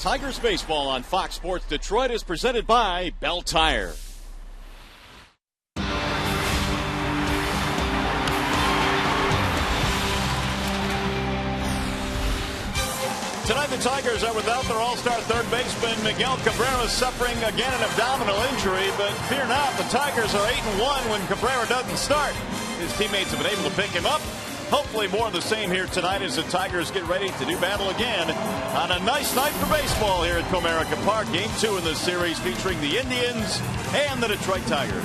Tigers baseball on Fox Sports Detroit is presented by Bell Tire. Tonight the Tigers are without their all-star third baseman Miguel Cabrera, suffering again an abdominal injury, but fear not, the Tigers are 8-1 when Cabrera doesn't start. His teammates have been able to pick him up. Hopefully more of the same here tonight as the Tigers get ready to do battle again on a nice night for baseball here at Comerica Park. Game 2 in this series featuring the Indians and the Detroit Tigers.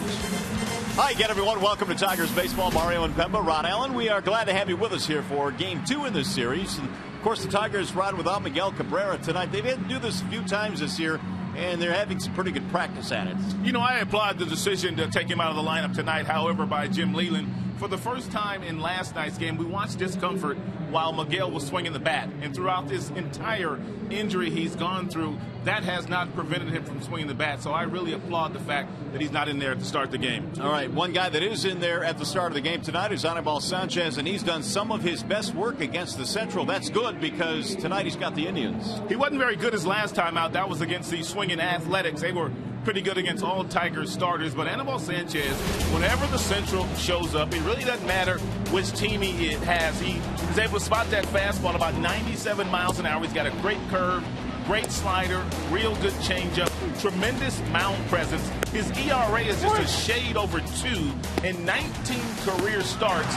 Hi again, everyone. Welcome to Tigers Baseball. Mario and Pemba, Ron Allen. We are glad to have you with us here for Game 2 in this series. And of course, the Tigers ride without Miguel Cabrera tonight. They've had to do this a few times this year, and they're having some pretty good practice at it. You know, I applaud the decision to take him out of the lineup tonight, however, by Jim Leland. For the first time in last night's game, we watched discomfort while Miguel was swinging the bat. And throughout this entire injury he's gone through, that has not prevented him from swinging the bat. So I really applaud the fact that he's not in there to start the game. All right, one guy that is in there at the start of the game tonight is Anibal Sanchez, and he's done some of his best work against the Central. That's good because tonight he's got the Indians. He wasn't very good his last time out. That was against the Swinging Athletics. They were pretty good against all Tigers starters, but Anibal Sanchez, whenever the Central shows up, it really doesn't matter which team he has. He is able to spot that fastball about 97 miles an hour. He's got a great curve, great slider, real good changeup, tremendous mound presence. His ERA is just a shade over 2 in 19 career starts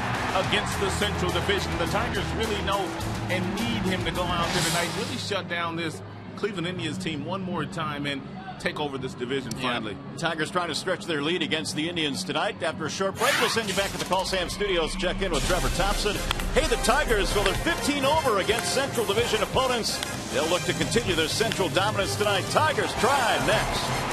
against the Central Division. The Tigers really know and need him to go out there tonight, really shut down this Cleveland Indians team one more time and take over this division finally. Yeah. Tigers trying to stretch their lead against the Indians tonight. After a short break, we'll send you back to the Call Sam Studios. Check in with Trevor Thompson. Hey, the Tigers, well, they're 15 over against Central Division opponents. They'll look to continue their Central dominance tonight. Tigers Tribe next.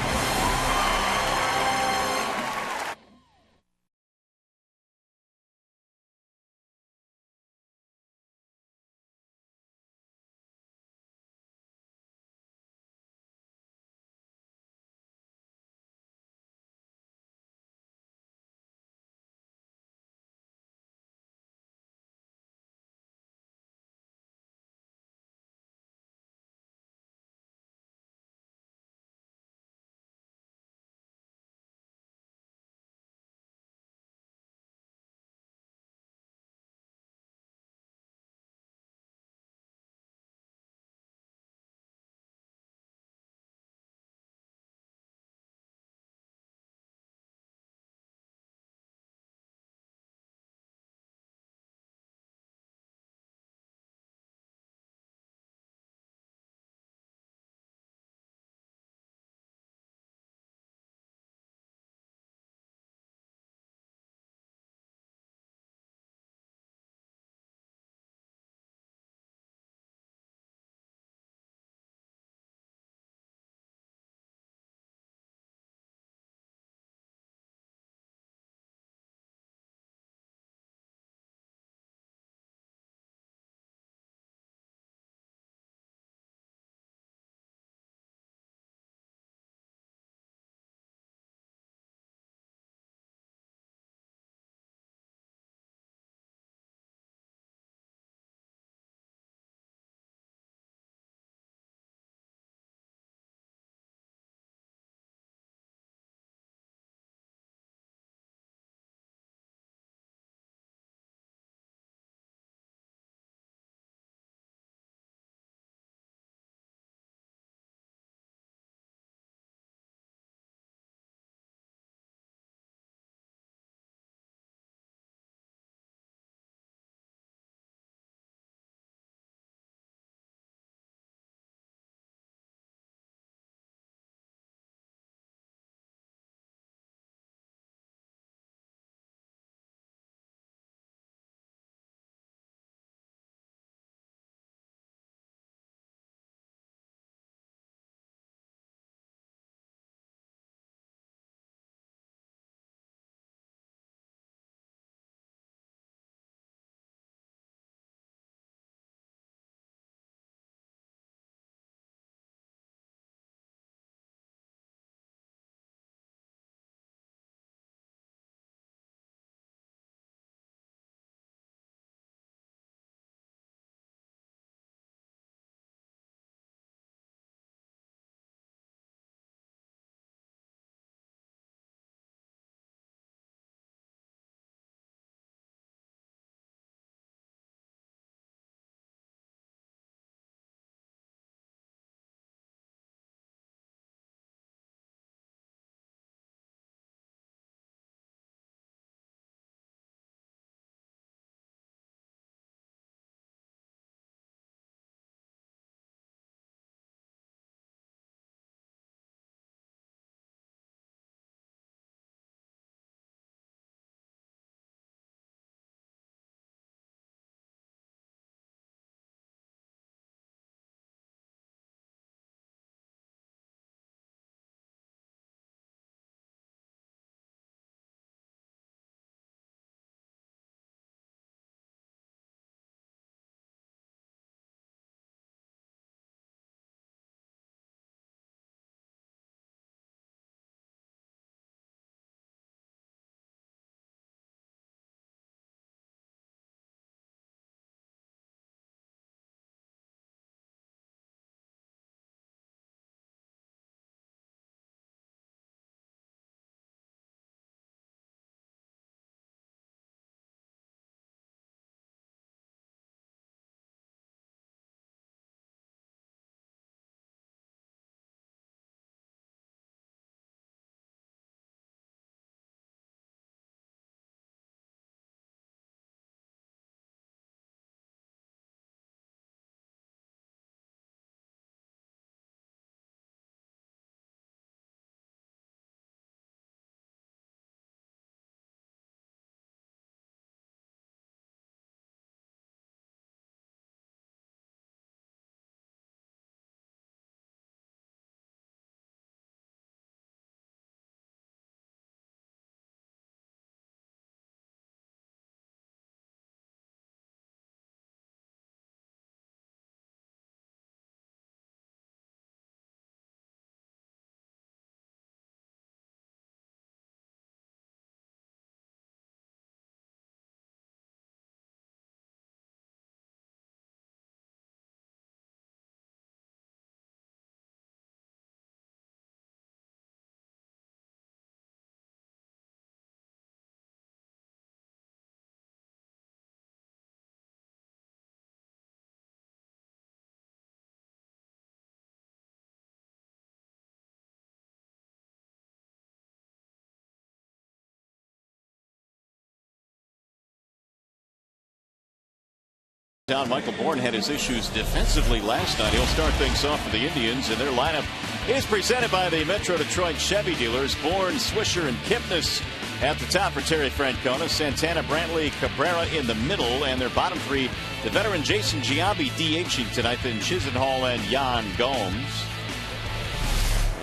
Down, Michael Bourne had his issues defensively last night. He'll start things off for the Indians, and their lineup is presented by the Metro Detroit Chevy dealers. Bourne, Swisher, and Kipnis at the top for Terry Francona. Santana, Brantley, Cabrera in the middle, and their bottom three, the veteran Jason Giambi DHing tonight, then Chisenhall and Yan Gomes.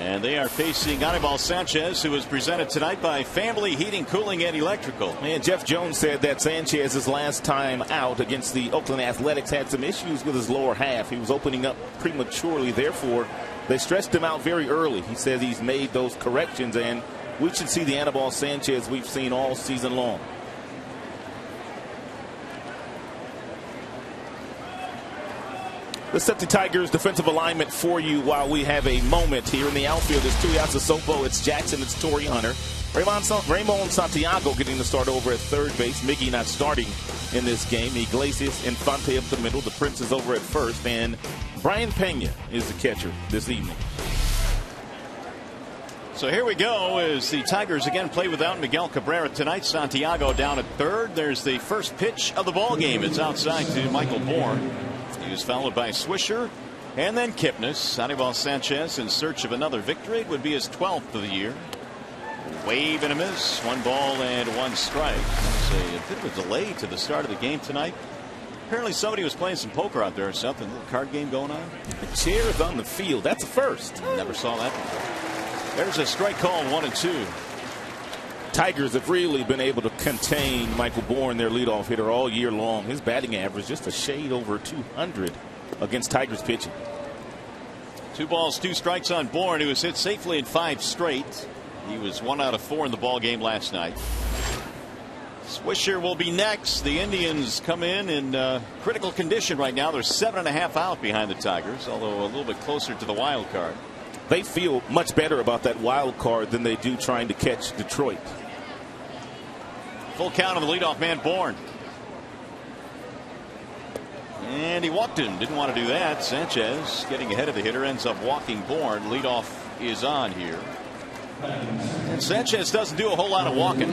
And they are facing Anibal Sanchez, who was presented tonight by Family Heating, Cooling, and Electrical. And Jeff Jones said that Sanchez's last time out against the Oakland Athletics had some issues with his lower half. He was opening up prematurely. Therefore, they stretched him out very early. He says he's made those corrections, and we should see the Anibal Sanchez we've seen all season long. Let's set the Tigers' defensive alignment for you while we have a moment here in the outfield. It's Tuiasa Sopo, it's Jackson, it's Torrey Hunter. Ramon Santiago getting the start over at third base. Miggy not starting in this game. Iglesias, Infante up the middle. The Prince is over at first. And Brian Pena is the catcher this evening. So here we go as the Tigers again play without Miguel Cabrera tonight. Santiago down at third. There's the first pitch of the ball game. It's outside to Michael Bourne. He was followed by Swisher and then Kipnis. Anibal Sanchez in search of another victory. It would be his 12th of the year. Wave and a miss. 1 ball and 1 strike. There's a bit of a delay to the start of the game tonight. Apparently somebody was playing some poker out there or something. A little card game going on. The chairs on the field. That's a first. Never saw that before. There's a strike call, 1-2. Tigers have really been able to contain Michael Bourne, their leadoff hitter, all year long. His batting average just a shade over 200 against Tigers pitching. 2 balls, 2 strikes on Bourne, who was hit safely in 5 straight. He was 1 out of 4 in the ball game last night. Swisher will be next. The Indians come in critical condition right now. They're 7.5 out behind the Tigers, although a little bit closer to the wild card. They feel much better about that wild card than they do trying to catch Detroit. Full count on the leadoff man, Bourne. And he walked him. Didn't want to do that. Sanchez getting ahead of the hitter ends up walking Bourne. Leadoff is on here. And Sanchez doesn't do a whole lot of walking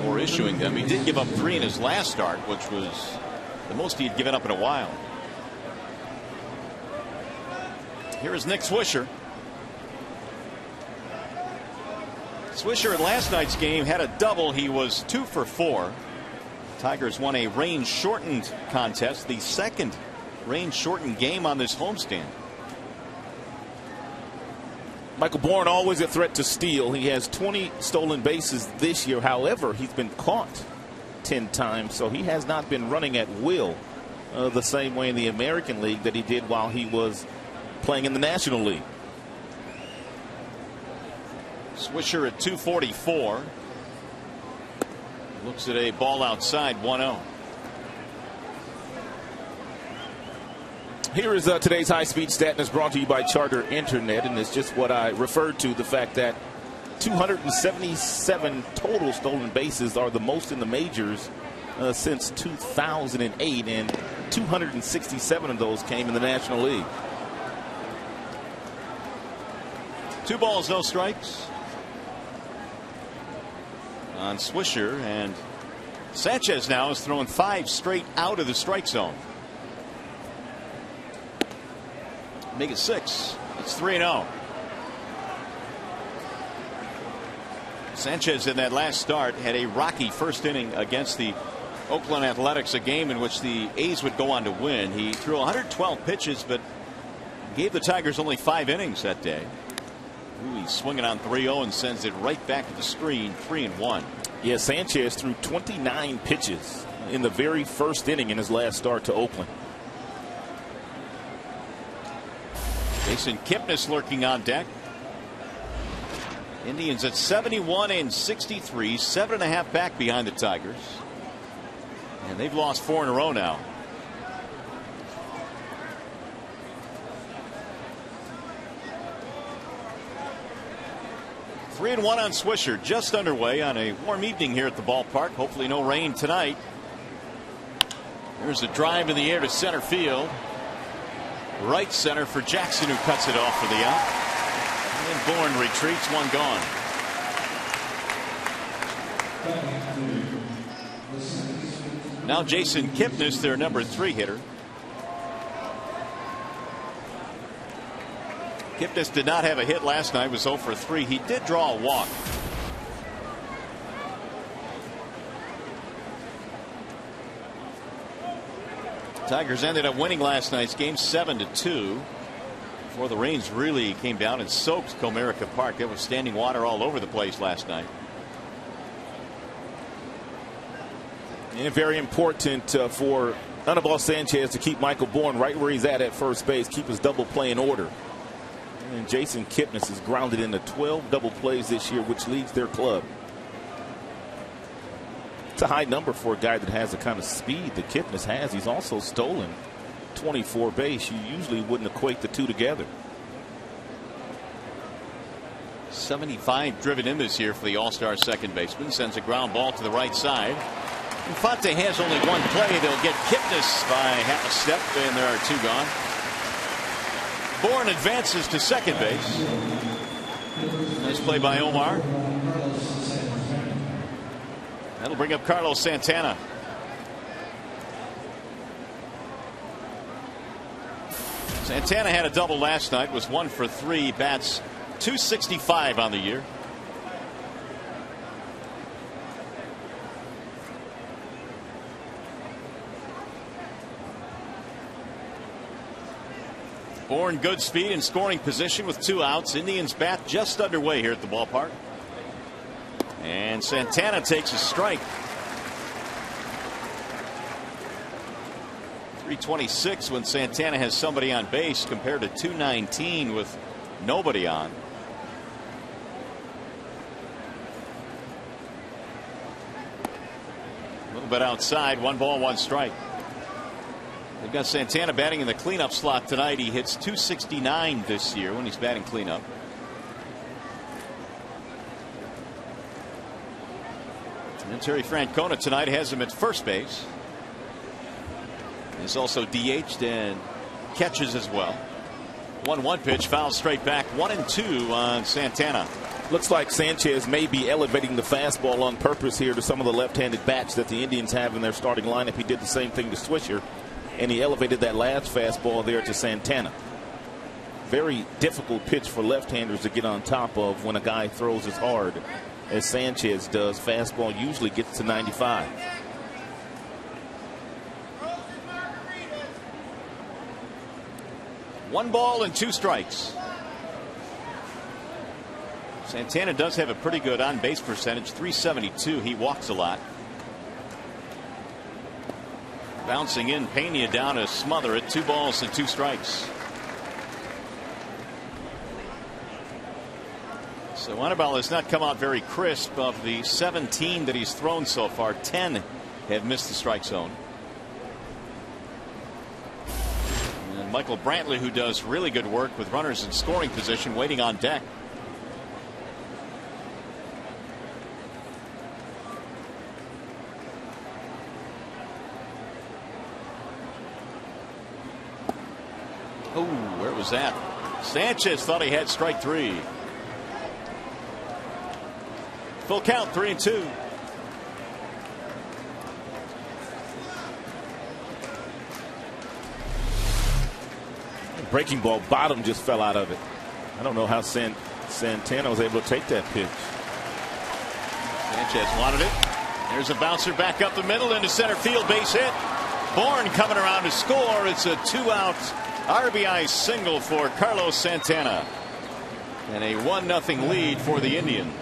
or issuing them. He did give up 3 in his last start, which was the most he had given up in a while. Here is Nick Swisher. Swisher in last night's game had a double. He was 2 for 4. Tigers won a rain shortened contest, the second rain shortened game on this homestand. Michael Bourne always a threat to steal. He has 20 stolen bases this year. However, he's been caught 10 times, so he has not been running at will the same way in the American League that he did while he was playing in the National League. Swisher at 244. Looks at a ball outside, 1-0. Here is today's high-speed stat, and it's brought to you by Charter Internet, and it's just what I referred to, the fact that 277 total stolen bases are the most in the majors since 2008, and 267 of those came in the National League. 2 balls, no strikes on Swisher, and Sanchez now is throwing 5 straight out of the strike zone. Make it 6. It's 3-0. Sanchez in that last start had a rocky first inning against the Oakland Athletics, a game in which the A's would go on to win. He threw 112 pitches, but gave the Tigers only 5 innings that day. Ooh, he's swinging on 3-0 and sends it right back to the screen, 3-1. Yeah, Sanchez threw 29 pitches in the very first inning in his last start to Oakland. Jason Kipnis lurking on deck. Indians at 71 and 63, 7.5 back behind the Tigers. And they've lost 4 in a row now. Three and 1 on Swisher, just underway on a warm evening here at the ballpark. Hopefully no rain tonight. There's a drive in the air to center field. Right center for Jackson, who cuts it off for the out. And Bourne retreats, 1 gone. Now Jason Kipnis, their number 3 hitter. Kipnis did not have a hit last night, was 0 for 3. He did draw a walk. Tigers ended up winning last night's game 7-2 before the rains really came down and soaked Comerica Park. There was standing water all over the place last night. And very important for Anibal Sanchez to keep Michael Bourne right where he's at first base, keep his double play in order. And Jason Kipnis is grounded into 12 double plays this year, which leads their club. It's a high number for a guy that has the kind of speed that Kipnis has. He's also stolen 24 base. You usually wouldn't equate the two together. 75 driven in this year for the All-Star second baseman. Sends a ground ball to the right side. Infante has only one play. They'll get Kipnis by half a step, and there are 2 gone. Bourne advances to second base. Nice play by Omar. That'll bring up Carlos Santana. Santana had a double last night, was 1 for 3, bats .265 on the year. Bourne good speed and scoring position with 2 outs. Indians bat just underway here at the ballpark. And Santana takes a strike. 326 when Santana has somebody on base compared to 219 with nobody on. A little bit outside. 1 ball, 1 strike. They've got Santana batting in the cleanup slot tonight. He hits .269 this year when he's batting cleanup. And Terry Francona tonight has him at first base. He's also DH'd and catches as well. 1-1 pitch, foul straight back. 1-2 on Santana. Looks like Sanchez may be elevating the fastball on purpose here to some of the left-handed bats that the Indians have in their starting lineup. He did the same thing to Swisher, and he elevated that last fastball there to Santana. Very difficult pitch for left-handers to get on top of when a guy throws as hard as Sanchez does. Fastball usually gets to 95. One ball and 2 strikes. Santana does have a pretty good on base percentage, .372. He walks a lot. Bouncing in, Pena down to smother it. 2 balls and 2 strikes. So Anibal has not come out very crisp. Of the 17 that he's thrown so far, 10 have missed the strike zone. And Michael Brantley, who does really good work with runners in scoring position, waiting on deck. Oh, where was that? Sanchez thought he had strike 3. Full count, 3-2. Breaking ball bottom just fell out of it. I don't know how Santana was able to take that pitch. Sanchez wanted it. There's a bouncer back up the middle into center field, base hit. Bourne coming around to score. It's a 2-out RBI single for Carlos Santana. And a 1-0 lead for the Indians.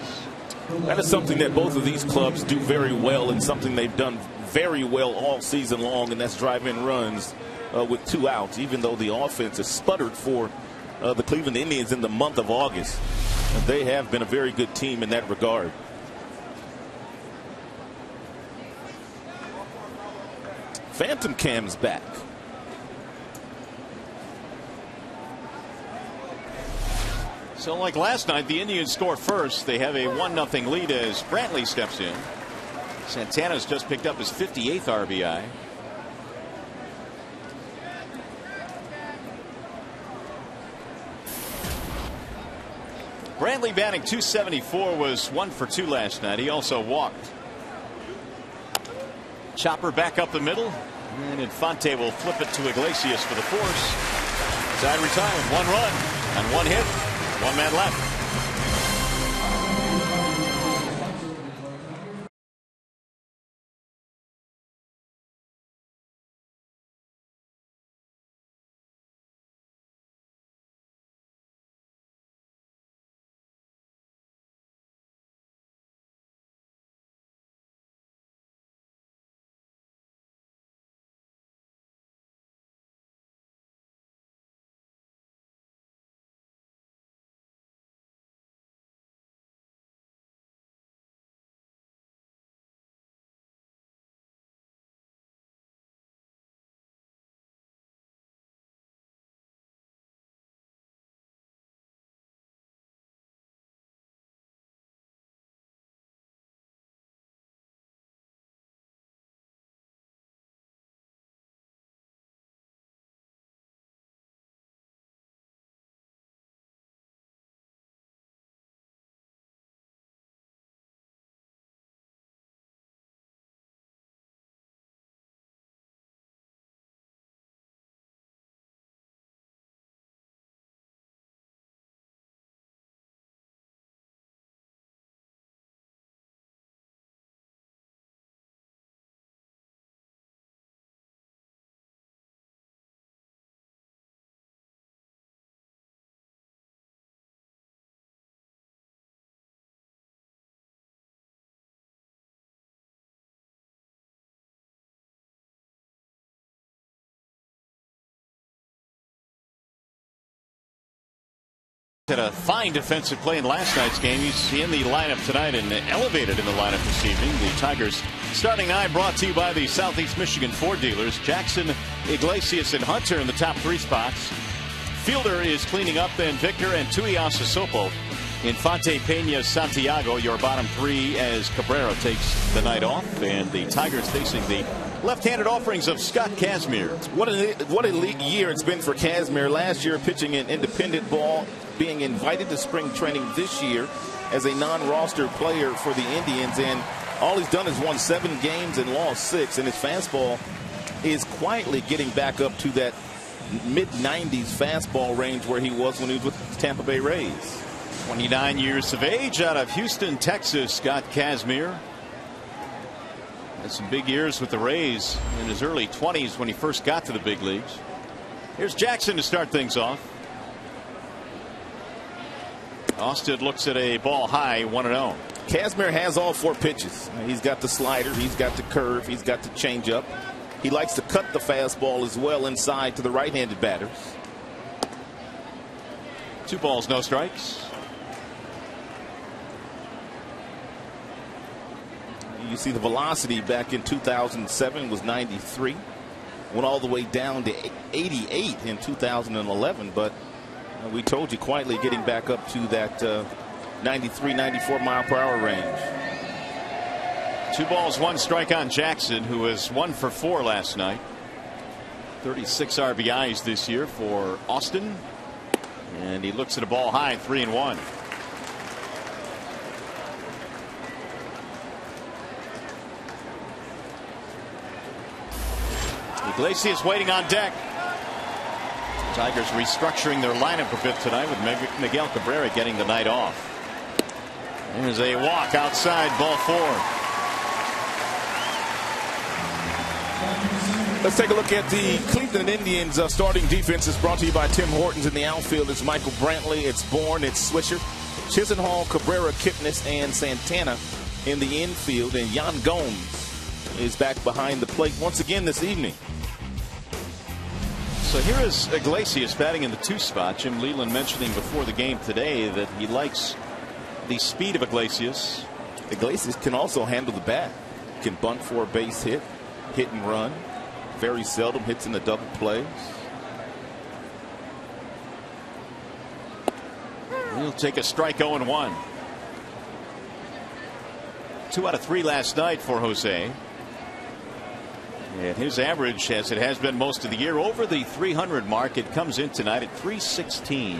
That is something that both of these clubs do very well, and something they've done very well all season long, and that's drive in runs with 2 outs, even though the offense has sputtered for the Cleveland Indians in the month of August. And they have been a very good team in that regard. Phantom Cam's back. So like last night, the Indians score first. They have a 1-0 lead as Brantley steps in. Santana's just picked up his 58th RBI. Brantley batting .274, was 1 for 2 last night. He also walked. Chopper back up the middle. And Infante will flip it to Iglesias for the force. Side retired. 1 run and 1 hit. 1 man left. Had a fine defensive play in last night's game. He's in the lineup tonight and elevated in the lineup this evening. The Tigers starting 9 brought to you by the Southeast Michigan Ford dealers. Jackson, Iglesias, and Hunter in the top 3 spots. Fielder is cleaning up, then Victor and Tuiasa Sopo. Infante, Pena, Santiago, your bottom 3 as Cabrera takes the night off. And the Tigers facing the left-handed offerings of Scott Kazmir. What a elite year it's been for Kazmir. Last year pitching in independent ball, being invited to spring training this year as a non-roster player for the Indians, and all he's done is won 7 games and lost 6, and his fastball is quietly getting back up to that mid-90s fastball range where he was when he was with the Tampa Bay Rays. 29 years of age, out of Houston, Texas, Scott Kazmir. Had some big years with the Rays in his early 20s when he first got to the big leagues. Here's Jackson to start things off. Austin looks at a ball high, 1-0. Kazmir has all 4 pitches. He's got the slider, he's got the curve, he's got the changeup. He likes to cut the fastball as well inside to the right-handed batters. 2 balls, no strikes. You see the velocity back in 2007 was 93. Went all the way down to 88 in 2011, but we told you quietly getting back up to that 93, 94 mile per hour range. 2 balls, 1 strike on Jackson, who was 1 for 4 last night. 36 RBIs this year for Austin. And he looks at a ball high, 3-1. Iglesias waiting on deck. Tigers restructuring their lineup a bit tonight with Miguel Cabrera getting the night off. There's a walk outside, ball 4. Let's take a look at the Cleveland Indians starting defense. Is brought to you by Tim Hortons. In the outfield, it's Michael Brantley, it's Bourne, it's Swisher, Chisenhall, Cabrera, Kipnis, and Santana in the infield. And Yan Gomes is back behind the plate once again this evening. So here is Iglesias batting in the 2 spot. Jim Leyland mentioning before the game today that he likes the speed of Iglesias. Iglesias can also handle the bat. Can bunt for a base hit, hit and run. Very seldom hits in the double plays. He'll take a strike, 0-1. 2 out of 3 last night for Jose. And his average, as it has been most of the year, over the 300 mark. It comes in tonight at 316.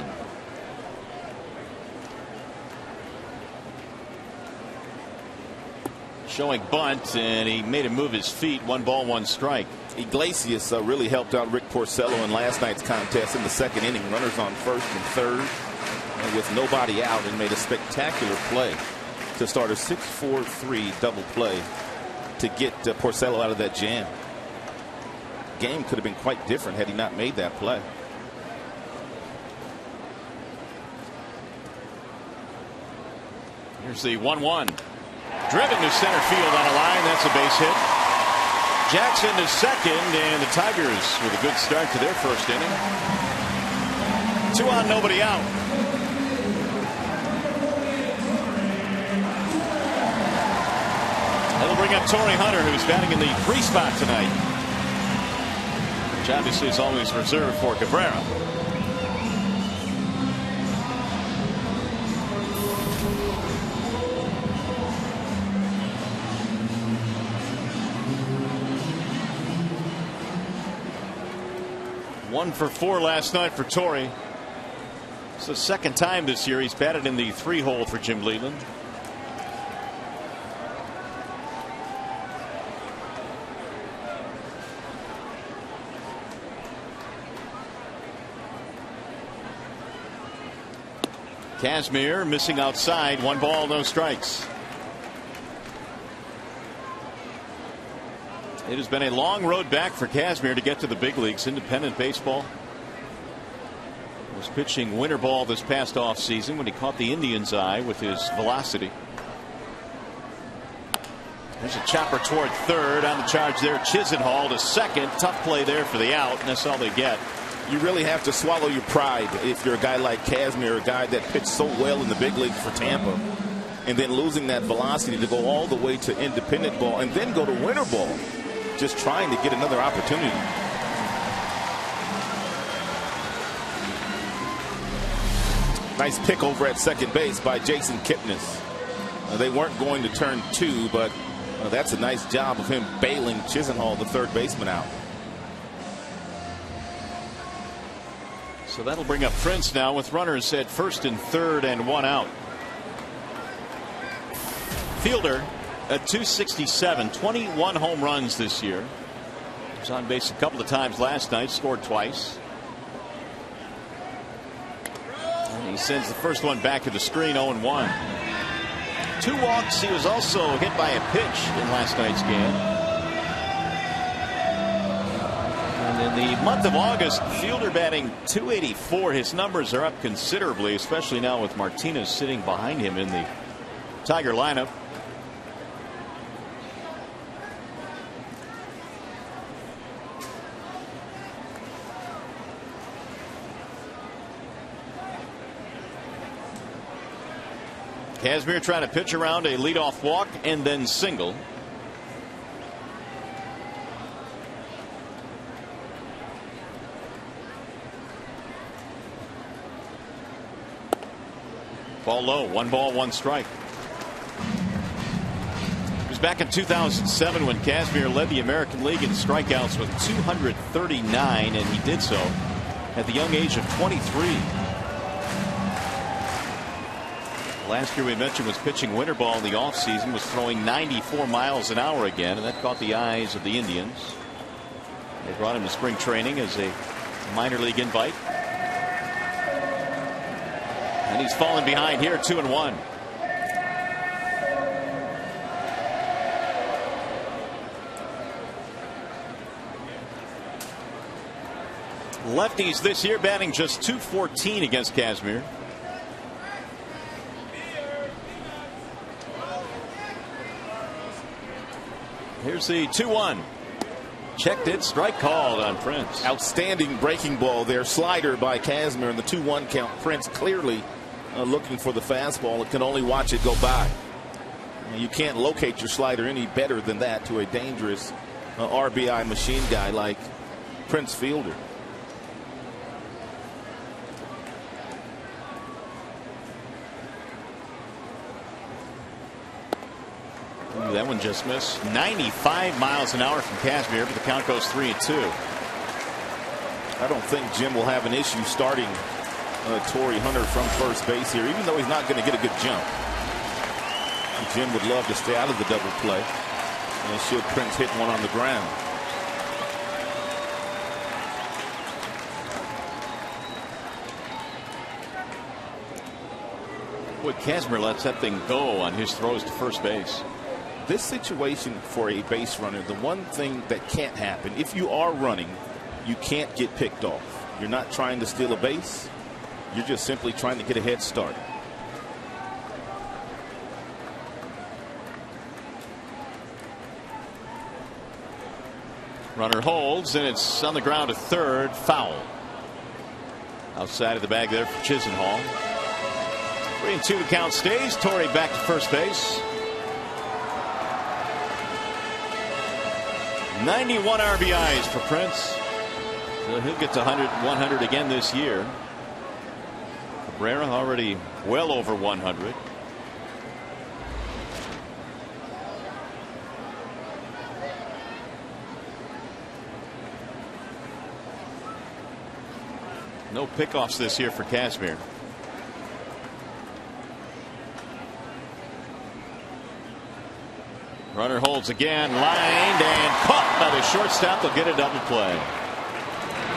showing bunt, and he made him move his feet. 1 ball, 1 strike. Iglesias really helped out Rick Porcello in last night's contest in the 2nd inning. Runners on 1st and 3rd, and with nobody out, and made a spectacular play to start a 6-4-3 double play to get Porcello out of that jam. Game could have been quite different had he not made that play. Here's the 1-1. Driven to center field on a line. That's a base hit. Jackson to second, and the Tigers with a good start to their 1st inning. 2 on, nobody out. That'll bring up Torrey Hunter, who's batting in the 3 spot tonight, which obviously is always reserved for Cabrera. One for 4 last night for Torrey. It's the 2nd time this year he's batted in the 3 hole for Jim Leyland. Kazmir missing outside. 1 ball, no strikes. It has been a long road back for Kazmir to get to the big leagues. Independent baseball. Was pitching winter ball this past offseason when he caught the Indians' eye with his velocity. There's a chopper toward 3rd on the charge there. Chisenhall to 2nd. Tough play there for the out, and that's all they get. You really have to swallow your pride if you're a guy like Kazmir, a guy that pitched so well in the big leagues for Tampa, and then losing that velocity to go all the way to independent ball and then go to winter ball, just trying to get another opportunity. Nice pick over at second base by Jason Kipnis. They weren't going to turn 2, but that's a nice job of him bailing Chisenhall, the 3rd baseman, out. So that'll bring up Prince now with runners at 1st and 3rd and 1 out. Fielder at 267, 21 home runs this year. He was on base a couple of times last night, scored twice. And he sends the first one back to the screen, 0-1. 2 walks. He was also hit by a pitch in last night's game. And in the month of August, Fielder batting .284. His numbers are up considerably, especially now with Martinez sitting behind him in the Tiger lineup. Kazmir trying to pitch around a leadoff walk and then single. Ball low. 1 ball, 1 strike. It was back in 2007 when Kazmir led the American League in strikeouts with 239, and he did so at the young age of 23. Last year we mentioned was pitching winter ball in the offseason, was throwing 94 miles an hour again, and that caught the eyes of the Indians. They brought him to spring training as a minor league invite. And he's fallen behind here, 2-1. Lefties this year batting just .214 against Kazmir. Here's the 2-1. Checked it, strike called on Prince. Outstanding breaking ball there. Slider by Kazmir in the 2-1 count. Prince clearly looking for the fastball. It can only watch it go by. You can't locate your slider any better than that to a dangerous RBI machine guy like Prince Fielder. Ooh, that one just missed. 95 miles an hour from Kazmir, but the count goes 3-2. I don't think Jim will have an issue starting Torrey Hunter from first base here, even though he's not going to get a good jump. Jim would love to stay out of the double play. And should Prince hit one on the ground. Boy, Kazmir lets that thing go on his throws to first base. This situation for a base runner, the one thing that can't happen, if you are running, you can't get picked off. You're not trying to steal a base. You're just simply trying to get a head start. Runner holds, and it's on the ground at third. Foul. Outside of the bag there for Chisenhall. 3-2 the count stays. Torrey back to first base. 91 RBIs for Prince. So he'll get to 100 again this year. Cabrera already well over 100. No pickoffs this year for Kazmir. Runner holds again, lined and caught by the shortstop. They'll get a double play.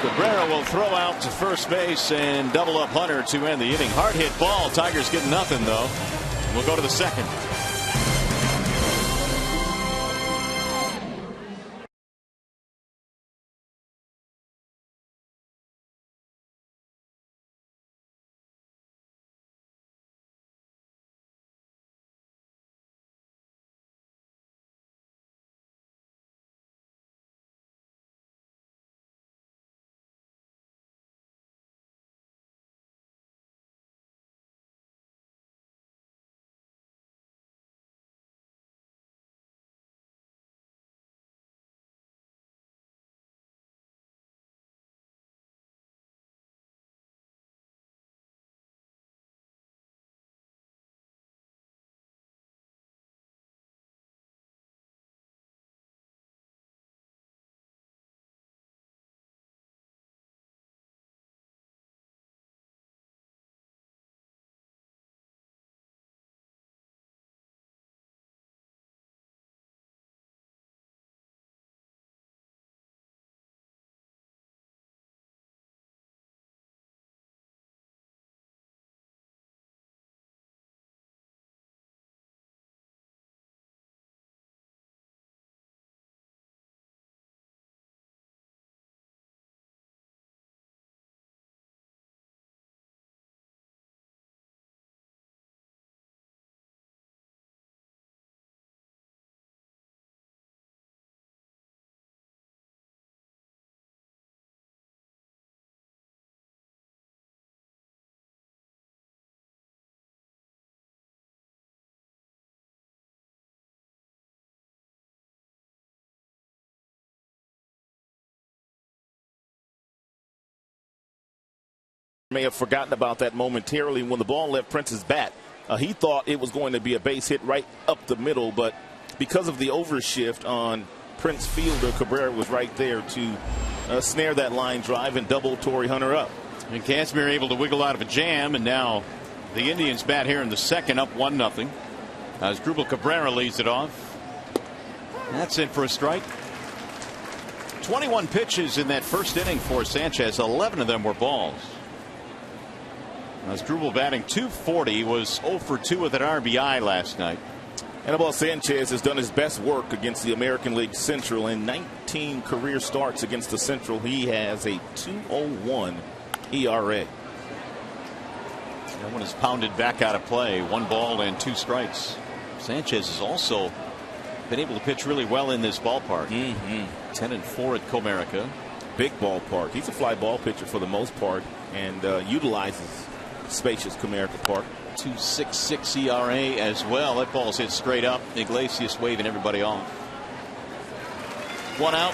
Cabrera will throw out to first base and double up Hunter to end the inning. Hard hit ball. Tigers get nothing though. We'll go to the second. May have forgotten about that momentarily when the ball left Prince's bat. He thought it was going to be a base hit right up the middle, but because of the overshift on Prince fielder, Cabrera was right there to snare that line drive and double Torrey Hunter up. And Kazmir able to wiggle out of a jam, and now the Indians bat here in the second, up 1-0. As Asdrubal Cabrera leads it off. That's in for a strike. 21 pitches in that first inning for Sanchez. 11 of them were balls. Asdrubal batting .240, was 0 for 2 with an RBI last night. Anibal Sanchez has done his best work against the American League Central. In 19 career starts against the Central, he has a .201 ERA. That one is pounded back out of play. 1 ball and 2 strikes. Sanchez has also been able to pitch really well in this ballpark. 10-4 at Comerica. Big ballpark. He's a fly ball pitcher for the most part, and utilizes spacious Comerica Park. 2.66 ERA as well. That ball's hit straight up. Iglesias waving everybody off. 1 out.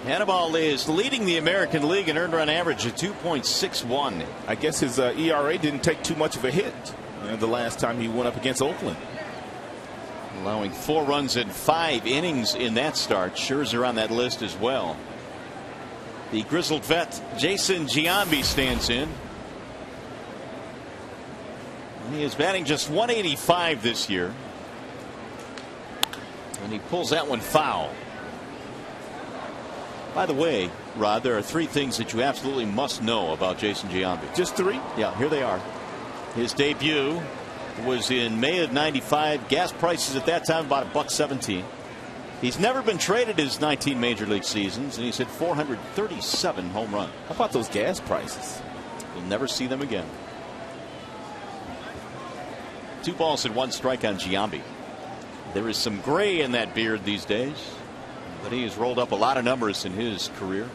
Anibal is leading the American League in earned run average at 2.61. I guess his ERA didn't take too much of a hit the last time he went up against Oakland. allowing 4 runs in 5 innings in that start. Scherzer on that list as well. The grizzled vet Jason Giambi stands in. He is batting just .185 this year. And he pulls that one foul. By the way, Rod, there are 3 things that you absolutely must know about Jason Giambi. Just 3? Yeah, here they are. His debut was in May of '95. Gas prices at that time about $1.17. He's never been traded his 19 major league seasons, and he's hit 437 home runs. How about those gas prices? You'll never see them again. 2 balls and 1 strike on Giambi. There is some gray in that beard these days, but he has rolled up a lot of numbers in his career.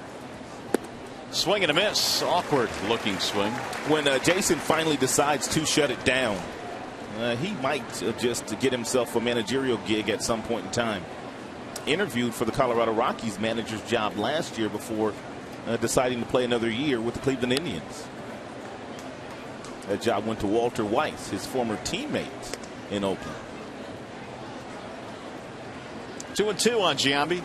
Swing and a miss. Awkward looking swing. When Jason finally decides to shut it down, he might just get himself a managerial gig at some point in time. Interviewed for the Colorado Rockies manager's job last year before deciding to play another year with the Cleveland Indians. That job went to Walter Weiss, his former teammate in Oakland. 2-2 on Giambi.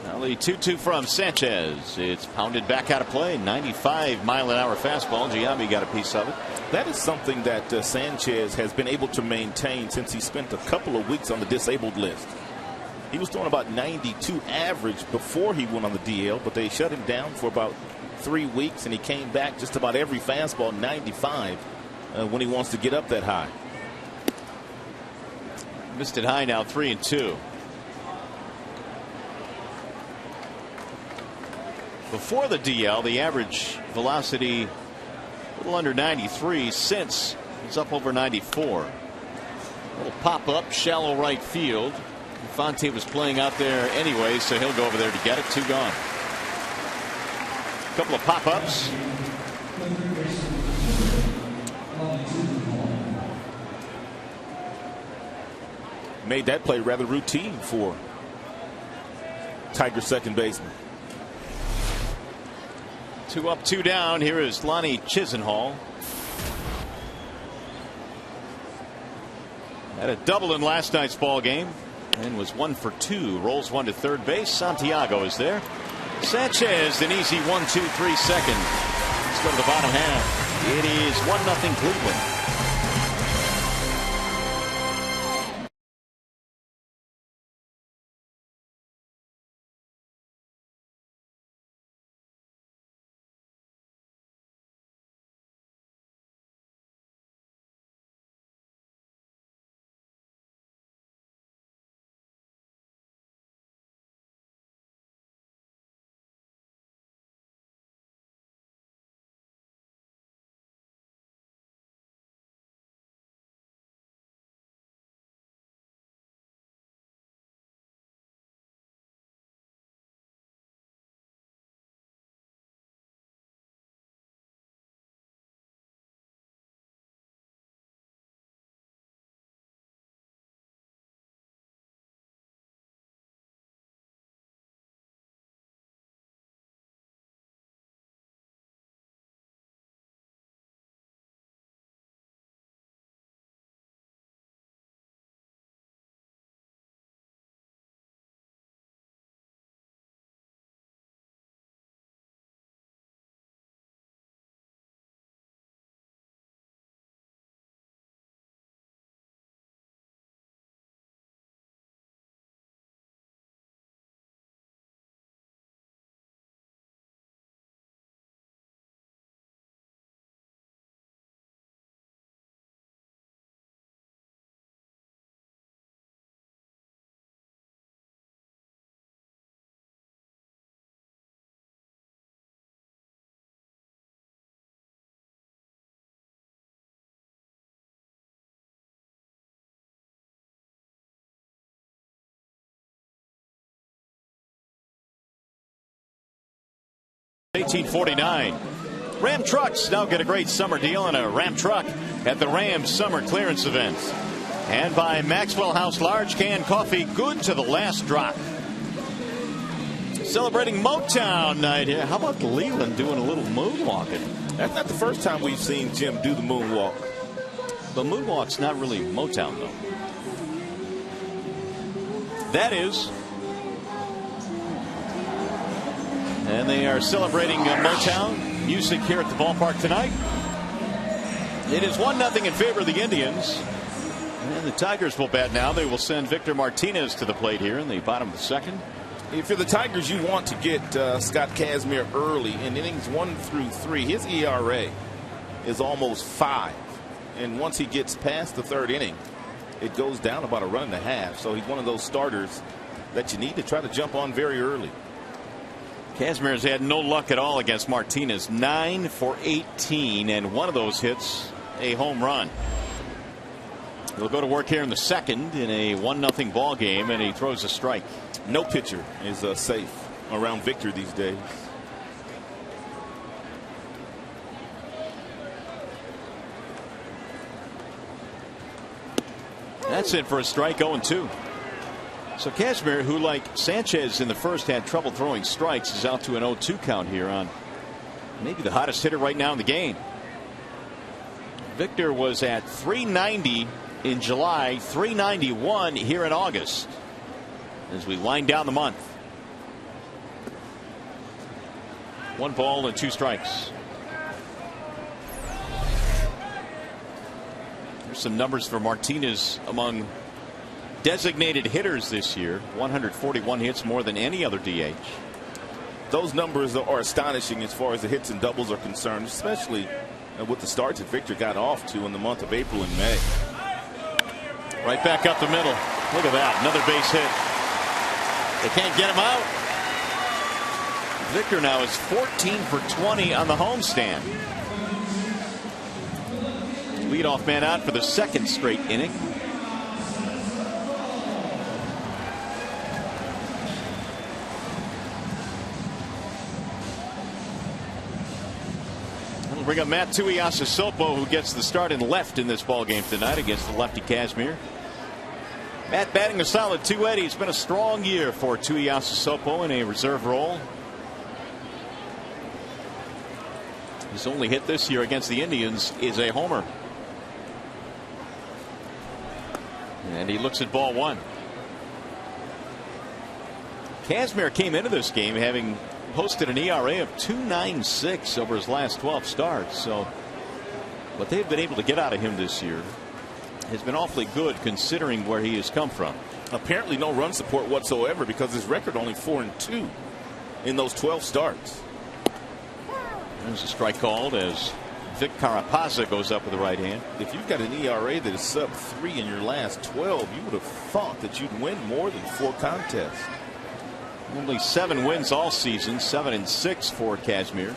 Now the 2-2 from Sanchez. It's pounded back out of play. 95-mile-an-hour fastball. Giambi got a piece of it. That is something that Sanchez has been able to maintain since he spent a couple of weeks on the disabled list. He was throwing about 92 average before he went on the DL, but they shut him down for about 3 weeks, and he came back just about every fastball 95 when he wants to get up that high. Missed it high now. 3-2. Before the DL, the average velocity a little under 93. Since it's up over 94. A little pop up, shallow right field. Fonte was playing out there anyway, so he'll go over there to get it. 2 gone. A couple of pop ups. Made that play rather routine for Tiger second baseman. 2 up, 2 down. Here is Lonnie Chisenhall. Had a double in last night's ball game and was 1 for 2. Rolls 1 to third base. Santiago is there. Sanchez, an easy 1-2-3 second. Let's go to the bottom half. It is 1-0 Cleveland. $18.49. Ram trucks now get a great summer deal on a Ram truck at the Ram Summer Clearance Event. And by Maxwell House Large Can Coffee, good to the last drop. Celebrating Motown night here. How about Leland doing a little moonwalking? That's not the first time we've seen Jim do the moonwalk. The moonwalk's not really Motown, though. That is. And they are celebrating Motown music here at the ballpark tonight. It is 1-0 in favor of the Indians. And the Tigers will bat now. They will send Victor Martinez to the plate here in the bottom of the second. If you're the Tigers, you want to get Scott Kazmir early in innings 1 through 3. His ERA is almost 5. And once he gets past the third inning, it goes down about a run and a half. So he's one of those starters that you need to try to jump on very early. Kazmir has had no luck at all against Martinez. 9 for 18, and one of those hits a home run. He'll go to work here in the second in a 1-0 ball game, and he throws a strike. No pitcher is safe around Victor these days. That's it for a strike. 0-2. So Kazmir, who like Sanchez in the first had trouble throwing strikes, is out to an 0-2 count here on maybe the hottest hitter right now in the game. Victor was at 390 in July, 391 here in August as we wind down the month. 1 ball and 2 strikes. There's some numbers for Martinez among designated hitters this year. 141 hits, more than any other DH. Those numbers are astonishing as far as the hits and doubles are concerned, especially with the starts that Victor got off to in the month of April and May. Right back up the middle. Look at that. Another base hit. They can't get him out. Victor now is 14 for 20 on the homestand. Leadoff man out for the second straight inning. That'll bring up Matt Tuiasosopo, who gets the start in left in this ball game tonight against the lefty Kazmir. Matt batting a solid .280. It's been a strong year for Tuiasosopo in a reserve role. His only hit this year against the Indians is a homer. And he looks at ball 1. Kazmir came into this game having posted an ERA of 2.96 over his last 12 starts. So what they've been able to get out of him this year has been awfully good considering where he has come from. Apparently no run support whatsoever because his record only 4-2 in those 12 starts. There's a strike called as Vic Carapazza goes up with the right hand. If you've got an ERA that is sub 3 in your last 12, you would have thought that you'd win more than 4 contests. Only 7 wins all season, 7-6 for Kazmir.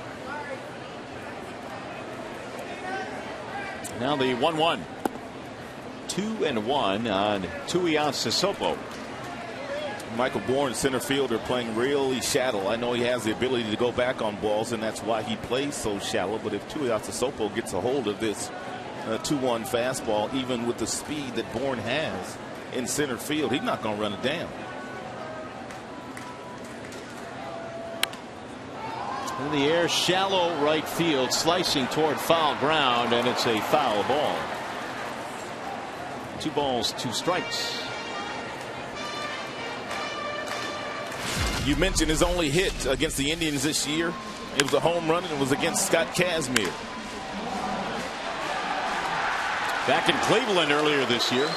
Now the 1-1. 2-1 on Tuiasosopo. Michael Bourne, center fielder, playing really shallow. I know he has the ability to go back on balls, and that's why he plays so shallow. But if Tuiasosopo gets a hold of this 2-1 fastball, even with the speed that Bourne has in center field, he's not going to run it down. In the air, shallow right field, slicing toward foul ground, and it's a foul ball. 2 balls, 2 strikes. You mentioned his only hit against the Indians this year. It was a home run, and it was against Scott Kazmir. Back in Cleveland earlier this year.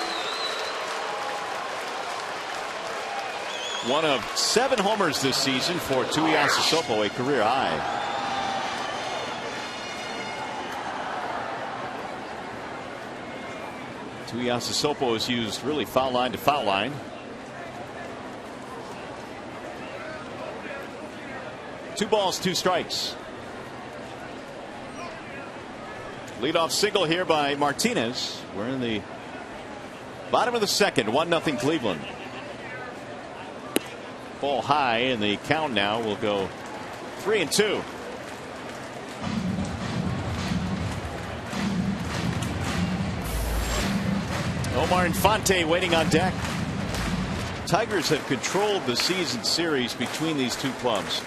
One of 7 homers this season for Tuiasosopo, a career high. Tuiasosopo has used really foul line to foul line. Two balls, 2 strikes. Leadoff single here by Martinez. We're in the bottom of the second. 1-0 Cleveland. Ball high, and the count now will go 3-2. Omar Infante waiting on deck. Tigers have controlled the season series between these two clubs.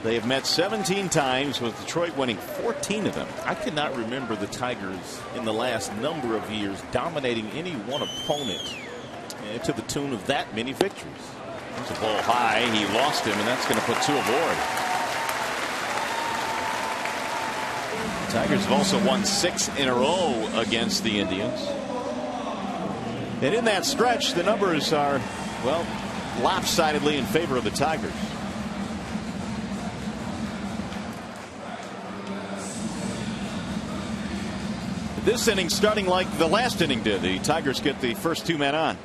They have met 17 times, with Detroit winning 14 of them. I could not remember the Tigers in the last number of years dominating any one opponent to the tune of that many victories. There's a ball high. He lost him, and that's going to put 2 aboard. The Tigers have also won 6 in a row against the Indians. And in that stretch, the numbers are, well, lopsidedly in favor of the Tigers. This inning starting like the last inning did. The Tigers get the first 2 men on.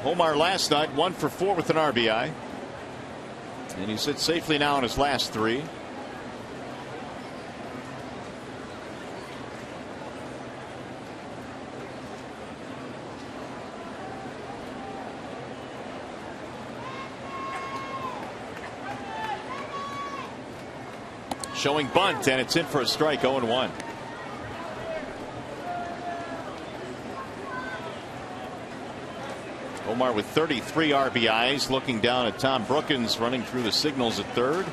Omar last night 1 for 4 with an RBI. And he sits safely now in his last 3. Showing bunt, and it's in for a strike. 0-1. Omar with 33 RBIs, looking down at Tom Brookins running through the signals at third.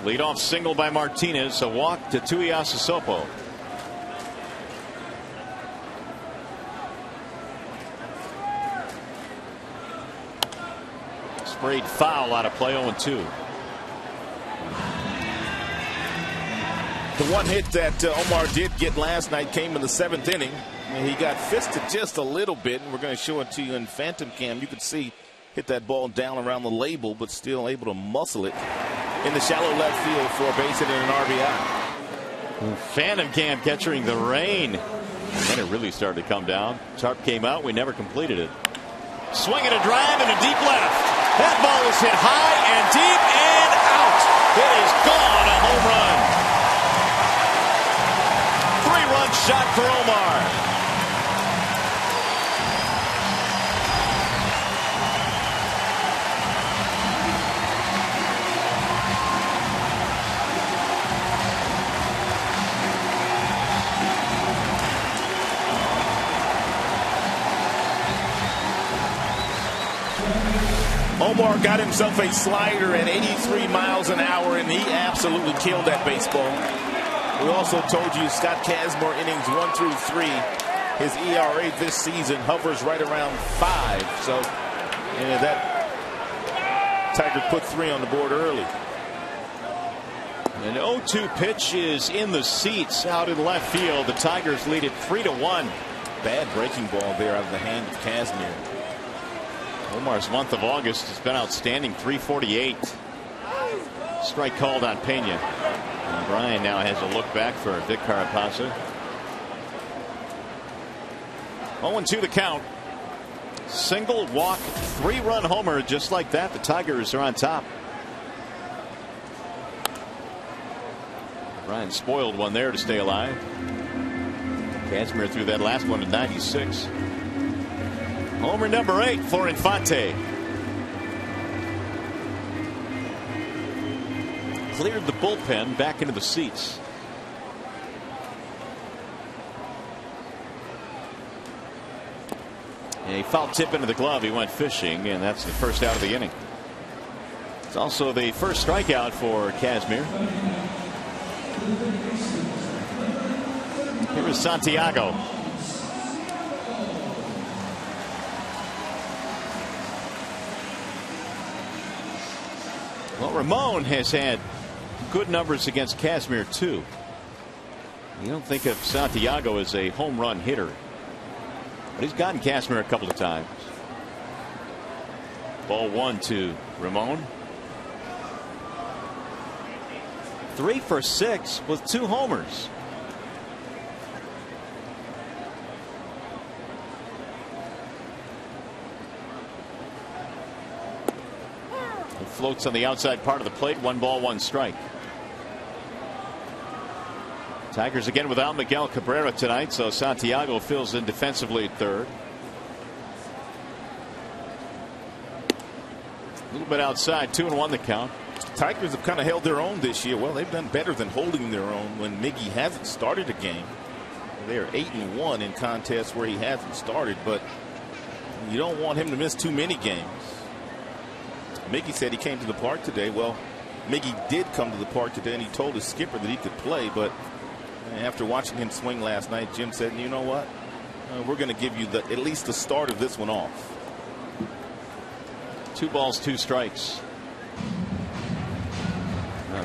Leadoff single by Martinez, a walk to Tuiasa Sopo. Sprayed foul out of play. 0-2. The one hit that Omar did get last night came in the 7th inning. He got fisted just a little bit, and we're going to show it to you in Phantom Cam. You can see hit that ball down around the label, but still able to muscle it in the shallow left field for a base hit and an RBI. Phantom Cam capturing the rain. And then it really started to come down. Tarp came out. We never completed it. Swinging a drive and a deep left. That ball is hit high and deep and out. It is gone. A home run. 3-run shot for Omar. Omar got himself a slider at 83 miles an hour, and he absolutely killed that baseball. We also told you Scott Kazmir innings 1 through 3. His ERA this season hovers right around 5. So that Tiger put 3 on the board early. An 0-2 pitch is in the seats out in left field. The Tigers lead it 3-1. Bad breaking ball there out of the hand of Kazmir. Omar's month of August has been outstanding. 348. Strike called on Pena. And Brian now has a look back for Vic Carapasa. 0-2 the count. Single, walk, 3-run homer. Just like that, the Tigers are on top. Brian spoiled one there to stay alive. Kazmir threw that last one to 96. Homer number 8 for Infante. Cleared the bullpen back into the seats. A foul tip into the glove. He went fishing, and that's the first out of the inning. It's also the first strikeout for Kazmir. Here is Santiago. Well, Ramon has had good numbers against Kazmir too. You don't think of Santiago as a home run hitter, but he's gotten Kazmir a couple of times. Ball 1 to Ramon. 3 for 6 with 2 homers. It floats on the outside part of the plate. 1 ball, 1 strike. Tigers again without Miguel Cabrera tonight, so Santiago fills in defensively at third. A little bit outside. 2-1 the count. Tigers have kind of held their own this year. Well, they've done better than holding their own when Miggy hasn't started a game. They're 8-1 in contests where he hasn't started, but you don't want him to miss too many games. Miggy said he came to the park today. Well, Miggy did come to the park today, and he told his skipper that he could play, but after watching him swing last night, Jim said, you know what? We're going to give you at least the start of this one off. 2 balls, 2 strikes.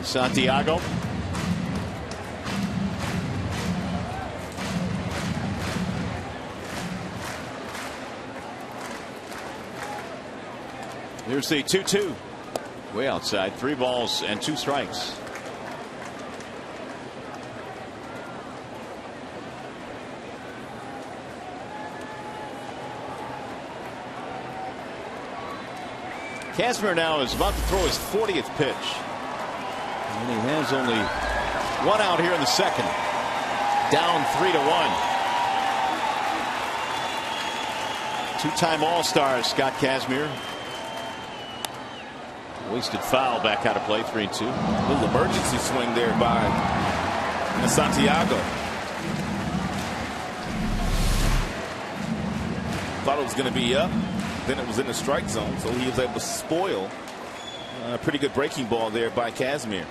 Santiago. Here's the 2-2. Way outside. 3 balls and 2 strikes. Kazmir now is about to throw his 40th pitch. And he has only 1 out here in the second. Down 3-1. 2-time All-Star Scott Kazmir. Wasted foul back out of play. 3-2. A little emergency swing there by Santiago. Thought it was going to be up. Then it was in the strike zone, so he was able to spoil a pretty good breaking ball there by Kazmir.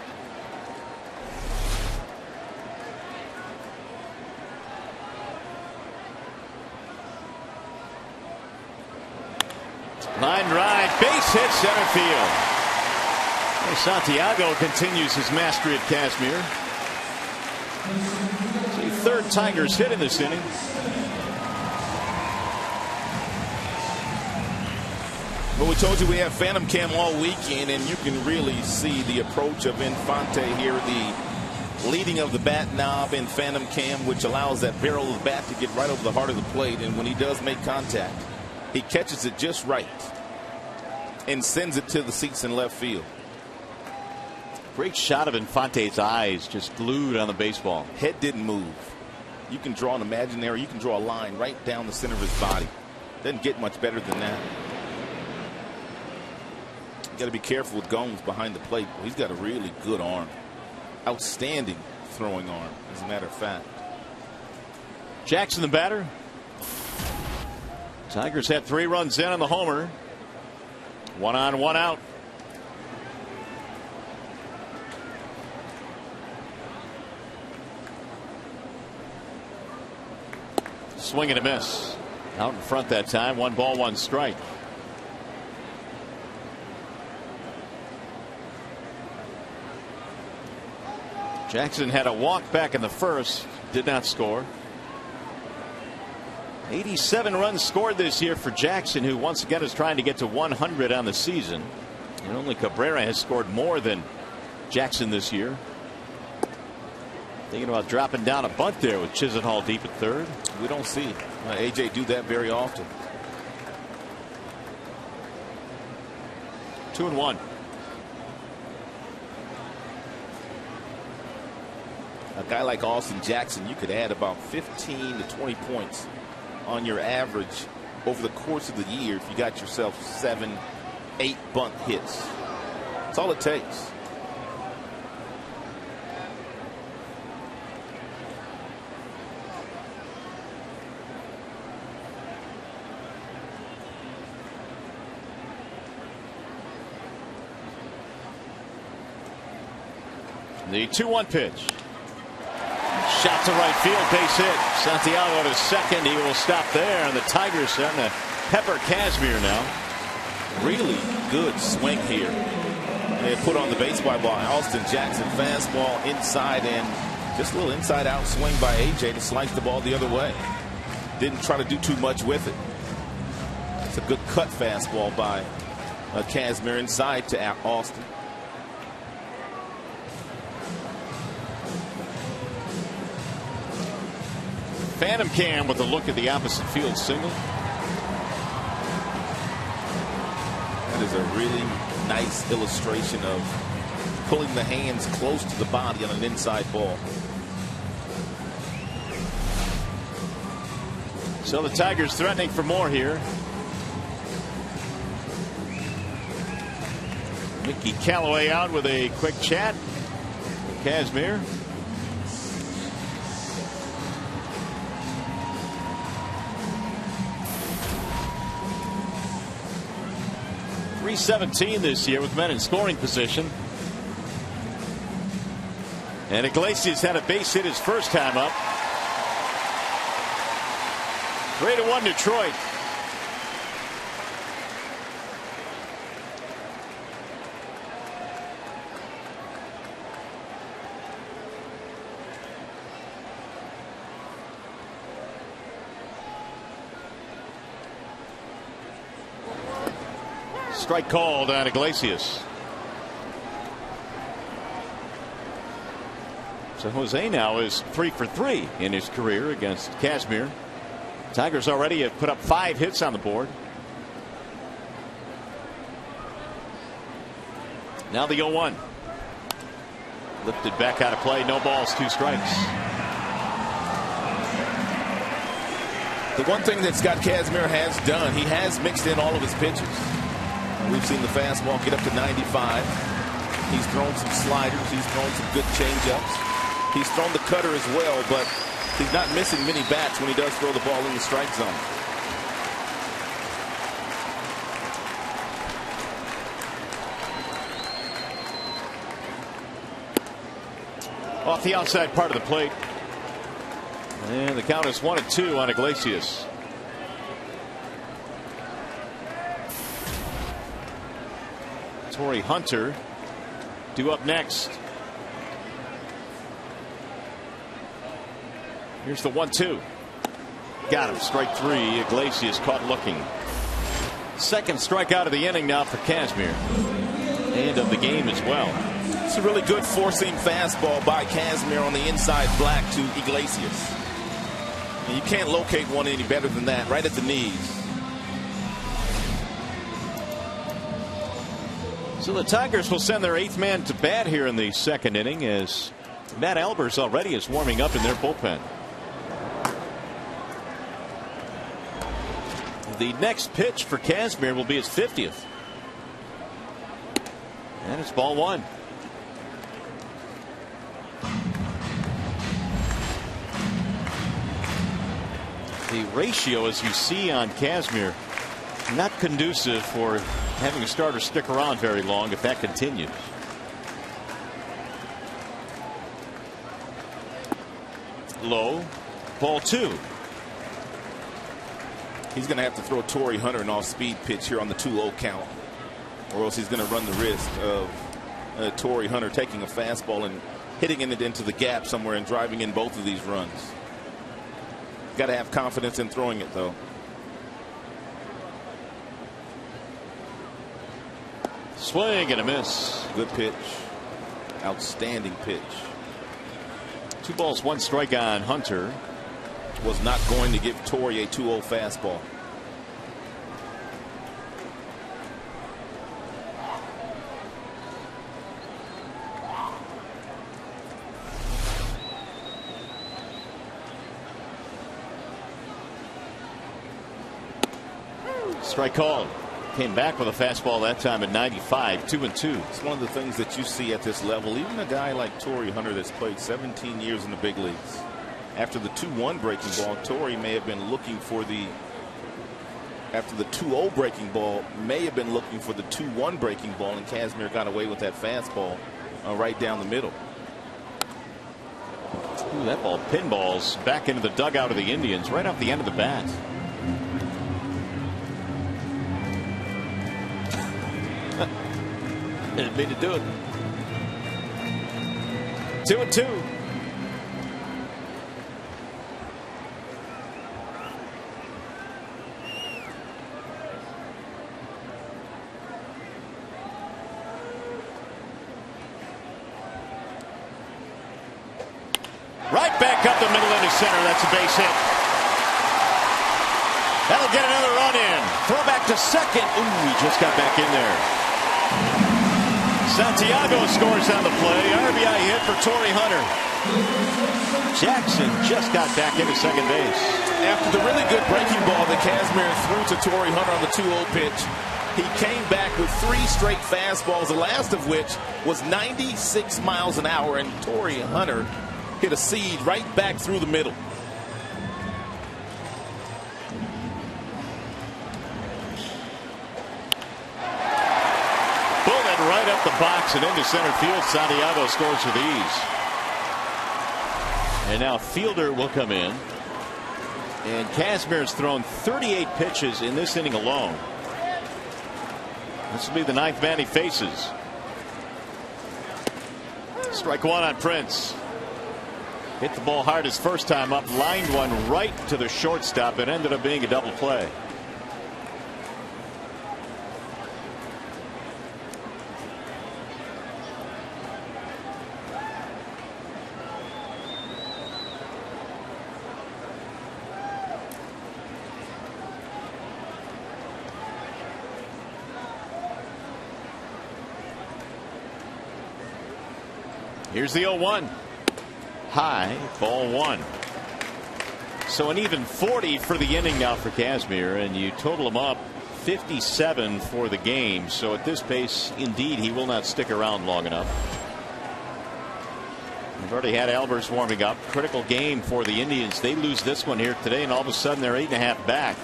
Line drive, base hit, center field. Well, Santiago continues his mastery at Kazmir. It's the 3rd Tigers hit in this inning. Well, we told you we have Phantom Cam all weekend, and you can really see the approach of Infante here, the leading of the bat knob in Phantom Cam, which allows that barrel of the bat to get right over the heart of the plate. And when he does make contact, he catches it just right and sends it to the seats in left field. Great shot of Infante's eyes, just glued on the baseball. Head didn't move. You can draw an imaginary, you can draw a line right down the center of his body. Doesn't get much better than that. Got to be careful with Gomes behind the plate. Well, he's got a really good arm. Outstanding throwing arm, as a matter of fact. Jackson the batter. Tigers had 3 runs in on the homer. 1 on, 1 out. Swing and a miss. Out in front that time. 1 ball, 1 strike. Jackson had a walk back in the first, did not score. 87 runs scored this year for Jackson, who once again is trying to get to 100 on the season. And only Cabrera has scored more than Jackson this year. Thinking about dropping down a bunt there with Chisenhall deep at 3rd. We don't see AJ do that very often. 2-1. A guy like Austin Jackson, you could add about 15 to 20 points on your average over the course of the year if you got yourself 7, 8 bunt hits. That's all it takes. The 2-1 pitch. Shot to right field, base hit. Santiago to second. He will stop there, and the Tigers starting to pepper Kazmir now. Really good swing here. They put on the base by Austin Jackson. Fastball inside, and just a little inside out swing by AJ to slice the ball the other way. Didn't try to do too much with it. It's a good cut fastball by Kazmir inside to Austin. Phantom Cam with a look at the opposite field single. That is a really nice illustration of pulling the hands close to the body on an inside ball. So the Tigers threatening for more here. Mickey Callaway out with a quick chat with Kazmir. .317 this year with men in scoring position. And Iglesias had a base hit his first time up. 3-1 Detroit. Strike called on Iglesias. So Jose now is 3 for 3 in his career against Kazmir. Tigers already have put up 5 hits on the board. Now the 0-1. Lifted back out of play. No balls, 2 strikes. The one thing that Scott Kazmir has done, he has mixed in all of his pitches. We've seen the fastball get up to 95. He's thrown some sliders. He's thrown some good changeups. He's thrown the cutter as well, but he's not missing many bats when he does throw the ball in the strike zone. Off the outside part of the plate. And the count is 1-2 on Iglesias. Torrey Hunter due up next. Here's the 1-2. Got him. Strike 3. Iglesias caught looking. Second strikeout of the inning now for Kazmir. And of the game as well. It's a really good four-seam fastball by Kazmir on the inside black to Iglesias. And you can't locate one any better than that, right at the knees. So the Tigers will send their 8th man to bat here in the second inning as Matt Albers already is warming up in their bullpen. The next pitch for Kazmir will be his 50th. And it's ball 1. The ratio, as you see on Kazmir, not conducive for having a starter stick around very long if that continues. Low. Ball 2. He's going to have to throw Torrey Hunter an off-speed pitch here on the 2-0 count, or else he's going to run the risk of Torrey Hunter taking a fastball and hitting it into the gap somewhere and driving in both of these runs. Got to have confidence in throwing it, though. Swing and a miss. Good pitch. Outstanding pitch. 2 balls, 1 strike on Hunter. Was not going to give Torrey a 2-0 fastball. Strike called. Came back with a fastball that time at 95. 2-2. It's one of the things that you see at this level. Even a guy like Torrey Hunter that's played 17 years in the big leagues. After the 2-1 breaking ball, Torrey may have been looking for the, after the 2-0 breaking ball, may have been looking for the 2-1 breaking ball, and Kazmir got away with that fastball right down the middle. Ooh, that ball pinballs back into the dugout of the Indians right off the end of the bat. Didn't mean to do it. 2-2. Right back up the middle into center. That's a base hit. That'll get another run in. Throw back to second. Ooh, he just got back in there. Santiago scores on the play. RBI hit for Torrey Hunter. Jackson just got back into second base. After the really good breaking ball that Kazmir threw to Torrey Hunter on the 2-0 pitch, He came back with 3 straight fastballs, the last of which was 96 miles an hour, and Torrey Hunter hit a seed right back through the middle. Bullet right up the box and into center field. Santiago scores with ease. And now Fielder will come in. And Kazmir's thrown 38 pitches in this inning alone. This will be the 9th man he faces. Strike 1 on Prince. Hit the ball hard his first time up, lined one right to the shortstop. It ended up being a double play. Here's the 0-1. High, ball 1. So an even 40 for the inning now for Kazmir, and you total him up 57 for the game. So at this pace, indeed, he will not stick around long enough. We've already had Albers warming up. Critical game for the Indians. They lose this one here today, and all of a sudden they're 8.5 back.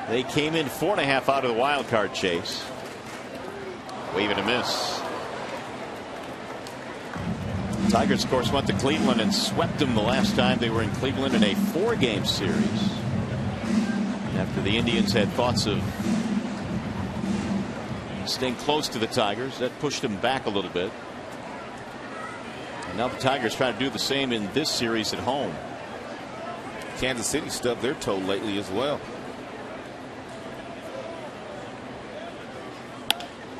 They came in 4.5 out of the wild card chase. Wave and a miss. Tigers, of course, went to Cleveland and swept them the last time they were in Cleveland in a 4-game series. After the Indians had thoughts of staying close to the Tigers, that pushed them back a little bit. And now the Tigers trying to do the same in this series at home. Kansas City stubbed their toe lately as well.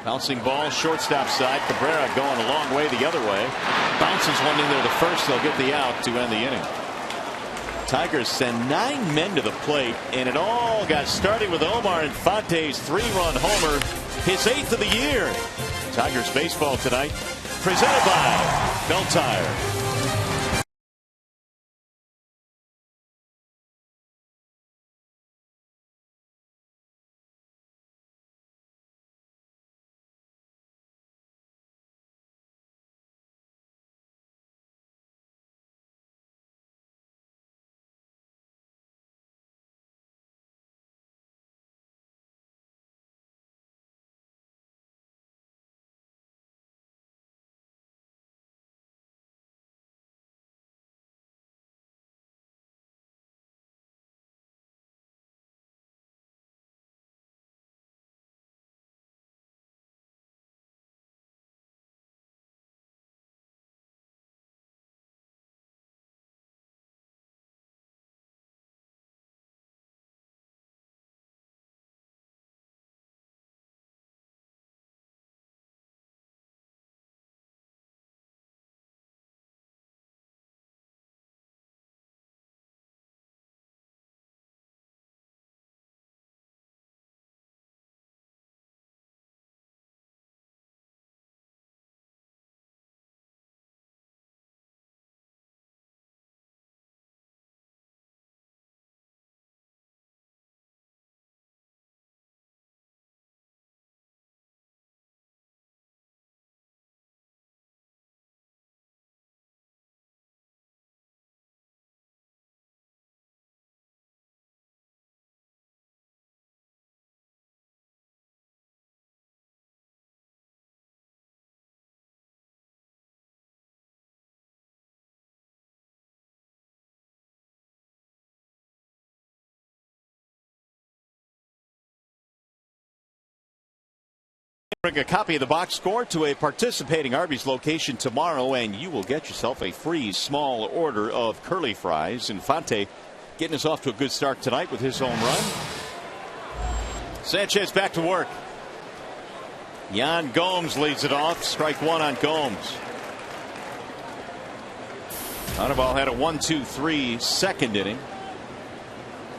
Bouncing ball, shortstop side. Cabrera going a long way the other way. Bounces one in there to first. They'll get the out to end the inning. Tigers send 9 men to the plate, and it all got started with Omar Infante's 3-run homer, his 8th of the year. Tigers baseball tonight, presented by Bell Tire. Bring a copy of the box score to a participating Arby's location tomorrow, and you will get yourself a free small order of curly fries. Infante getting us off to a good start tonight with his home run. Sanchez back to work. Yan Gomes leads it off. Strike 1 on Gomes. Hannibal had a 1-2-3 second inning.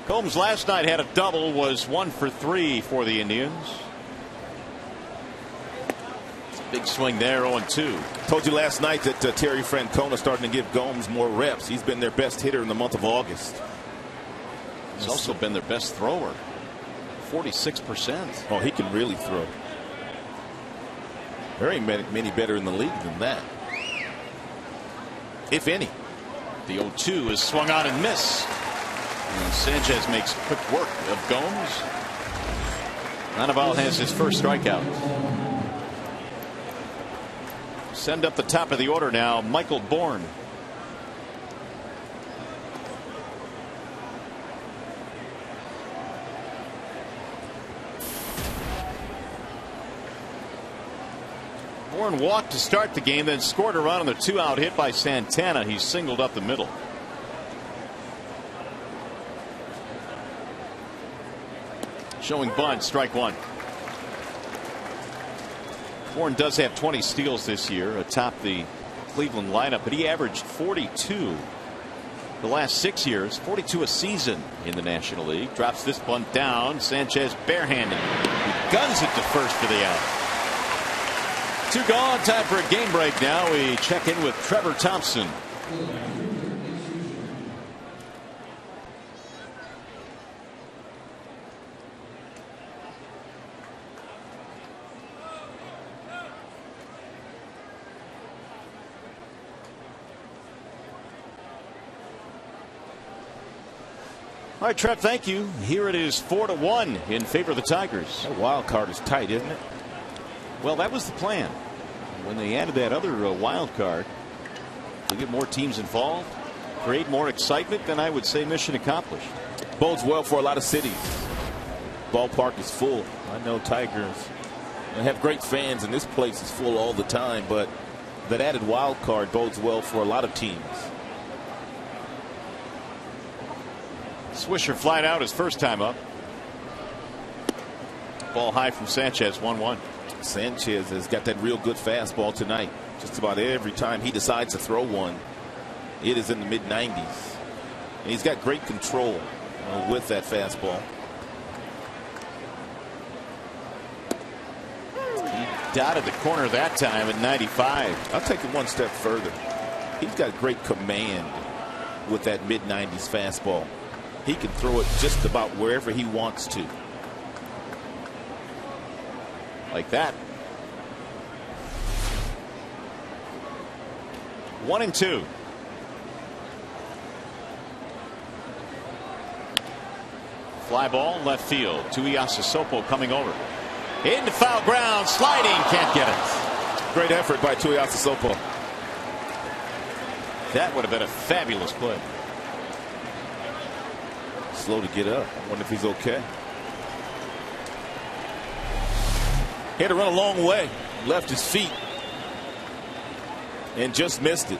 Gomes last night had a double, was 1 for 3 for the Indians. Big swing there, 0-2. Told you last night that Terry Francona starting to give Gomes more reps. He's been their best hitter in the month of August. He's also been their best thrower. 46%. Oh, he can really throw. Very many better in the league than that, if any. The 0-2 is swung on and missed. And Sanchez makes quick work of Gomes. Sandoval has his first strikeout. Send up the top of the order now, Michael Bourne. Bourne walked to start the game, then scored a run on the 2-out hit by Santana. He singled up the middle. Showing bunt, strike one. Bourne does have 20 steals this year atop the Cleveland lineup, but he averaged 42 the last 6 years, 42 a season in the National League. Drops this bunt down. Sanchez barehanded. He guns it to first for the out. 2 gone. Time for a game break now. We check in with Trevor Thompson. All right, Trev, thank you. Here it is 4-1 in favor of the Tigers. That wild card is tight, isn't it? Well, that was the plan. When they added that other wild card to get more teams involved, create more excitement, then I would say mission accomplished. Bodes well for a lot of cities. Ballpark is full. I know Tigers have great fans, and this place is full all the time, but that added wild card bodes well for a lot of teams. Swisher flying out his first time up. Ball high from Sanchez, 1-1. Sanchez has got that real good fastball tonight. Just about every time he decides to throw one, it is in the mid-90s. And he's got great control with that fastball. He dotted the corner that time at 95. I'll take it one step further. He's got great command with that mid-90s fastball. He can throw it just about wherever he wants to. Like that. 1-2. Fly ball left field. Tuiasosopo coming over. Into foul ground. Sliding. Can't get it. Great effort by Tuiasosopo. That would have been a fabulous play. Slow to get up. I wonder if he's okay. He had to run a long way. Left his feet. And just missed it.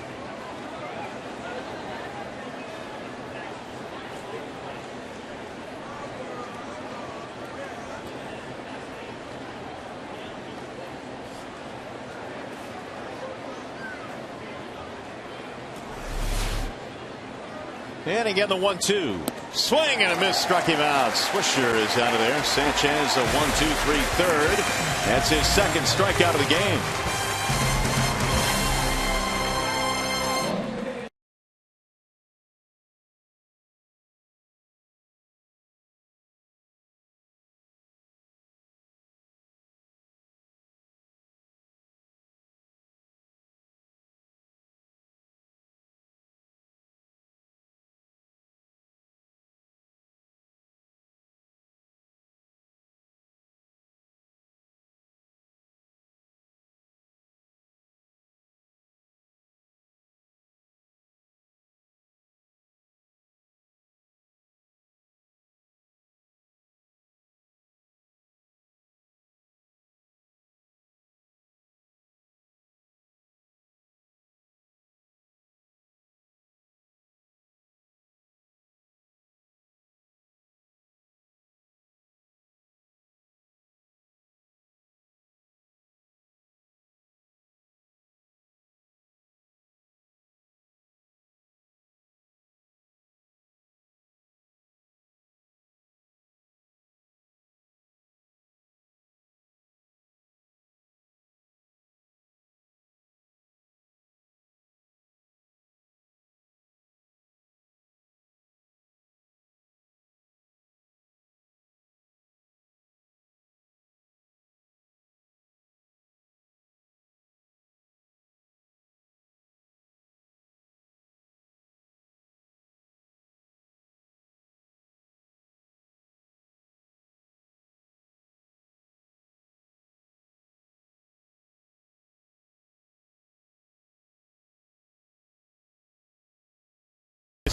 And again, the 1-2. Swing and a miss, struck him out. Swisher is out of there. Sanchez a 1-2-3 third. That's his second strikeout of the game.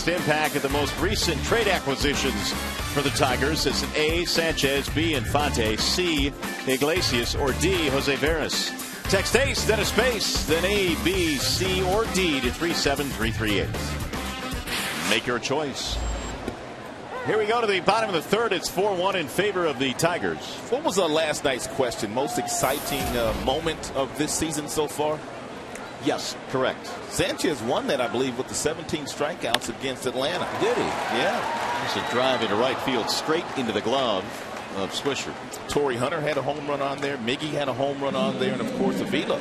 next impact of the most recent trade acquisitions for the Tigers. It's an A, Sanchez, B, Infante, C, Iglesias, or D, Jose Veras. Text ACE, then a space, then A, B, C, or D to 37338. Make your choice. Here we go to the bottom of the third. It's 4-1 in favor of the Tigers. What was last night's question? Most exciting moment of this season so far? Yes, correct. Sanchez won that, I believe, with the 17 strikeouts against Atlanta. Did he? Yeah. It's a drive into right field, straight into the glove of Swisher. Torrey Hunter had a home run on there. Miggy had a home run on there. And, of course, Avila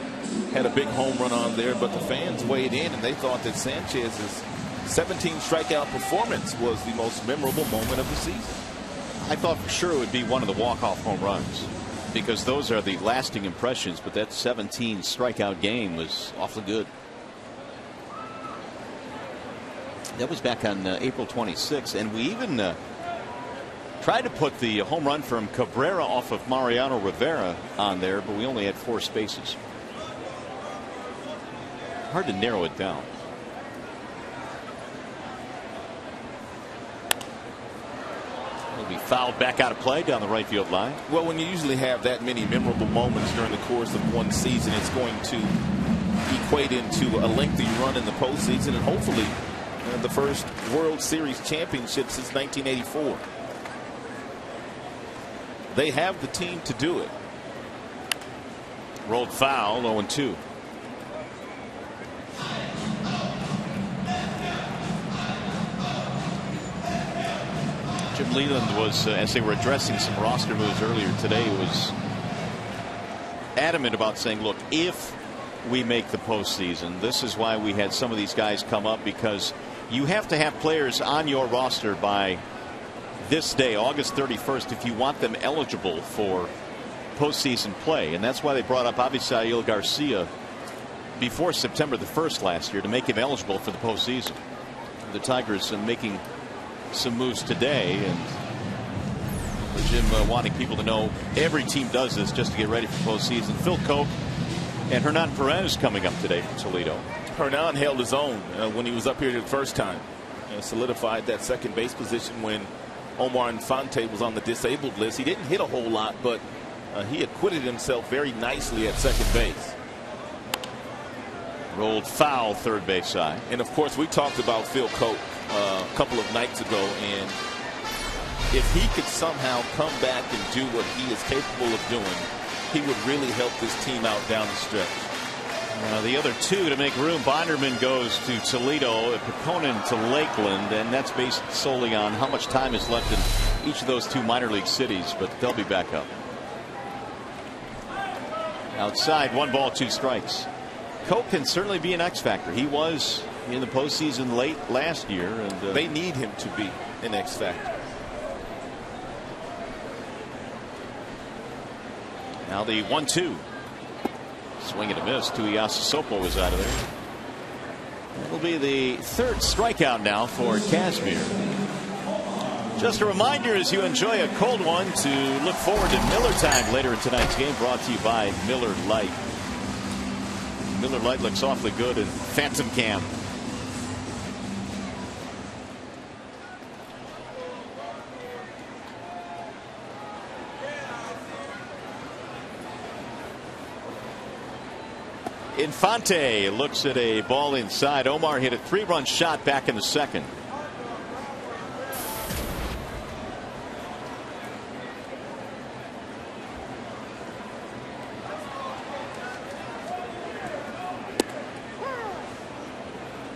had a big home run on there. But the fans weighed in, and they thought that Sanchez's 17 strikeout performance was the most memorable moment of the season. I thought for sure it would be one of the walk-off home runs, because those are the lasting impressions. But that 17 strikeout game was awfully good. That was back on April 26th, and we even tried to put the home run from Cabrera off of Mariano Rivera on there, but we only had 4 spaces. Hard to narrow it down. Will be fouled back out of play down the right field line. Well, when you usually have that many memorable moments during the course of one season, it's going to equate into a lengthy run in the postseason, and hopefully the first World Series championship since 1984. They have the team to do it. Rolled foul, 0-2. Jim Leland was, as they were addressing some roster moves earlier today, was adamant about saying, look, if we make the postseason, this is why we had some of these guys come up, because you have to have players on your roster by this day, August 31st, if you want them eligible for postseason play. And that's why they brought up Avisail Garcia before September the 1st last year, to make him eligible for the postseason. The Tigers are making some moves today, and Jim wanting people to know every team does this just to get ready for postseason. Phil Koch and Hernan Perez coming up today from Toledo. Hernan held his own when he was up here the first time, and solidified that second base position when Omar Infante was on the disabled list. He didn't hit a whole lot, but he acquitted himself very nicely at second base. Rolled foul, third base side. And of course, we talked about Phil Koch a couple of nights ago, and if he could somehow come back and do what he is capable of doing, he would really help this team out down the stretch. The other two to make room. Bonderman goes to Toledo, Peponen to Lakeland, and that's based solely on how much time is left in each of those two minor league cities, but they'll be back up. Outside, 1 ball, 2 strikes. Koch can certainly be an X factor. He was in the postseason late last year, and they need him to be an X factor. Now the 1-2. Swing and a miss. Tuiasa Sopo was out of there. That'll be the 3rd strikeout now for Kazmir. Just a reminder, as you enjoy a cold one, to look forward to Miller time later in tonight's game, brought to you by Miller Lite. Miller Lite looks awfully good in Phantom Cam. Infante looks at a ball inside. Omar hit a 3-run shot back in the second.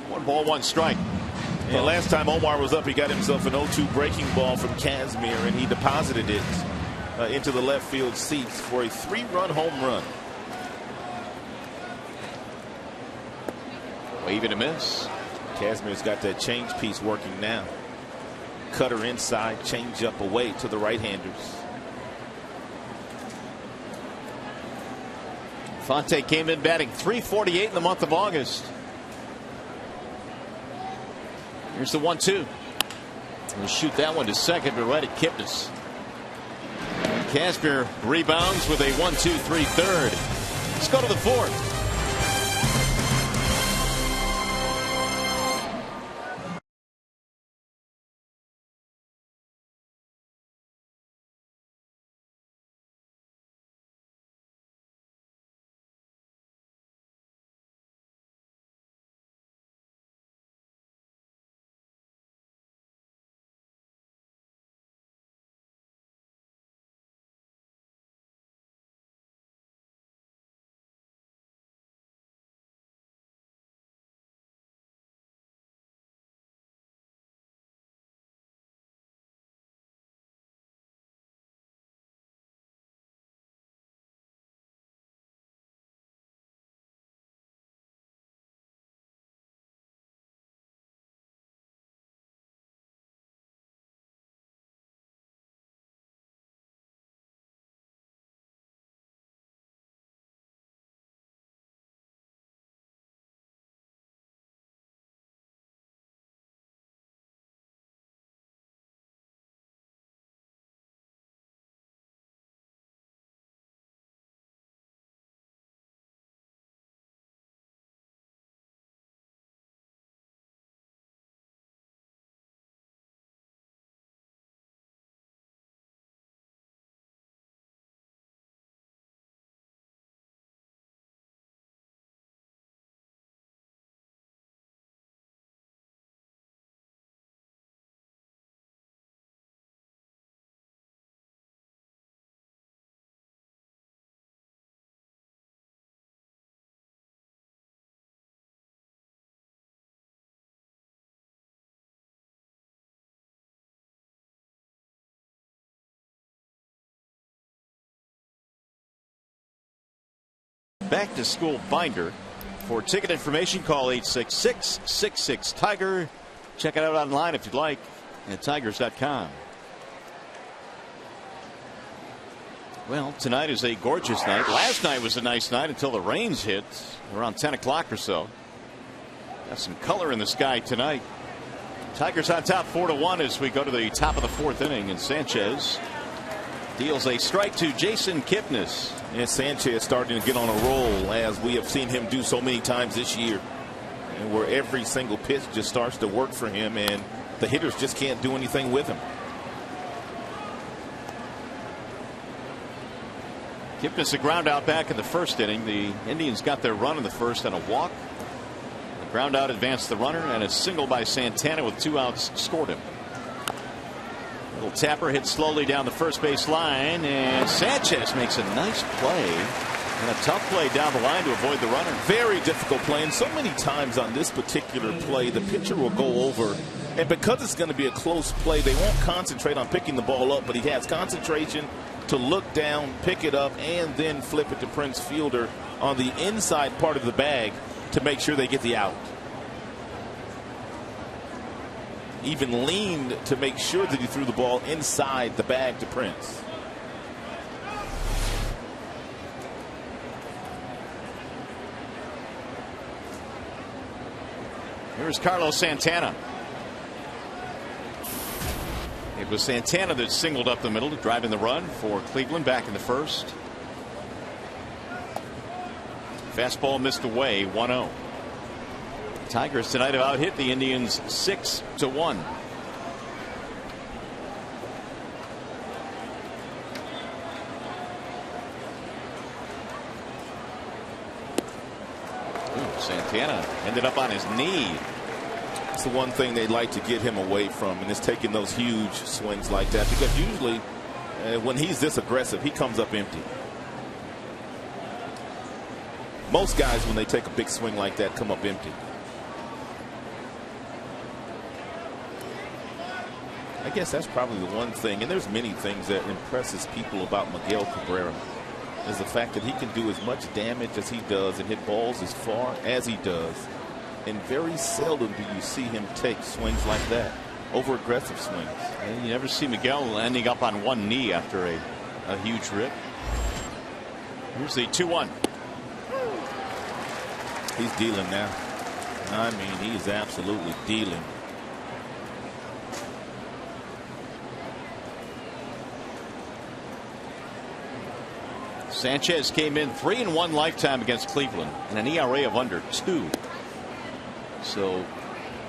One ball, 1 strike. And last time Omar was up, he got himself an 0-2 breaking ball from Kazmir, and he deposited it into the left field seats for a 3-run home run. Wave and a miss. Kazmir's got that change piece working now. Cutter inside, change up away to the right-handers. Infante came in batting .348 in the month of August. Here's the 1-2. We'll shoot that one to second, but right at Kipnis. Kazmir rebounds with a 1-2-3 third. Let's go to the 4th. back to school binder. For ticket information, call 866-66-TIGER. Check it out online if you'd like at tigers.com. Well, tonight is a gorgeous night. Last night was a nice night until the rains hit around 10 o'clock or so. Got some color in the sky tonight. Tigers on top 4-1 as we go to the top of the fourth inning, and Sanchez deals a strike to Jason Kipnis. And Sanchez starting to get on a roll, as we have seen him do so many times this year, and where every single pitch just starts to work for him and the hitters just can't do anything with him. Kipnis a ground out back in the first inning. The Indians got their run in the first on a walk. The ground out advanced the runner, and a single by Santana with 2 outs scored him. Little tapper hit slowly down the first base line, and Sanchez makes a nice play and a tough play down the line to avoid the runner. Very difficult play, and so many times on this particular play the pitcher will go over, and because it's going to be a close play, they won't concentrate on picking the ball up, but he has concentration to look down, pick it up, and then flip it to Prince Fielder on the inside part of the bag to make sure they get the out. Even leaned to make sure that he threw the ball inside the bag to Prince. Here's Carlos Santana. It was Santana that singled up the middle to drive in the run for Cleveland back in the first. Fastball missed away, 1-0. Tigers tonight have out hit the Indians 6-1. Santana ended up on his knee. It's the one thing they'd like to get him away from, and it's taking those huge swings like that, because usually when he's this aggressive, he comes up empty. Most guys, when they take a big swing like that, come up empty. I guess that's probably the one thing, and there's many things that impresses people about Miguel Cabrera, is the fact that he can do as much damage as he does and hit balls as far as he does. And very seldom do you see him take swings like that, over aggressive swings. And you never see Miguel ending up on one knee after a huge rip. Here's the 2-1. He's dealing now. I mean, he's absolutely dealing. Sanchez came in 3-1 lifetime against Cleveland and an ERA of under 2. So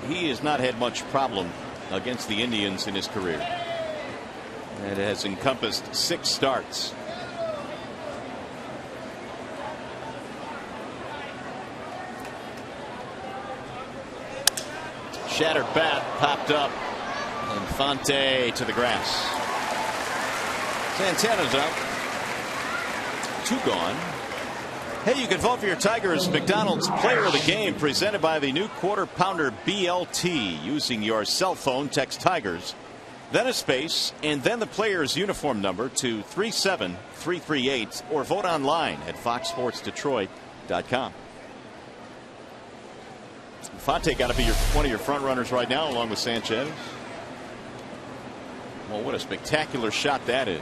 he has not had much problem against the Indians in his career. It has encompassed 6 starts. Shattered bat popped up, and Fonte to the grass. Santana's out. 2 gone. Hey, you can vote for your Tigers McDonald's Player of the Game, presented by the new Quarter Pounder BLT. Using your cell phone, text Tigers, then a space, and then the player's uniform number to 37338, or vote online at foxsportsdetroit.com. Fonte got to be one of your front runners right now, along with Sanchez. Well, what a spectacular shot that is.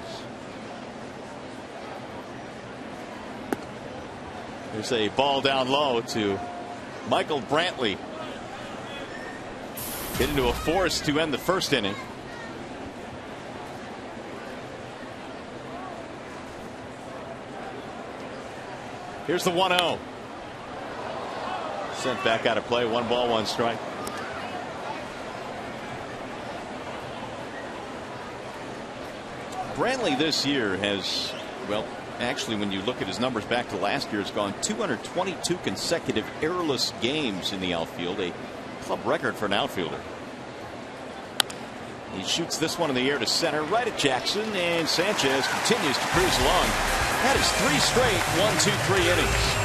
There's a ball down low to Michael Brantley. Hit into a force to end the first inning. Here's the 1-0. Sent back out of play. 1 ball, 1 strike. Brantley this year has, well, actually, when you look at his numbers back to last year, has gone 222 consecutive errorless games in the outfield, a club record for an outfielder. He shoots this one in the air to center, right at Jackson, and Sanchez continues to cruise along. That is 3 straight 1-2-3 innings.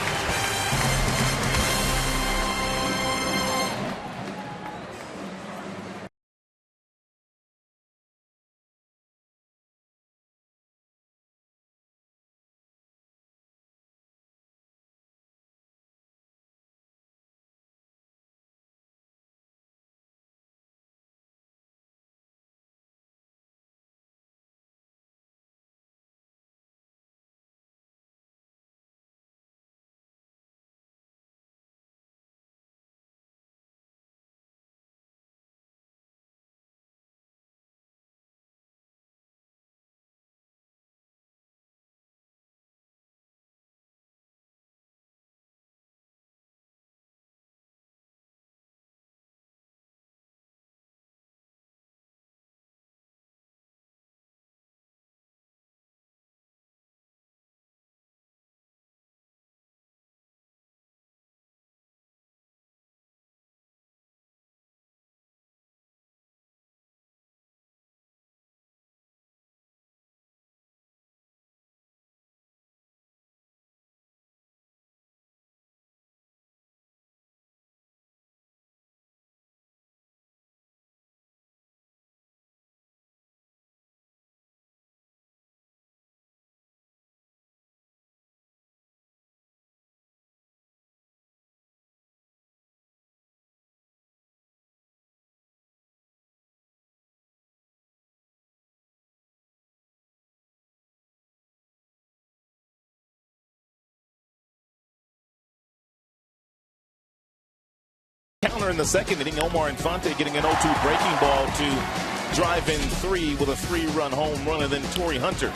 counter in the second inning. Omar Infante getting an 0-2 breaking ball to drive in 3 with a 3-run home run, and then Torrey Hunter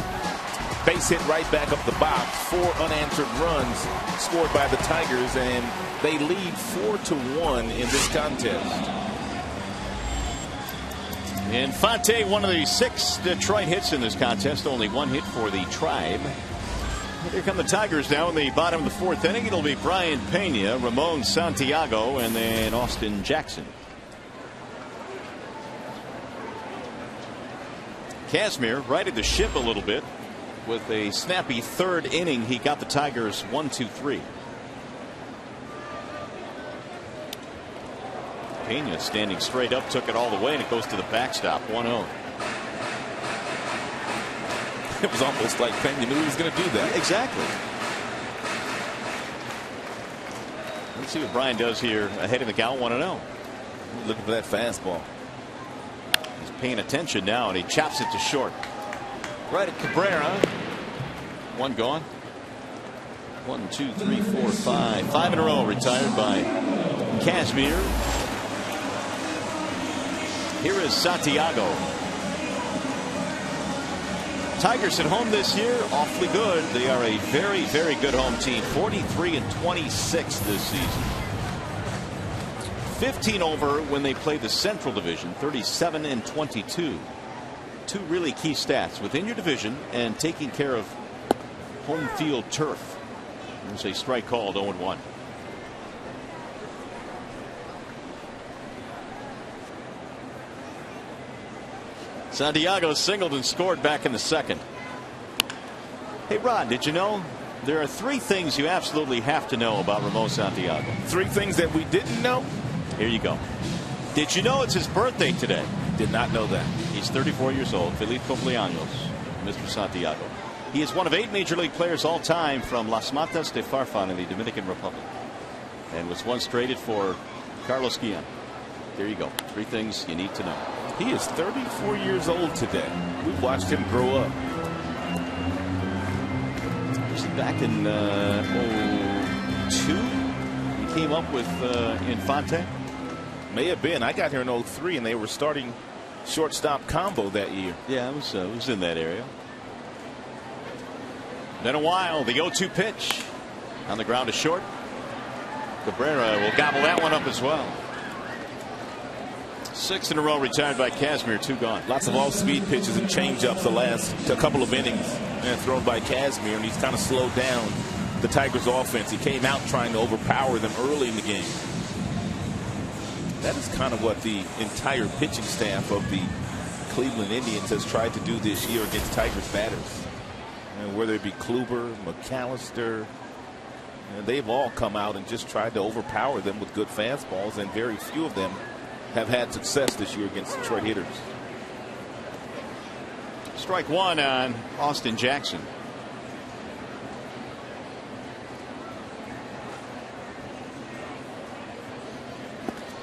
base hit right back up the box. 4 unanswered runs scored by the Tigers, and they lead 4-1 in this contest. Infante, one of the 6 Detroit hits in this contest. Only 1 hit for the Tribe. Here come the Tigers now in the bottom of the 4th inning. It'll be Brian Pena, Ramon Santiago, and then Austin Jackson. Casimir righted the ship a little bit with a snappy 3rd inning. He got the Tigers 1-2-3. Pena standing straight up, took it all the way, and it goes to the backstop. 1-0. It was almost like Pena knew he was going to do that. Exactly. Let's see what Brian does here ahead of the count. 1-0. Looking for that fastball. He's paying attention now, and he chops it to short. Right at Cabrera. 1 gone. 1, 2, 3, 4, 5. 5 in a row retired by Casimir. Here is Santiago. Tigers at home this year, awfully good. They are a very, very good home team. 43-26 this season. 15 over when they play the Central Division. 37-22. 2 really key stats within your division and taking care of home field turf. There's a strike called. 0-1. Santiago singled and scored back in the 2nd. Hey, Rod, did you know there are 3 things you absolutely have to know about Ramon Santiago? 3 things that we didn't know? Here you go. Did you know it's his birthday today? Did not know that. He's 34 years old. Feliz cumpleaños, Mr. Santiago. He is one of 8 major league players all time from Las Matas de Farfan in the Dominican Republic, and was once traded for Carlos Guillen. There you go. 3 things you need to know. He is 34 years old today. We've watched him grow up. Was he back in 02? He came up with Infante? May have been. I got here in 03, and they were starting shortstop combo that year. Yeah, it was in that area. Then a while, the 0-2 pitch on the ground to short. Cabrera will gobble that one up as well. 6 in a row retired by Casimir. 2 gone. Lots of off-speed pitches and change-ups the last couple of innings, and thrown by Casimir, and he's kind of slowed down the Tigers' offense. He came out trying to overpower them early in the game. That is kind of what the entire pitching staff of the Cleveland Indians has tried to do this year against Tigers batters. And whether it be Kluber, McAllister, they've all come out and just tried to overpower them with good fastballs, and very few of them have had success this year against Detroit hitters. Strike 1 on Austin Jackson.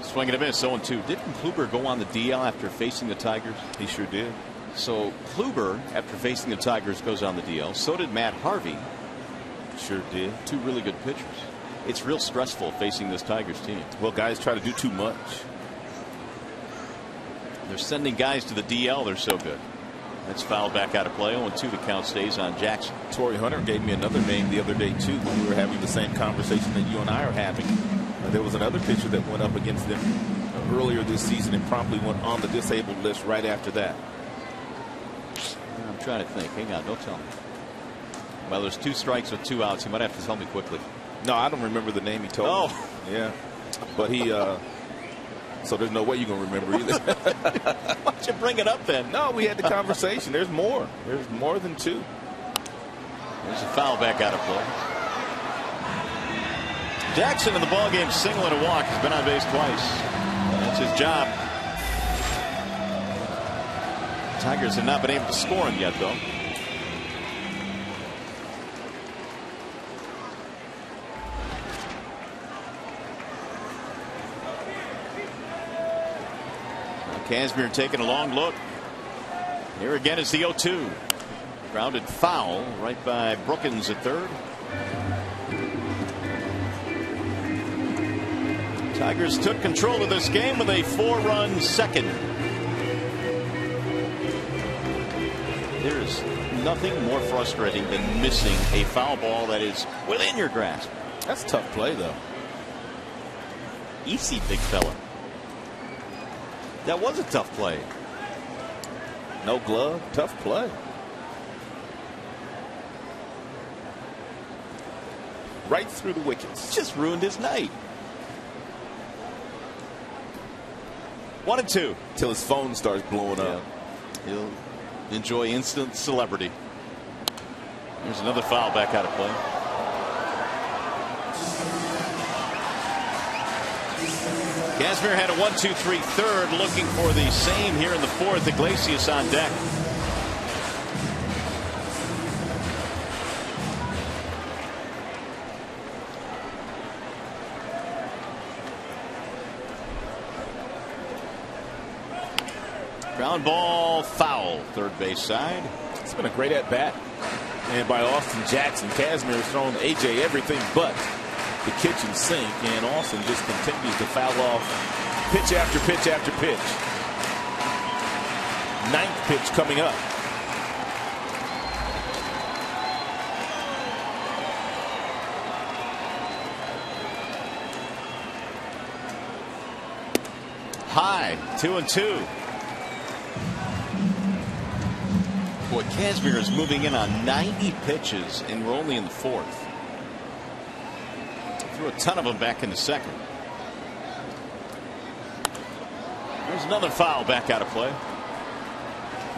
Swing and a miss. 0-2. Didn't Kluber go on the DL after facing the Tigers? He sure did. So Kluber, after facing the Tigers, goes on the DL. So did Matt Harvey. Sure did. 2 really good pitchers. It's real stressful facing this Tigers team. Well, guys try to do too much. They're sending guys to the DL. They're so good. That's fouled back out of play. 0-2. The count stays on Jackson. Torrey Hunter gave me another name the other day, too, when we were having the same conversation that you and I are having. There was another pitcher that went up against them earlier this season and promptly went on the disabled list right after that. I'm trying to think. Hang on. Don't tell me. Well, there's 2 strikes with 2 outs. You might have to tell me quickly. No, I don't remember the name he told me. Oh. Yeah. But he so there's no way you're going to remember either. Why don't you bring it up then? No, we had the conversation. There's more. There's more than 2. There's a foul back out of play. Jackson in the ballgame, single and a walk. He's been on base twice. That's his job. Tigers have not been able to score him yet, though. Casimir taking a long look. Here again is the 0-2. Grounded foul right by Brookins at third. Tigers took control of this game with a 4-run second. There's nothing more frustrating than missing a foul ball that is within your grasp. That's a tough play, though. Easy, big fella. That was a tough play. No glove, tough play. Right through the wickets. Just ruined his night. 1-2. Till his phone starts blowing up. He'll enjoy instant celebrity. There's another foul back out of play. Kazmir had a 1-2-3 third, looking for the same here in the fourth. Iglesias on deck. Ground ball foul, third base side. It's been a great at bat, and by Austin Jackson. Kazmir has thrown AJ everything but the kitchen sink, and Austin just continues to foul off pitch after pitch after pitch. Ninth pitch coming up. High, 2-2. Boy, Kazmir is moving in on 90 pitches, and we're only in the fourth. Threw a ton of them back in the second. There's another foul back out of play.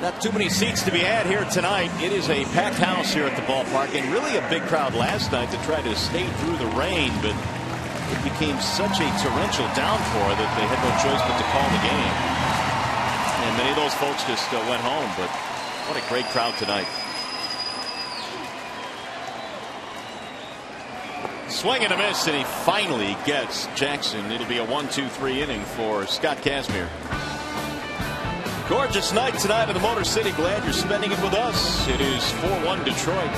Not too many seats to be had here tonight. It is a packed house here at the ballpark, and really a big crowd last night to try to stay through the rain, but it became such a torrential downpour that they had no choice but to call the game. And many of those folks just went home, but what a great crowd tonight. Swing and a miss, and he finally gets Jackson. It'll be a 1-2-3 inning for Scott Kazmir. Gorgeous night tonight in the Motor City. Glad you're spending it with us. It is 4-1 Detroit.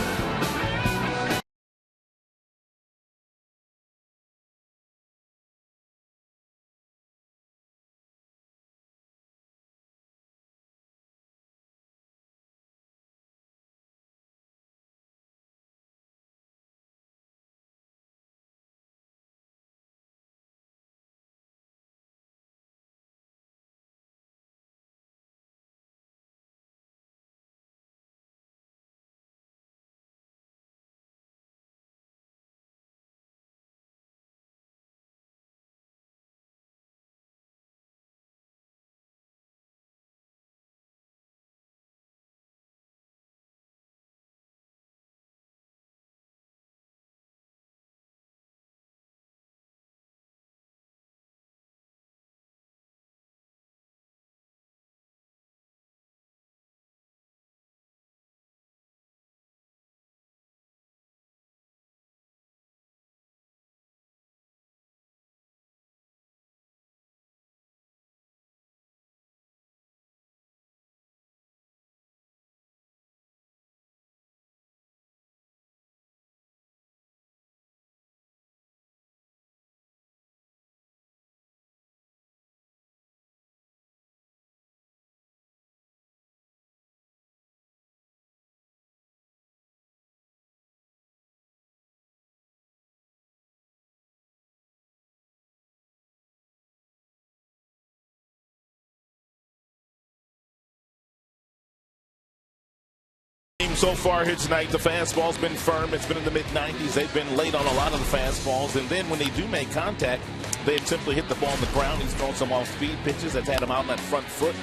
So far here tonight, the fastball's been firm. It's been in the mid-90s. They've been late on a lot of the fastballs, and then when they do make contact, they simply hit the ball on the ground. He's thrown some off-speed pitches that's had him out on that front foot.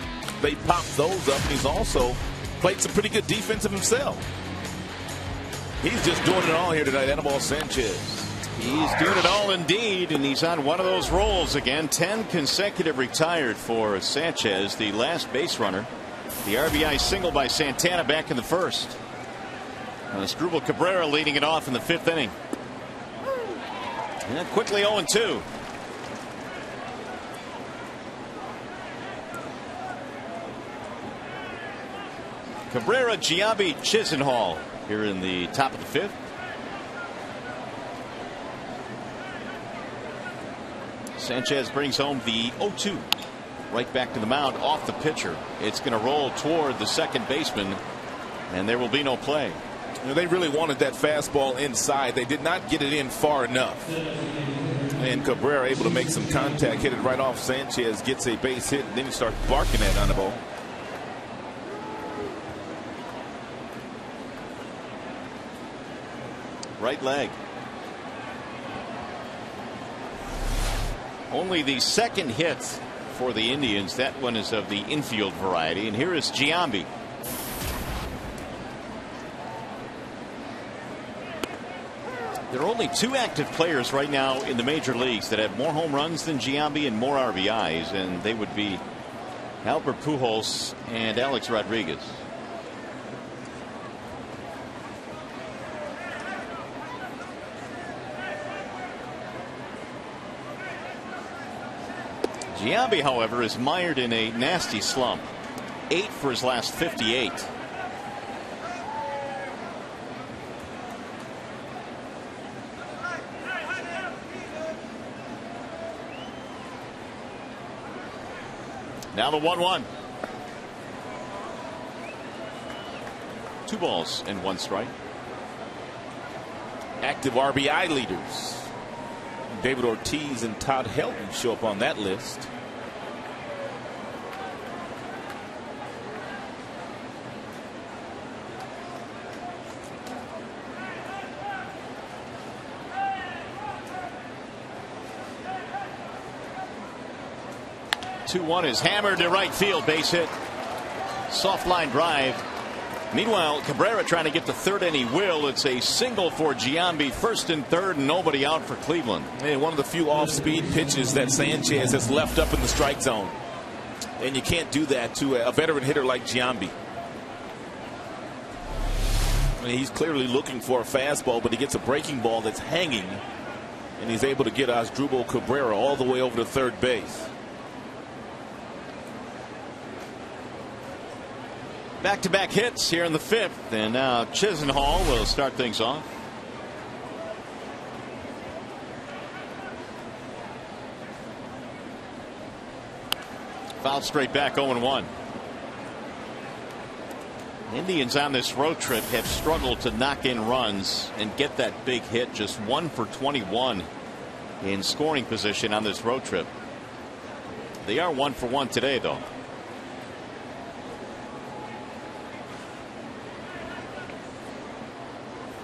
They popped those up, and he's also played some pretty good defense of himself. He's just doing it all here tonight, Anibal Sanchez. He's doing it all indeed, and he's on one of those rolls again. 10 consecutive retired for Sanchez, the last base runner. The RBI single by Santana back in the first. Asdrubal Cabrera leading it off in the fifth inning. And quickly 0-2. Cabrera, Giambi, Chisenhall here in the top of the fifth. Sanchez brings home the 0-2. Right back to the mound off the pitcher. It's going to roll toward the second baseman, and there will be no play. You know, they really wanted that fastball inside. They did not get it in far enough. And Cabrera able to make some contact, hit it right off Sanchez, gets a base hit, and then he starts barking at on the ball. Right leg. Only the second hit for the Indians. That one is of the infield variety. And here is Giambi. There are only two active players right now in the major leagues that have more home runs than Giambi and more RBIs, and they would be Albert Pujols and Alex Rodriguez. Giambi, however, is mired in a nasty slump. 8 for his last 58. Now the 1-1. 2 balls and 1 strike. Active RBI leaders. David Ortiz and Todd Helton show up on that list. One is hammered to right field, base hit. Soft line drive. Meanwhile, Cabrera trying to get to third, and he will. It's a single for Giambi, first and third, and nobody out for Cleveland. And one of the few off-speed pitches that Sanchez has left up in the strike zone. And you can't do that to a veteran hitter like Giambi. I mean, he's clearly looking for a fastball, but he gets a breaking ball that's hanging, and he's able to get Asdrubal Cabrera all the way over to third base. Back-to-back hits here in the 5th, and now Chisenhall will start things off. Fouled straight back, 0-1. Indians on this road trip have struggled to knock in runs and get that big hit. Just 1 for 21 in scoring position on this road trip. They are 1 for 1 today, though.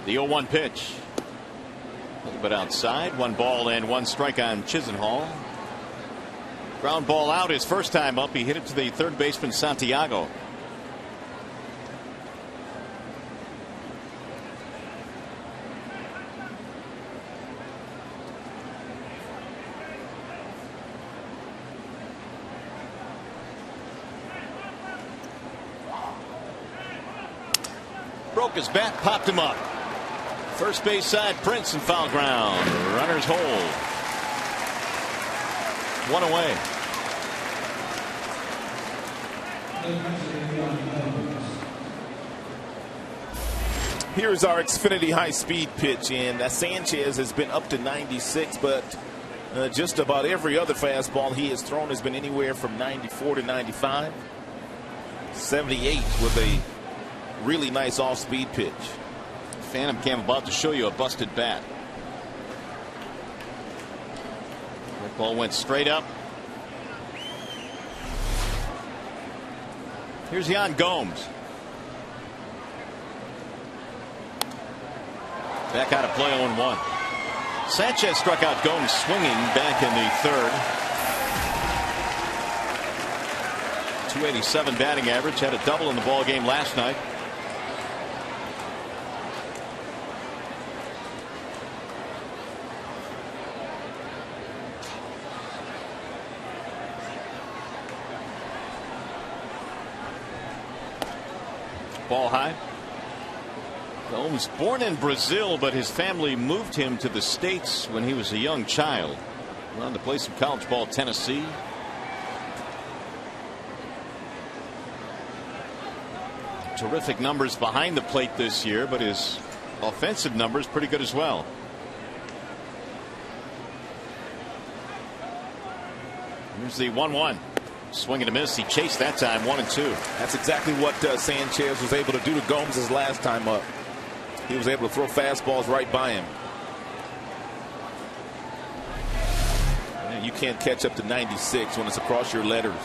The 0-1 pitch. A little bit outside. 1 ball and 1 strike on Chisenhall. Ground ball out his first time up. He hit it to the third baseman Santiago. Broke his bat, popped him up. First base side, Prince in foul ground. Runners hold. 1 away. Here's our Xfinity high-speed pitch, and Sanchez has been up to 96, but just about every other fastball he has thrown has been anywhere from 94 to 95. 78 with a really nice off-speed pitch. Phantom Cam about to show you a busted bat. That ball went straight up. Here's Yan Gomes. Back out of play, 0-1. Sanchez struck out Gomes swinging back in the 3rd. 287 batting average. Had a double in the ball game last night. Ball high. Gomes born in Brazil, but his family moved him to the States when he was a young child. Went on to play some college ball at Tennessee. Terrific numbers behind the plate this year, but his offensive numbers pretty good as well. Here's the 1-1. Swing and a miss. He chased that time, 1-2. That's exactly what Sanchez was able to do to Gomes his last time up. He was able to throw fastballs right by him. And you can't catch up to 96 when it's across your letters.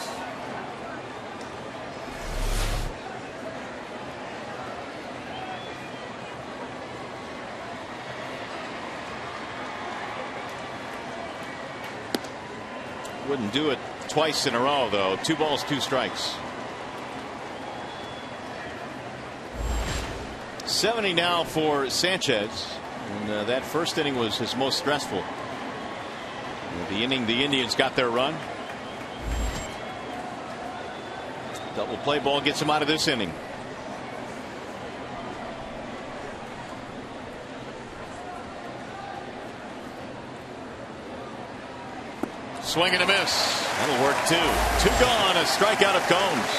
Wouldn't do it twice in a row, though. 2 balls, 2 strikes. 70 now for Sanchez. And that first inning was his most stressful. The inning the Indians got their run. Double play ball gets him out of this inning. Swing and a miss. That'll work too. 2 gone. A strikeout of Gomes.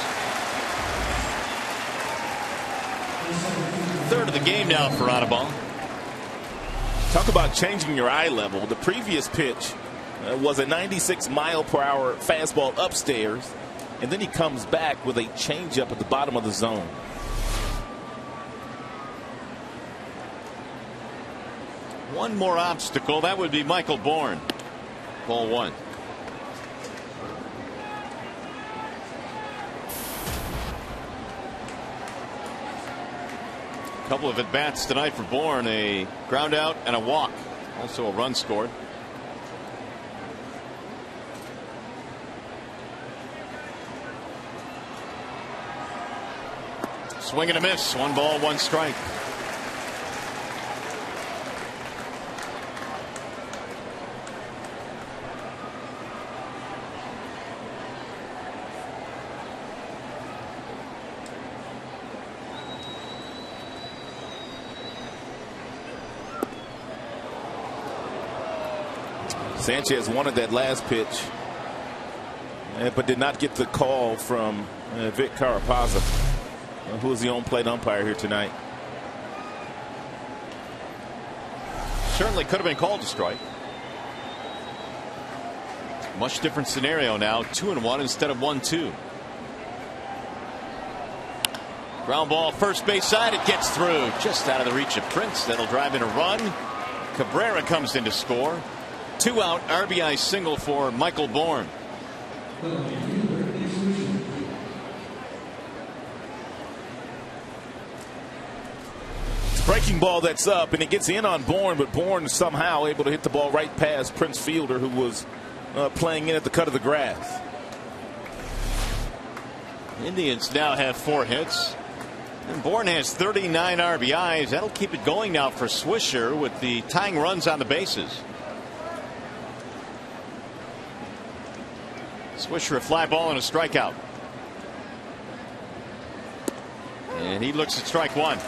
Third of the game now for Anibal. Talk about changing your eye level. The previous pitch was a 96-mile-per-hour fastball upstairs, and then he comes back with a changeup at the bottom of the zone. One more obstacle. That would be Michael Bourne. Ball 1. Couple of at-bats tonight for Bourne. A ground out and a walk. Also a run scored. Swing and a miss. 1 ball, 1 strike. Sanchez wanted that last pitch, but did not get the call from Vic Carapazza, who is the on-plate umpire here tonight. Certainly could have been called a strike. Much different scenario now. 2-1 instead of 1-2. Ground ball first base side. It gets through just out of the reach of Prince. That'll drive in a run. Cabrera comes in to score. 2 out RBI single for Michael Bourne. Breaking ball that's up, and it gets in on Bourne, but Bourne somehow able to hit the ball right past Prince Fielder, who was playing in at the cut of the grass. Indians now have 4 hits. And Bourne has 39 RBIs. That'll keep it going now for Swisher with the tying runs on the bases. Swisher a fly ball and a strikeout. And he looks at strike 1.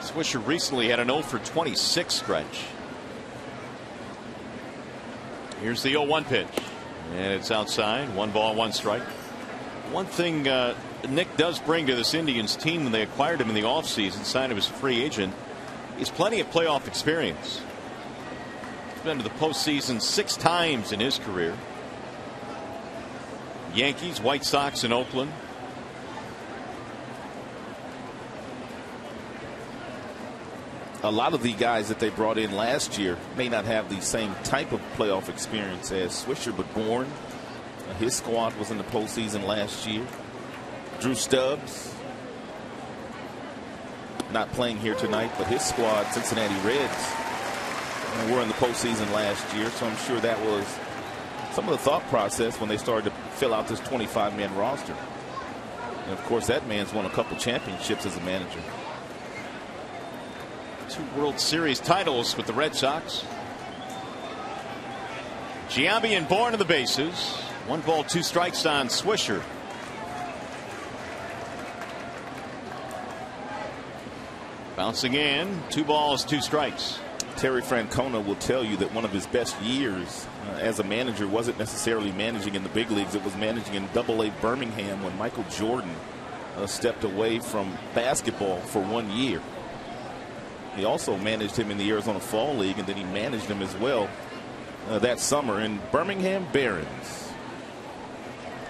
Swisher recently had an 0 for 26 stretch. Here's the 0-1 pitch. And it's outside. 1 ball, 1 strike. One thing Nick does bring to this Indians team when they acquired him in the offseason, signed him as a free agent, is plenty of playoff experience. He's been to the postseason 6 times in his career. Yankees, White Sox, and Oakland. A lot of the guys that they brought in last year may not have the same type of playoff experience as Swisher, but Bourne, his squad was in the postseason last year. Drew Stubbs, not playing here tonight, but his squad, Cincinnati Reds, were in the postseason last year, so I'm sure that was some of the thought process when they started to fill out this 25-man roster. And of course, that man's won a couple championships as a manager. 2 World Series titles with the Red Sox. Giambi and Bourne to the bases. 1 ball, 2 strikes on Swisher. Bouncing in. 2 balls, 2 strikes. Terry Francona will tell you that one of his best years as a manager wasn't necessarily managing in the big leagues. It was managing in Double-A Birmingham when Michael Jordan stepped away from basketball for 1 year. He also managed him in the Arizona Fall League, and then he managed him as well that summer in Birmingham Barons.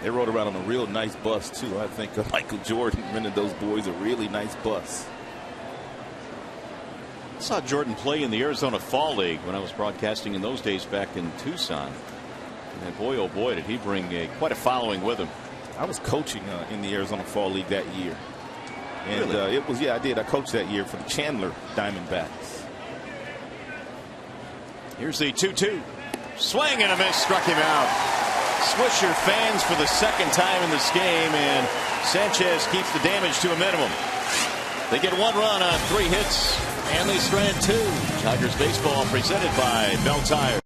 They rode around on a real nice bus, too. I think Michael Jordan rented those boys a really nice bus. I saw Jordan play in the Arizona Fall League when I was broadcasting in those days back in Tucson. And boy, oh boy, did he bring quite a following with him. I was coaching in the Arizona Fall League that year. And really? it was, yeah, I did. I coached that year for the Chandler Diamondbacks. Here's the 2-2. Swing and a miss, struck him out. Swisher fans for the second time in this game, and Sanchez keeps the damage to a minimum. They get 1 run on 3 hits, and they strand 2. Tigers baseball presented by Bell Tire.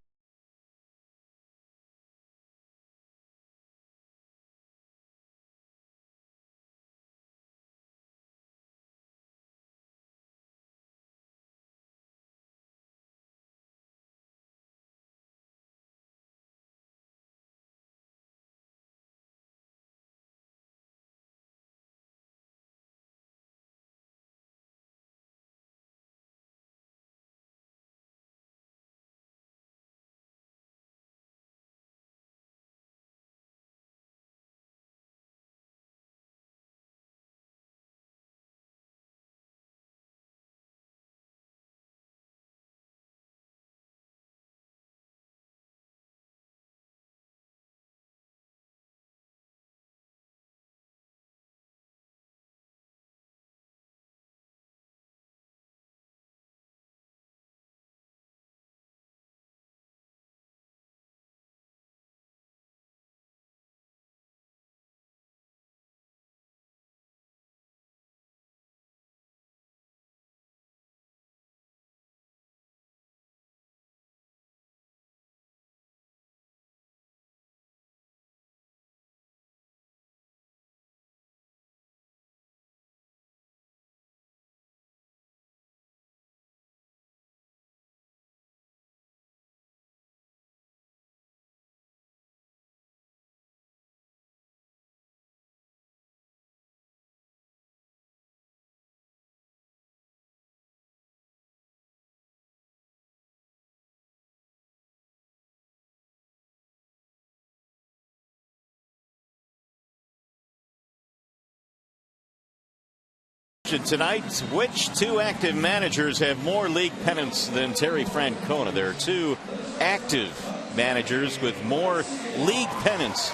Tonight, which 2 active managers have more league pennants than Terry Francona? There are 2 active managers with more league pennants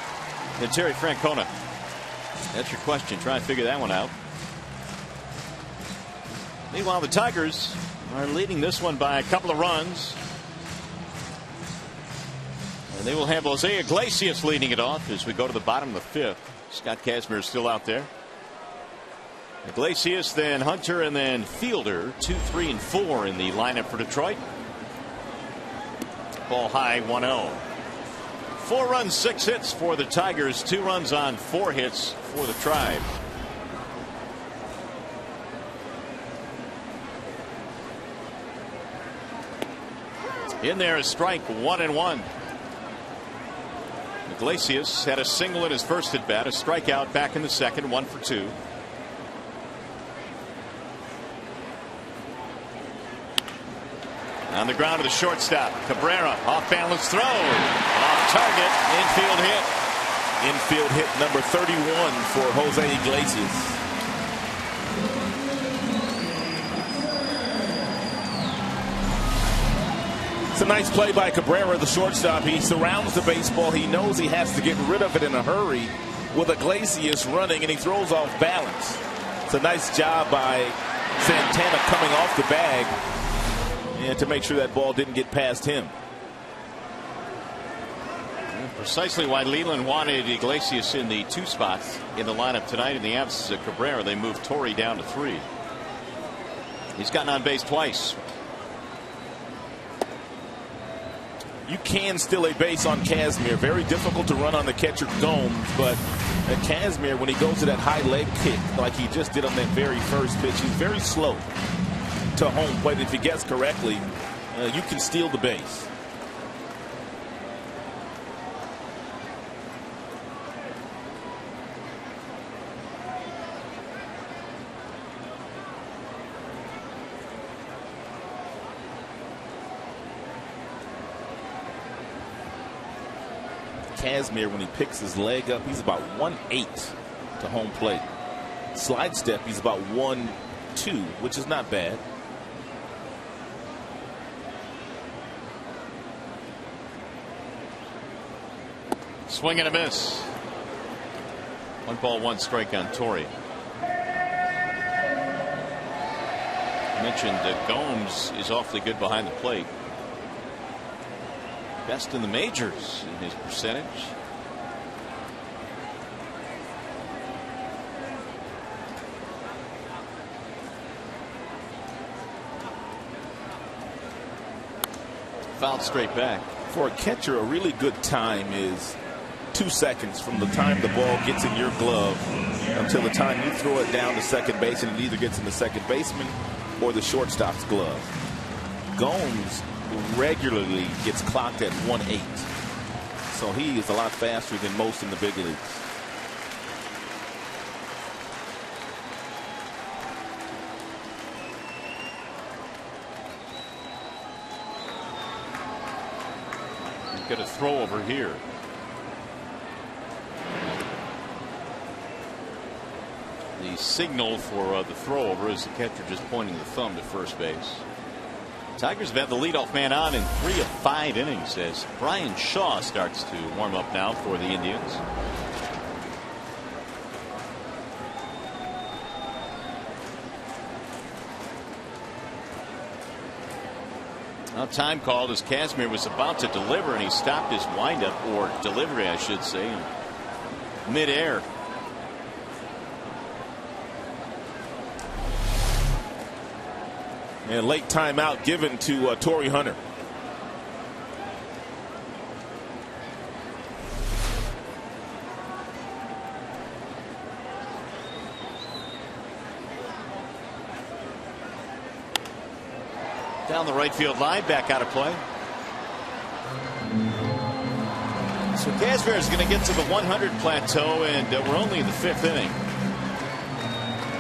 than Terry Francona. That's your question. Try and figure that one out. Meanwhile, the Tigers are leading this one by a couple of runs. And they will have Jose Iglesias leading it off as we go to the bottom of the 5th. Scott Kazmir is still out there. Iglesias, then Hunter, and then Fielder. 2, 3, and 4 in the lineup for Detroit. Ball high, 1-0. 4 runs, 6 hits for the Tigers. 2 runs on 4 hits for the Tribe. In there, a strike, 1-1. Iglesias had a single in his first at bat, a strikeout back in the second, 1 for 2. On the ground to the shortstop. Cabrera, off balance throw. Off target. Infield hit. Infield hit number 31 for Jose Iglesias. It's a nice play by Cabrera, the shortstop. He surrounds the baseball. He knows he has to get rid of it in a hurry with Iglesias running, and he throws off balance. It's a nice job by Santana coming off the bag and to make sure that ball didn't get past him. Precisely why Leland wanted Iglesias in the 2 spots in the lineup tonight. In the absence of Cabrera, they moved Torrey down to 3. He's gotten on base twice. You can steal a base on Kazmir. Very difficult to run on the catcher Gomes, but at Kazmir, when he goes to that high leg kick like he just did on that very first pitch, he's very slow to home plate. If he gets correctly, you can steal the base. Casimir, when he picks his leg up, he's about 1.8 to home plate. Slide step, he's about 1.2, which is not bad. Swing and a miss. 1 ball, 1 strike on Torrey. I mentioned Gomes is awfully good behind the plate. Best in the majors in his percentage. Fouled straight back. For a catcher, a really good time is 2 seconds from the time the ball gets in your glove until the time you throw it down to second base, and it either gets in the second baseman or the shortstop's glove. Gomes regularly gets clocked at 1.8, so he is a lot faster than most in the big leagues. Get a throw over here. The signal for the throw over is the catcher just pointing the thumb to first base. Tigers have had the leadoff man on in 3 of 5 innings as Brian Shaw starts to warm up now for the Indians. Now time called as Casimir was about to deliver, and he stopped his windup, or delivery I should say, in midair. And late timeout given to Torrey Hunter. Down the right field line, back out of play. So Casimir is going to get to the 100 plateau, and we're only in the 5th inning.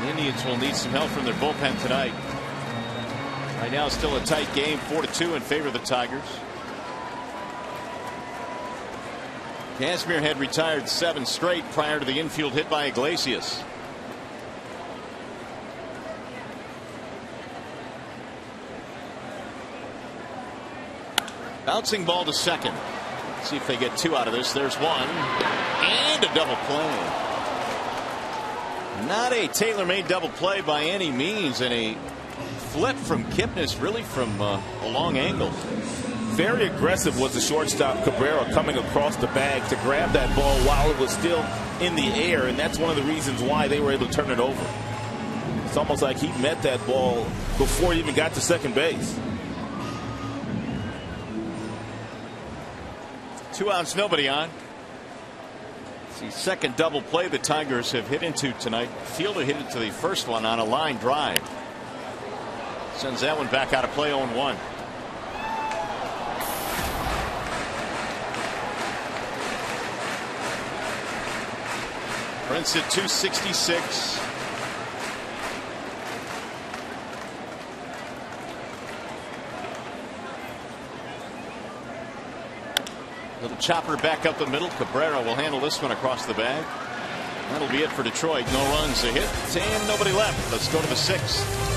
The Indians will need some help from their bullpen tonight. Right now, still a tight game, 4-2 in favor of the Tigers. Casimir had retired 7 straight prior to the infield hit by Iglesias. Bouncing ball to second. See if they get 2 out of this. There's 1. And a double play. Not a tailor-made double play by any means, and a flip from Kipnis, really from a long angle. Very aggressive was the shortstop Cabrera, coming across the bag to grab that ball while it was still in the air, and that's one of the reasons why they were able to turn it over. It's almost like he met that ball before he even got to second base. 2 outs, nobody on. It's the second double play the Tigers have hit into tonight. Fielder hit into the first one on a line drive. Sends that one back out of play, 0-1. Prince at 266. Little chopper back up the middle. Cabrera will handle this one across the bag. That'll be it for Detroit. No runs, a hit, and nobody left. Let's go to the 6th.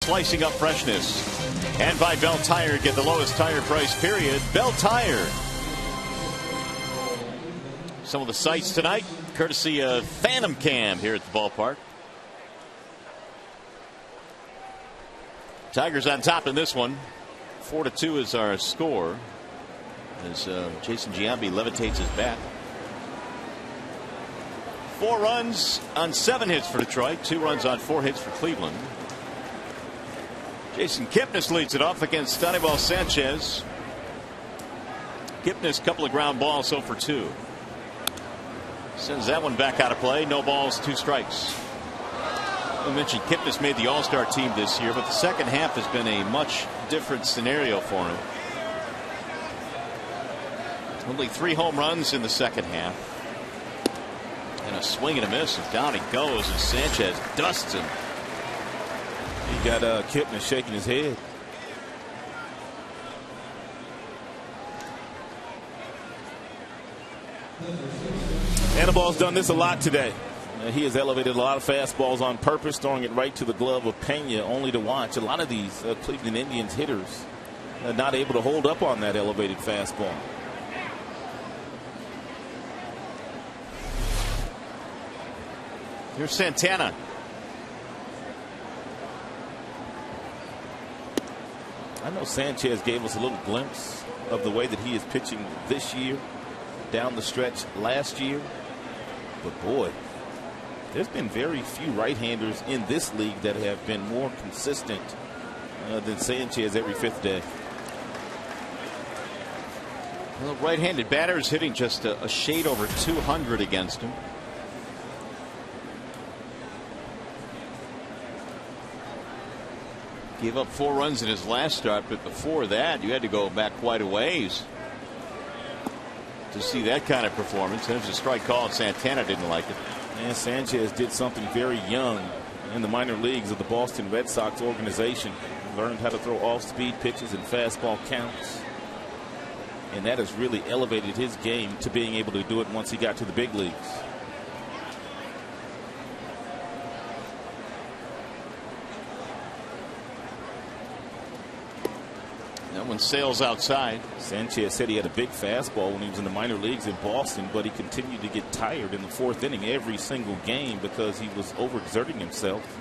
slicing up freshness. And by Bell Tire, get the lowest tire price, period. Bell Tire. Some of the sights tonight, courtesy of Phantom Cam here at the ballpark. Tigers on top in this one. 4-2 is our score as Jason Giambi levitates his bat. 4 runs on 7 hits for Detroit, 2 runs on 4 hits for Cleveland. Jason Kipnis leads it off against Anibal Sanchez. Kipnis, couple of ground balls, so for 2. Sends that one back out of play. No balls, 2 strikes. I mentioned Kipnis made the All-Star team this year, but the second half has been a much different scenario for him. Only 3 home runs in the second half. And a swing and a miss, and down he goes as Sanchez dusts him. You got Kipnis shaking his head. Anibal's done this a lot today. He has elevated a lot of fastballs on purpose, throwing it right to the glove of Pena, only to watch a lot of these Cleveland Indians hitters not able to hold up on that elevated fastball. Here's Santana. I know Sanchez gave us a little glimpse of the way that he is pitching this year, down the stretch last year. But boy, there's been very few right-handers in this league that have been more consistent than Sanchez every 5th day. Well, right-handed batters hitting just a shade over 200 against him. Gave up 4 runs in his last start, but before that you had to go back quite a ways to see that kind of performance. There's a strike call, and Santana didn't like it. And Sanchez did something very young in the minor leagues of the Boston Red Sox organization. Learned how to throw off-speed pitches and fastball counts. And that has really elevated his game to being able to do it once he got to the big leagues. That one sails outside. Sanchez said he had a big fastball when he was in the minor leagues in Boston, but he continued to get tired in the 4th inning every single game because he was overexerting himself,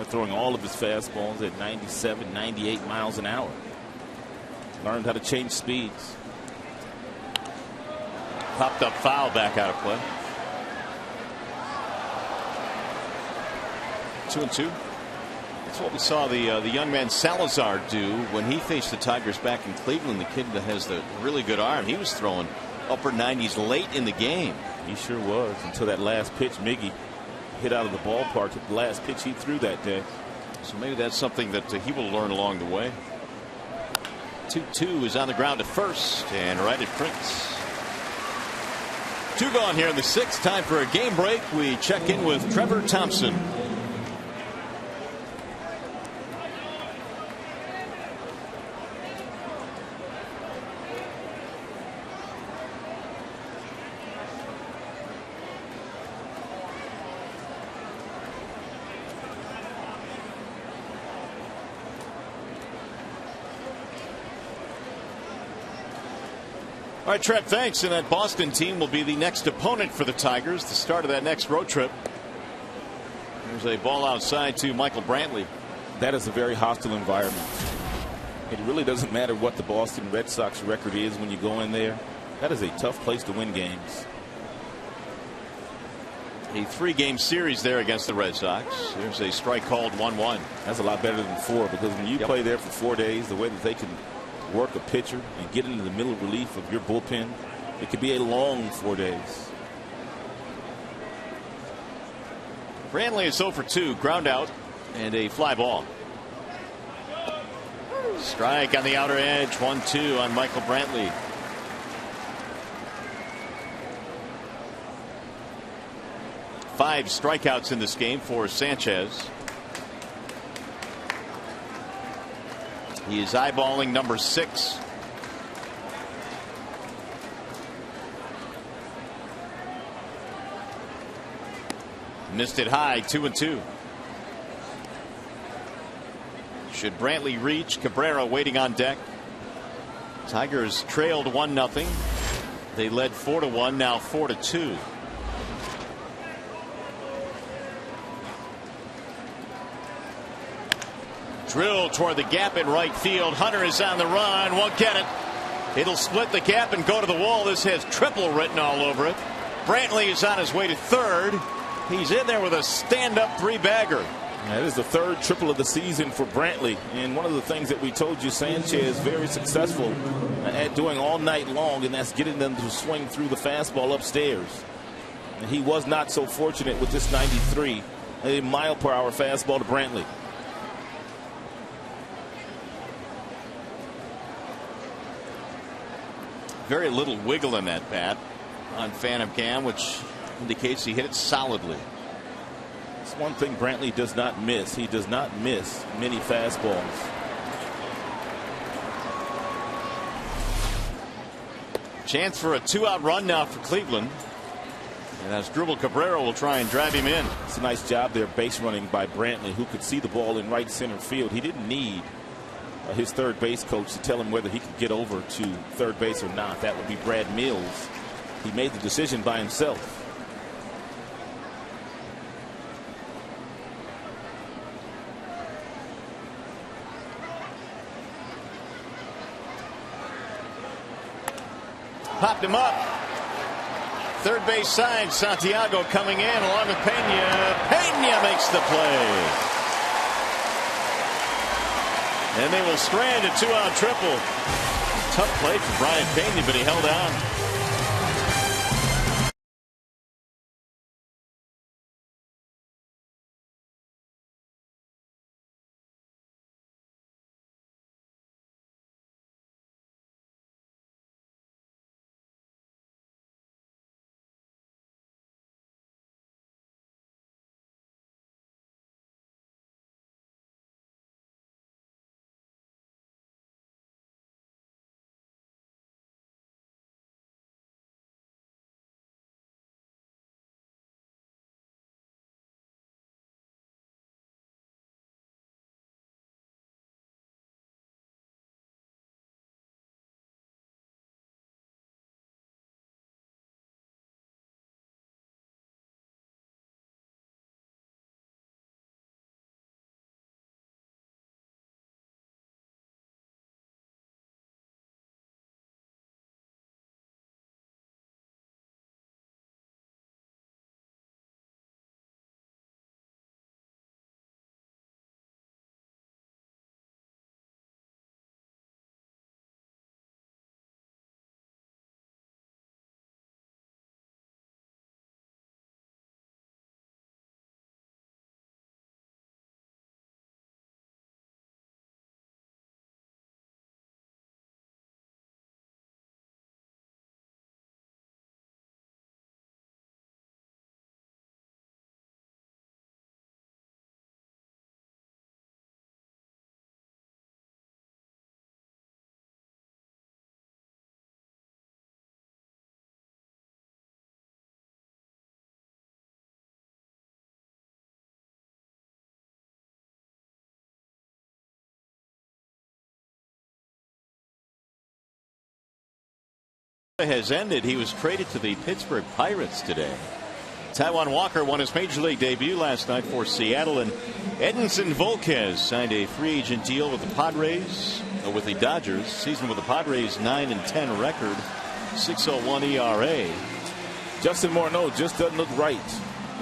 throwing all of his fastballs at 97, 98 miles an hour. Learned how to change speeds. Popped up foul, back out of play. 2-2. That's what we saw the young man Salazar do when he faced the Tigers back in Cleveland. The kid that has the really good arm. He was throwing upper 90s late in the game. He sure was, until that last pitch Miggy hit out of the ballpark. The last pitch he threw that day. So maybe that's something that he will learn along the way. 2-2 is on the ground at first, and right at Prince. 2 gone here in the 6th. Time for a game break. We check in with Trevor Thompson. All right, Trev, thanks. And that Boston team will be the next opponent for the Tigers, the start of that next road trip. There's a ball outside to Michael Brantley. That is a very hostile environment. It really doesn't matter what the Boston Red Sox record is when you go in there. That is a tough place to win games. A 3-game series there against the Red Sox. There's a strike called 1-1. That's a lot better than 4, because when you play there for 4 days, the way that they can work a pitcher and get into the middle relief of your bullpen, it could be a long 4 days. Brantley is 0 for 2, ground out and a fly ball. Strike on the outer edge, 1-2 on Michael Brantley. Five strikeouts in this game for Sanchez. He is eyeballing number 6. Missed it high, 2-2. Should Brantley reach? Cabrera waiting on deck. Tigers trailed 1-0. They led 4-1, now 4-2. Drill toward the gap in right field. Hunter is on the run, won't get it. It'll split the gap and go to the wall. This has triple written all over it. Brantley is on his way to third. He's in there with a stand-up 3-bagger. That is the third triple of the season for Brantley. And one of the things that we told you Sanchez very successful at doing all night long, and that's getting them to swing through the fastball upstairs. And he was not so fortunate with this 93, a mile-per-hour fastball to Brantley. Very little wiggle in that bat on Phantom Cam, which indicates he hit it solidly. It's one thing Brantley does not miss. He does not miss many fastballs. Chance for a 2-out run now for Cleveland. And as Asdrubal Cabrera will try and drive him in. It's a nice job there base running by Brantley, who could see the ball in right center field. He didn't need his third base coach to tell him whether he could get over to third base or not. That would be Brad Mills. He made the decision by himself. Popped him up. Third base side. Santiago coming in along with Pena. Pena makes the play. And they will strand a 2-out triple. Tough play for Brian Pena, but he held on. Has ended. He was traded to the Pittsburgh Pirates today. Taijuan Walker won his major league debut last night for Seattle, and Edinson Volquez signed a free agent deal with the Padres, with the Dodgers. Season with the Padres, 9-10 record, 6.01 ERA. Justin Morneau just doesn't look right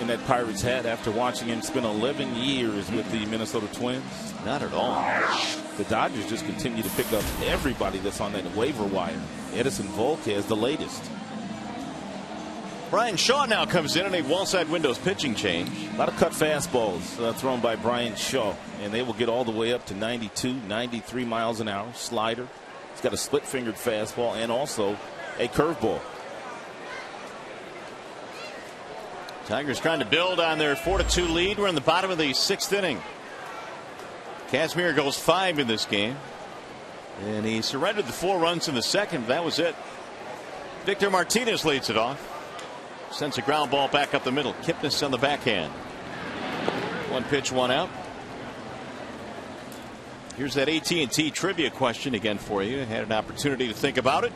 in that Pirates hat after watching him spend 11 years with the Minnesota Twins. Not at all. The Dodgers just continue to pick up everybody that's on that waiver wire. Edinson Volquez, the latest. Brian Shaw now comes in a wall side windows pitching change. A lot of cut fastballs thrown by Brian Shaw, and they will get all the way up to 92, 93 miles an hour. Slider. He's got a split-fingered fastball and also a curveball. Tigers trying to build on their 4-2 lead. We're in the bottom of the 6th inning. Casimir goes 5 in this game, and he surrendered the 4 runs in the second. That was it. Victor Martinez leads it off. Sends a ground ball back up the middle. Kipnis on the backhand. 1 pitch, 1 out. Here's that AT&T trivia question again for you. Had an opportunity to think about it.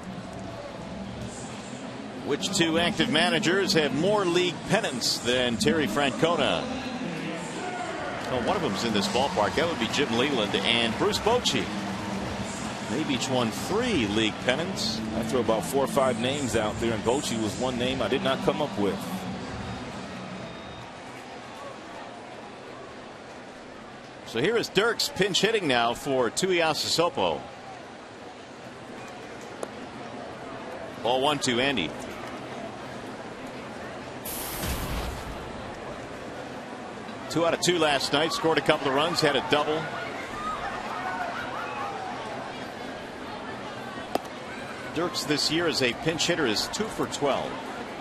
Which two active managers have more league pennants than Terry Francona? Well, one of them's in this ballpark. That would be Jim Leyland and Bruce Bochy. They've each won 3 league pennants. I threw about 4 or 5 names out there, and Bochy was one name I did not come up with. So here is Dirks pinch hitting now for Tuiasa Sopo. Ball 1-2 Andy. Two out of 2 last night. Scored a couple of runs. Had a double. Dirks this year as a pinch hitter is 2 for 12.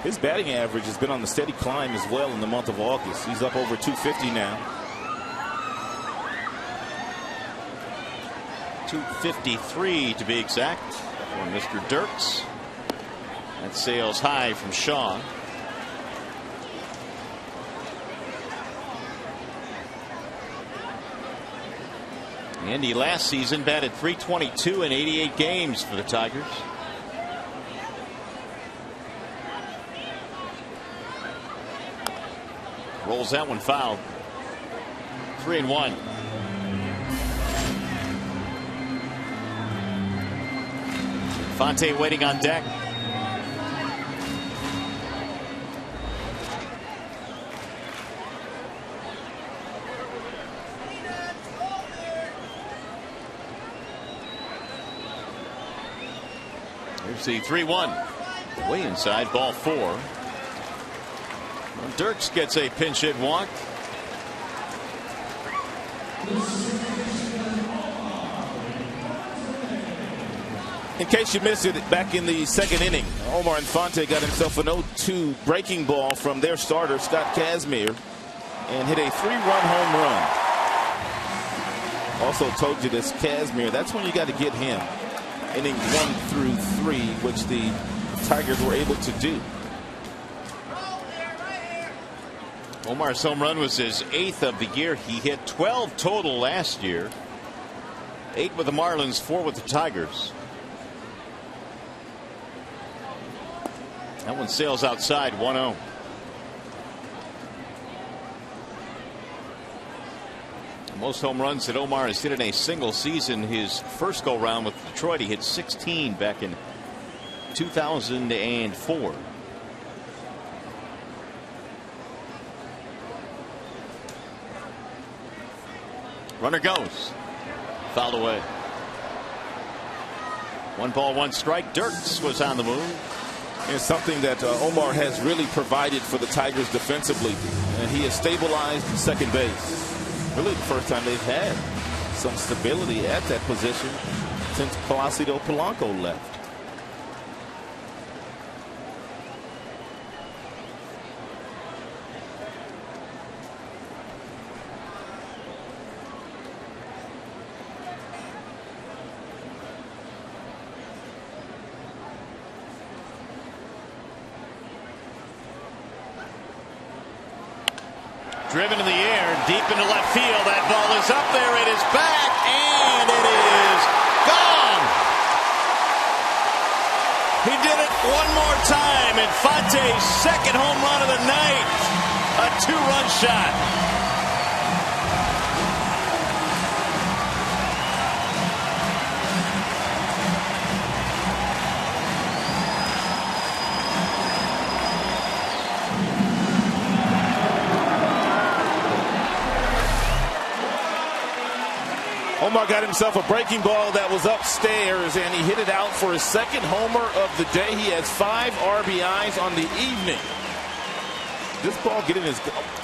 His batting average has been on the steady climb as well in the month of August. He's up over 250 now. 253 to be exact for Mr. Dirks. That sails high from Shaw. Andy last season batted .322 in 88 games for the Tigers. Rolls that one foul. 3-1. Fonte waiting on deck. Here's the 3-1. Way inside, ball 4. Well, Dirks gets a pinch hit walk. In case you missed it, back in the second inning, Omar Infante got himself an 0-2 breaking ball from their starter, Scott Kazmir, and hit a 3-run home run. Also told you this Kazmir, that's when you got to get him. Innings 1 through 3, which the Tigers were able to do. Omar's home run was his 8th of the year. He hit 12 total last year. 8 with the Marlins, 4 with the Tigers. That one sails outside, 1-0. Most home runs that Omar has hit in a single season. His first go round with Detroit, he hit 16 back in 2004. Runner goes. Fouled away. 1 ball, 1 strike. Dirks was on the move. It's something that Omar has really provided for the Tigers defensively, and he has stabilized second base. Really the first time they've had some stability at that position since Placido Polanco left. Driven in the air, deep into left field. That ball is up there. It is back, and it is gone. He did it one more time. Infante's second home run of the night. A 2-run shot. Omar got himself a breaking ball that was upstairs, and he hit it out for his second homer of the day. He has 5 RBIs on the evening. This ball getting his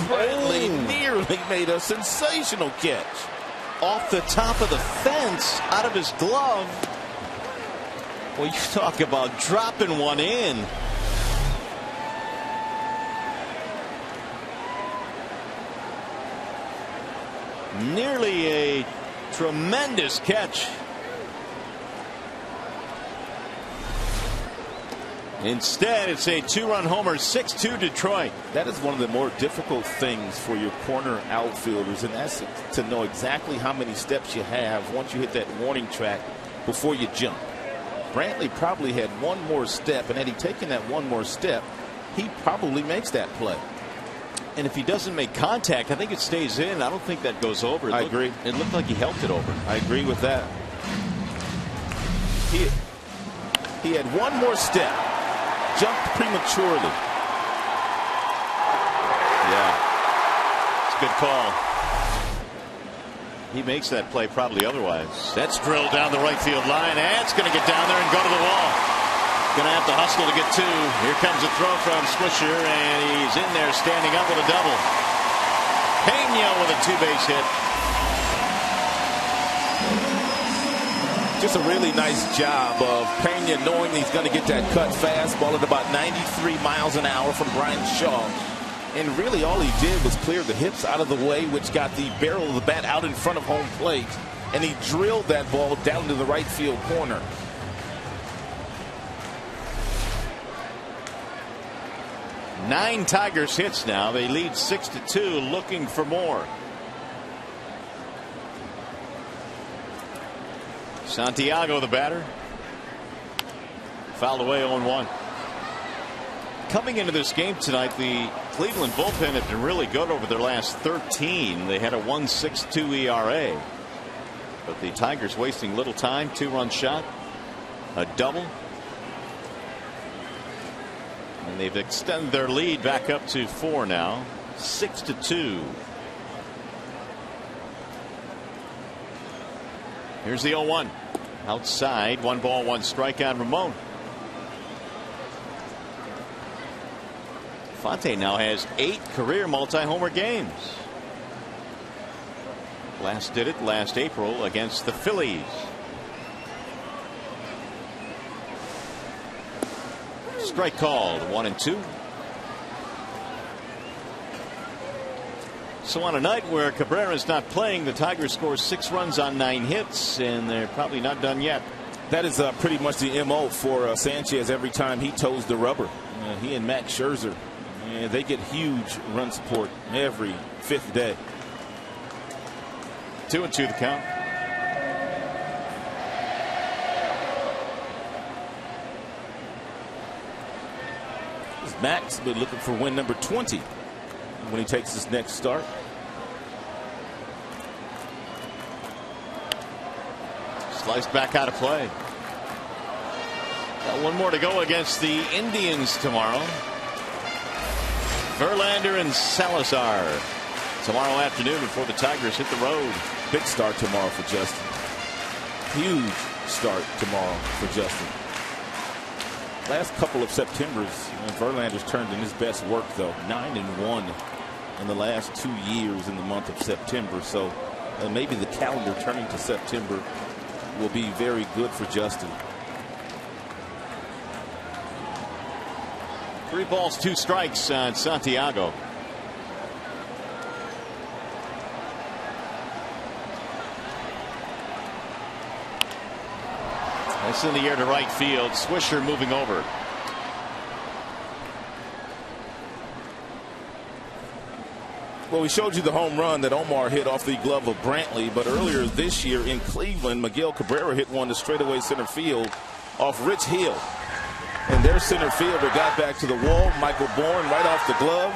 Bradley nearly made a sensational catch. Off the top of the fence, out of his glove. Well, you talk about dropping one in. Nearly a tremendous catch. Instead, it's a 2-run homer, 6-2 Detroit. That is one of the more difficult things for your corner outfielders, and that's to know exactly how many steps you have once you hit that warning track before you jump. Brantley probably had one more step, and had he taken that one more step, he probably makes that play. And if he doesn't make contact, I think it stays in. I don't think that goes over. I agree. It looked like he helped it over. I agree with that. He had one more step. Jumped prematurely. Yeah. It's a good call. He makes that play probably otherwise. That's drilled down the right field line, and it's going to get down there and go to the wall. Going to have to hustle to get 2. Here comes a throw from Swisher, and he's in there standing up with a double. Pena with a 2-base hit. Just a really nice job of Pena knowing he's going to get that cut fastball at about 93 miles an hour from Brian Shaw. And really all he did was clear the hips out of the way, which got the barrel of the bat out in front of home plate. And he drilled that ball down to the right field corner. Nine Tigers hits now. They lead 6-2, looking for more. Santiago, the batter. Fouled away 0-1. Coming into this game tonight, the Cleveland bullpen had been really good over their last 13. They had a 1.62 ERA. But the Tigers wasting little time. 2-run shot, a double. And they've extended their lead back up to 4 now. 6-2. Here's the 0-1. Outside, 1 ball, 1 strike on Ramon. Fonte now has 8 career multi-homer games. Last did it last April against the Phillies. Strike called, 1-2. So on a night where Cabrera's not playing, the Tigers score 6 runs on 9 hits, and they're probably not done yet. That is pretty much the MO for Sanchez every time he toes the rubber. He and Max Scherzer, they get huge run support every 5th day. 2-2 the count. Max will be looking for win number 20 when he takes his next start. Sliced back out of play. Got 1 more to go against the Indians tomorrow. Verlander and Salazar tomorrow afternoon before the Tigers hit the road. Big start tomorrow for Justin. Huge start tomorrow for Justin. Last couple of Septembers, Verlander's turned in his best work, though. 9-1 in the last 2 years in the month of September. So maybe the calendar turning to September will be very good for Justin. 3 balls, 2 strikes on Santiago. That's in the air to right field. Swisher moving over. Well, we showed you the home run that Omar hit off the glove of Brantley, but earlier this year in Cleveland, Miguel Cabrera hit one to straightaway center field off Rich Hill. And their center fielder got back to the wall. Michael Bourne right off the glove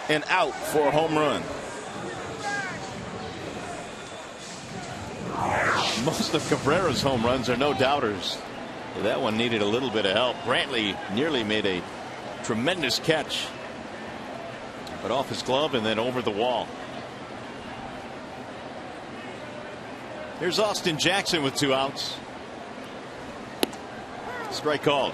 and out for a home run. Most of Cabrera's home runs are no doubters. That one needed a little bit of help. Brantley nearly made a tremendous catch, but off his glove and then over the wall. Here's Austin Jackson with 2 outs. Strike called.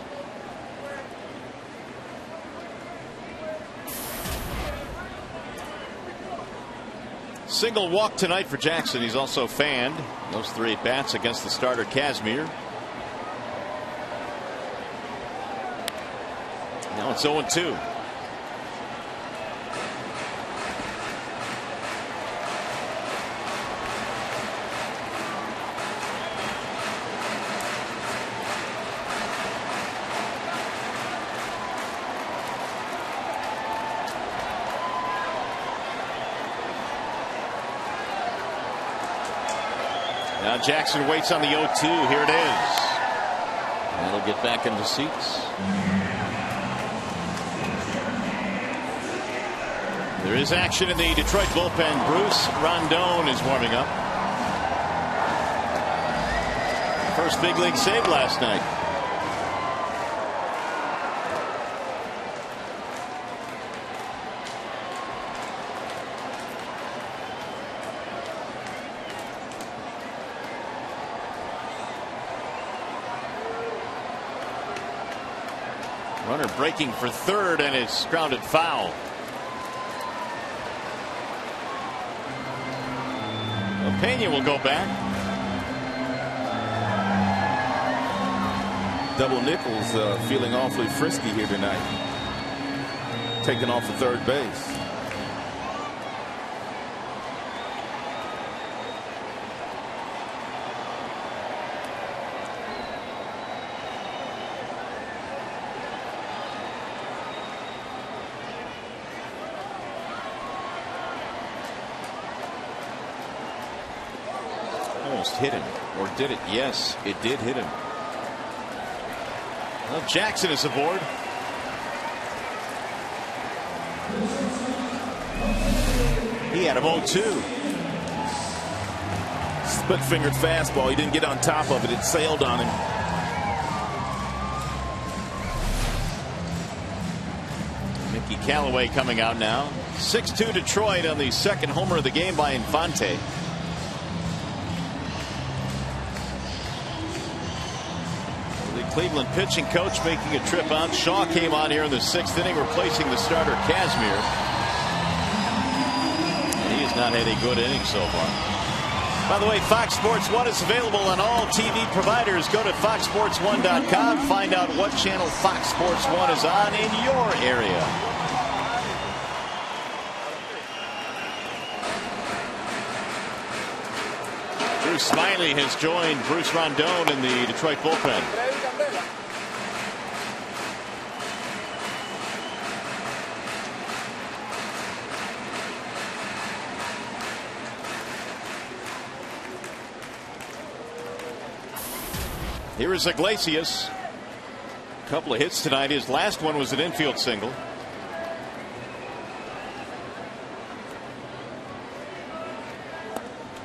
Single walk tonight for Jackson. He's also fanned those 3 at bats against the starter Kazmir. Now it's 0-2. Now Jackson waits on the 0-2. Here it is. That'll get back into seats. There is action in the Detroit bullpen. Bruce Rondon is warming up. First big league save last night. Runner breaking for third, and it's grounded foul. Pena will go back. Double Nichols feeling awfully frisky here tonight. Taking off the third base. Almost hit him, or did it? Yes, it did hit him. Well, Jackson is aboard. He had him 0-2. Split-fingered fastball. He didn't get on top of it. It sailed on him. Mickey Callaway coming out now. 6-2 Detroit on the second homer of the game by Infante. Cleveland pitching coach making a trip out. Shaw came on here in the 6th inning, replacing the starter Kazmir. And he has not had a good inning so far. By the way, Fox Sports 1 is available on all TV providers. Go to foxsports1.com. Find out what channel Fox Sports 1 is on in your area. Bruce Smiley has joined Bruce Rondon in the Detroit bullpen. Here is Iglesias. A couple of hits tonight. His last one was an infield single.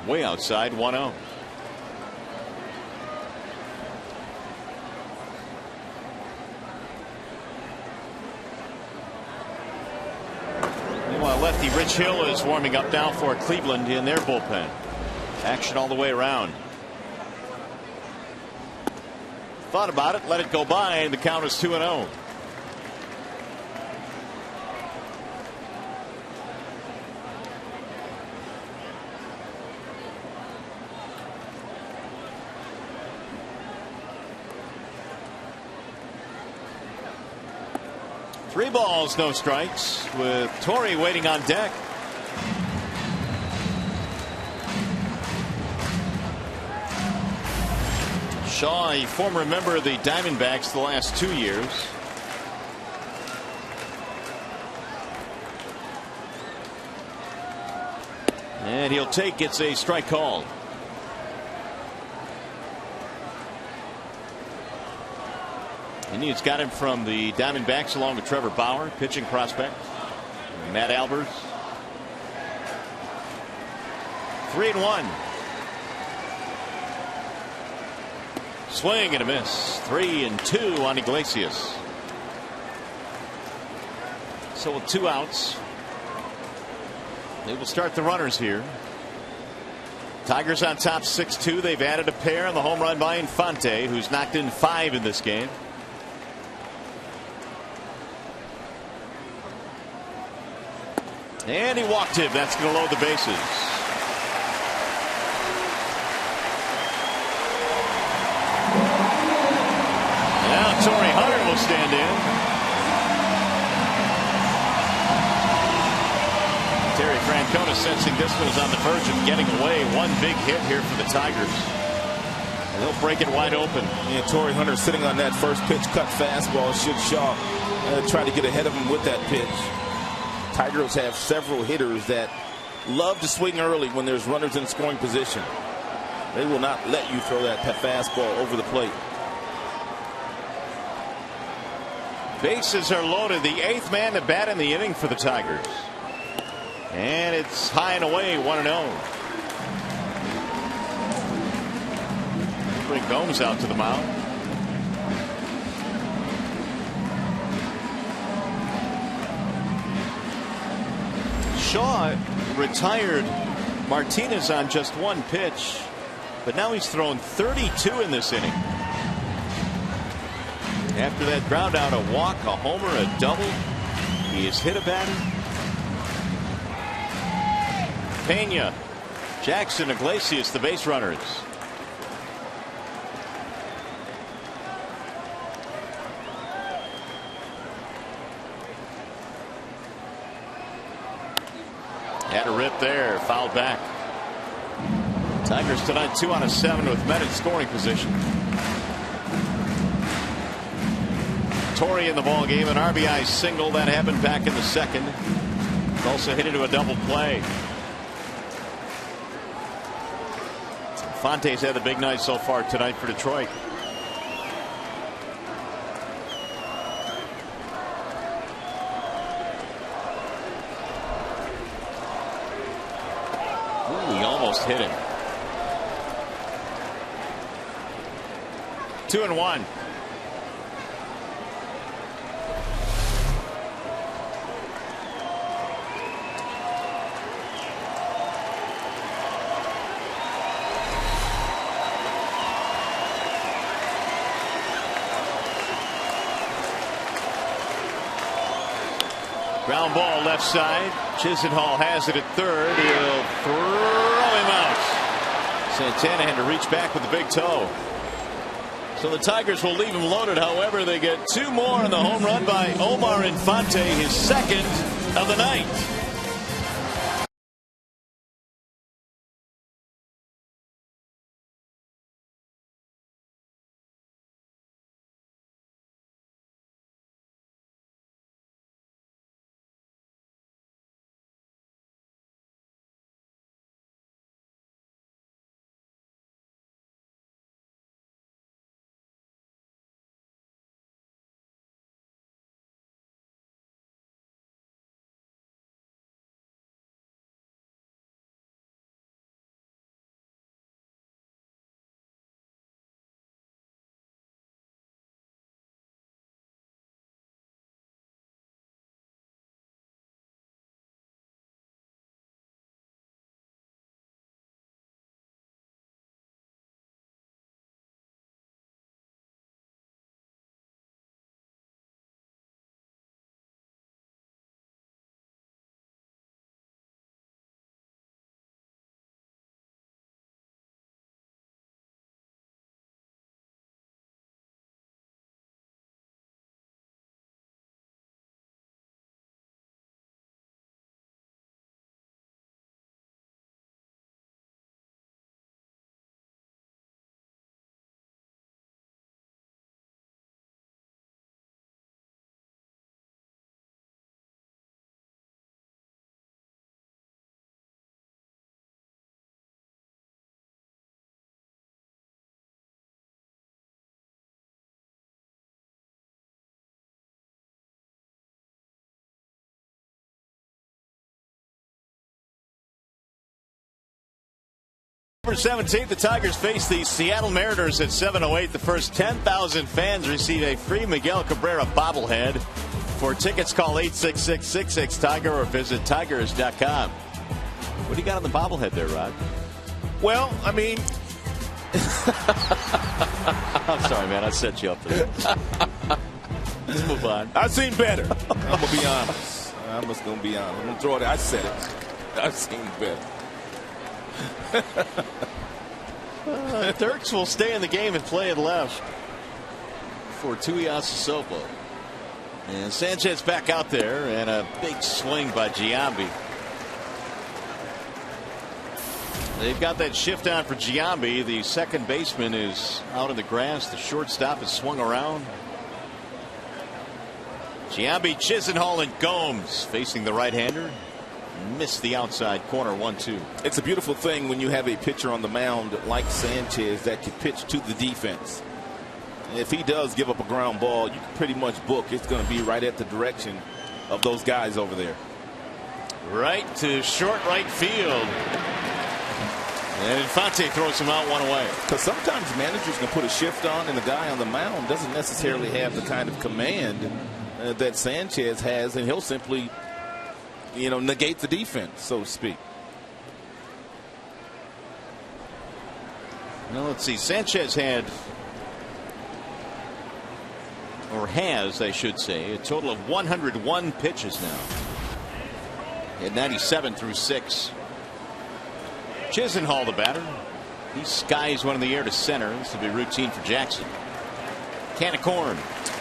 Way outside, 1-0. Meanwhile, lefty Rich Hill is warming up now for Cleveland in their bullpen. Action all the way around. Thought about it, let it go by, and the count is 2-0. Three balls, no strikes, with Torrey waiting on deck. Shaw, a former member of the Diamondbacks the last 2 years. And he'll take, it's a strike called. Indians got him from the Diamondbacks along with Trevor Bauer, pitching prospect. Matt Albers. 3-1. Swing and a miss. 3-2 on Iglesias. So with 2 outs, they will start the runners here. Tigers on top 6-2. They've added a pair on the home run by Infante, who's knocked in 5 in this game. And he walked him. That's going to load the bases. Now Torrey Hunter will stand in. Terry Francona sensing this one is on the verge of getting away. One big hit here for the Tigers. And they'll break it wide open. Yeah, Torrey Hunter sitting on that first pitch cut fastball. Should Shaw try to get ahead of him with that pitch. Tigers have several hitters that love to swing early when there's runners in scoring position. They will not let you throw that fastball over the plate. Bases are loaded. The 8th man to bat in the inning for the Tigers. And it's high and away, 1-0. Bring Gomes out to the mound. Shaw retired Martinez on just 1 pitch, but now he's thrown 32 in this inning. After that ground out, a walk, a homer, a double. He has hit a batter. Pena, Jackson, Iglesias, the base runners. Had a rip there, fouled back. Tigers tonight 2 out of 7 with men in scoring position. Torrey in the ball game, an RBI single that happened back in the 2nd. Also hit into a double play. Fonte's had the big night so far tonight for Detroit. Ooh, he almost hit him. 2-1. Ground ball left side. Chisenhall has it at 3rd. He'll throw him out. Santana had to reach back with the big toe. So the Tigers will leave him loaded. However, they get 2 more on the home run by Omar Infante, his 2nd of the night. Number 17, the Tigers face the Seattle Mariners at 7:08. The first 10,000 fans receive a free Miguel Cabrera bobblehead. For tickets, call 866-66-TIGER or visit tigers.com. What do you got on the bobblehead there, Rod? Well, I mean, I'm sorry, man. I set you up there. Let's move on. I've seen better. I'm going to be honest. I'm just going to be honest. I'm going to throw it. I said it. I've seen better. Dirks will stay in the game and play it left for Tuiasosopo. And Sanchez back out there, and a big swing by Giambi. They've got that shift on for Giambi. The second baseman is out in the grass. The shortstop is swung around. Giambi, Chisenhall, and Gomes facing the right-hander. Missed the outside corner 1-2. It's a beautiful thing when you have a pitcher on the mound like Sanchez that can pitch to the defense. If he does give up a ground ball, you can pretty much book it's going to be right at the direction of those guys over there. Right to short right field. And Infante throws him out one away. Because sometimes managers can put a shift on, and the guy on the mound doesn't necessarily have the kind of command that Sanchez has, and he'll simply, negate the defense, so to speak. Well, let's see. Sanchez has, I should say, a total of 101 pitches now. At 97 through 6. Chisenhall, the batter. He skies one in the air to center. This will be routine for Jackson. Can of corn.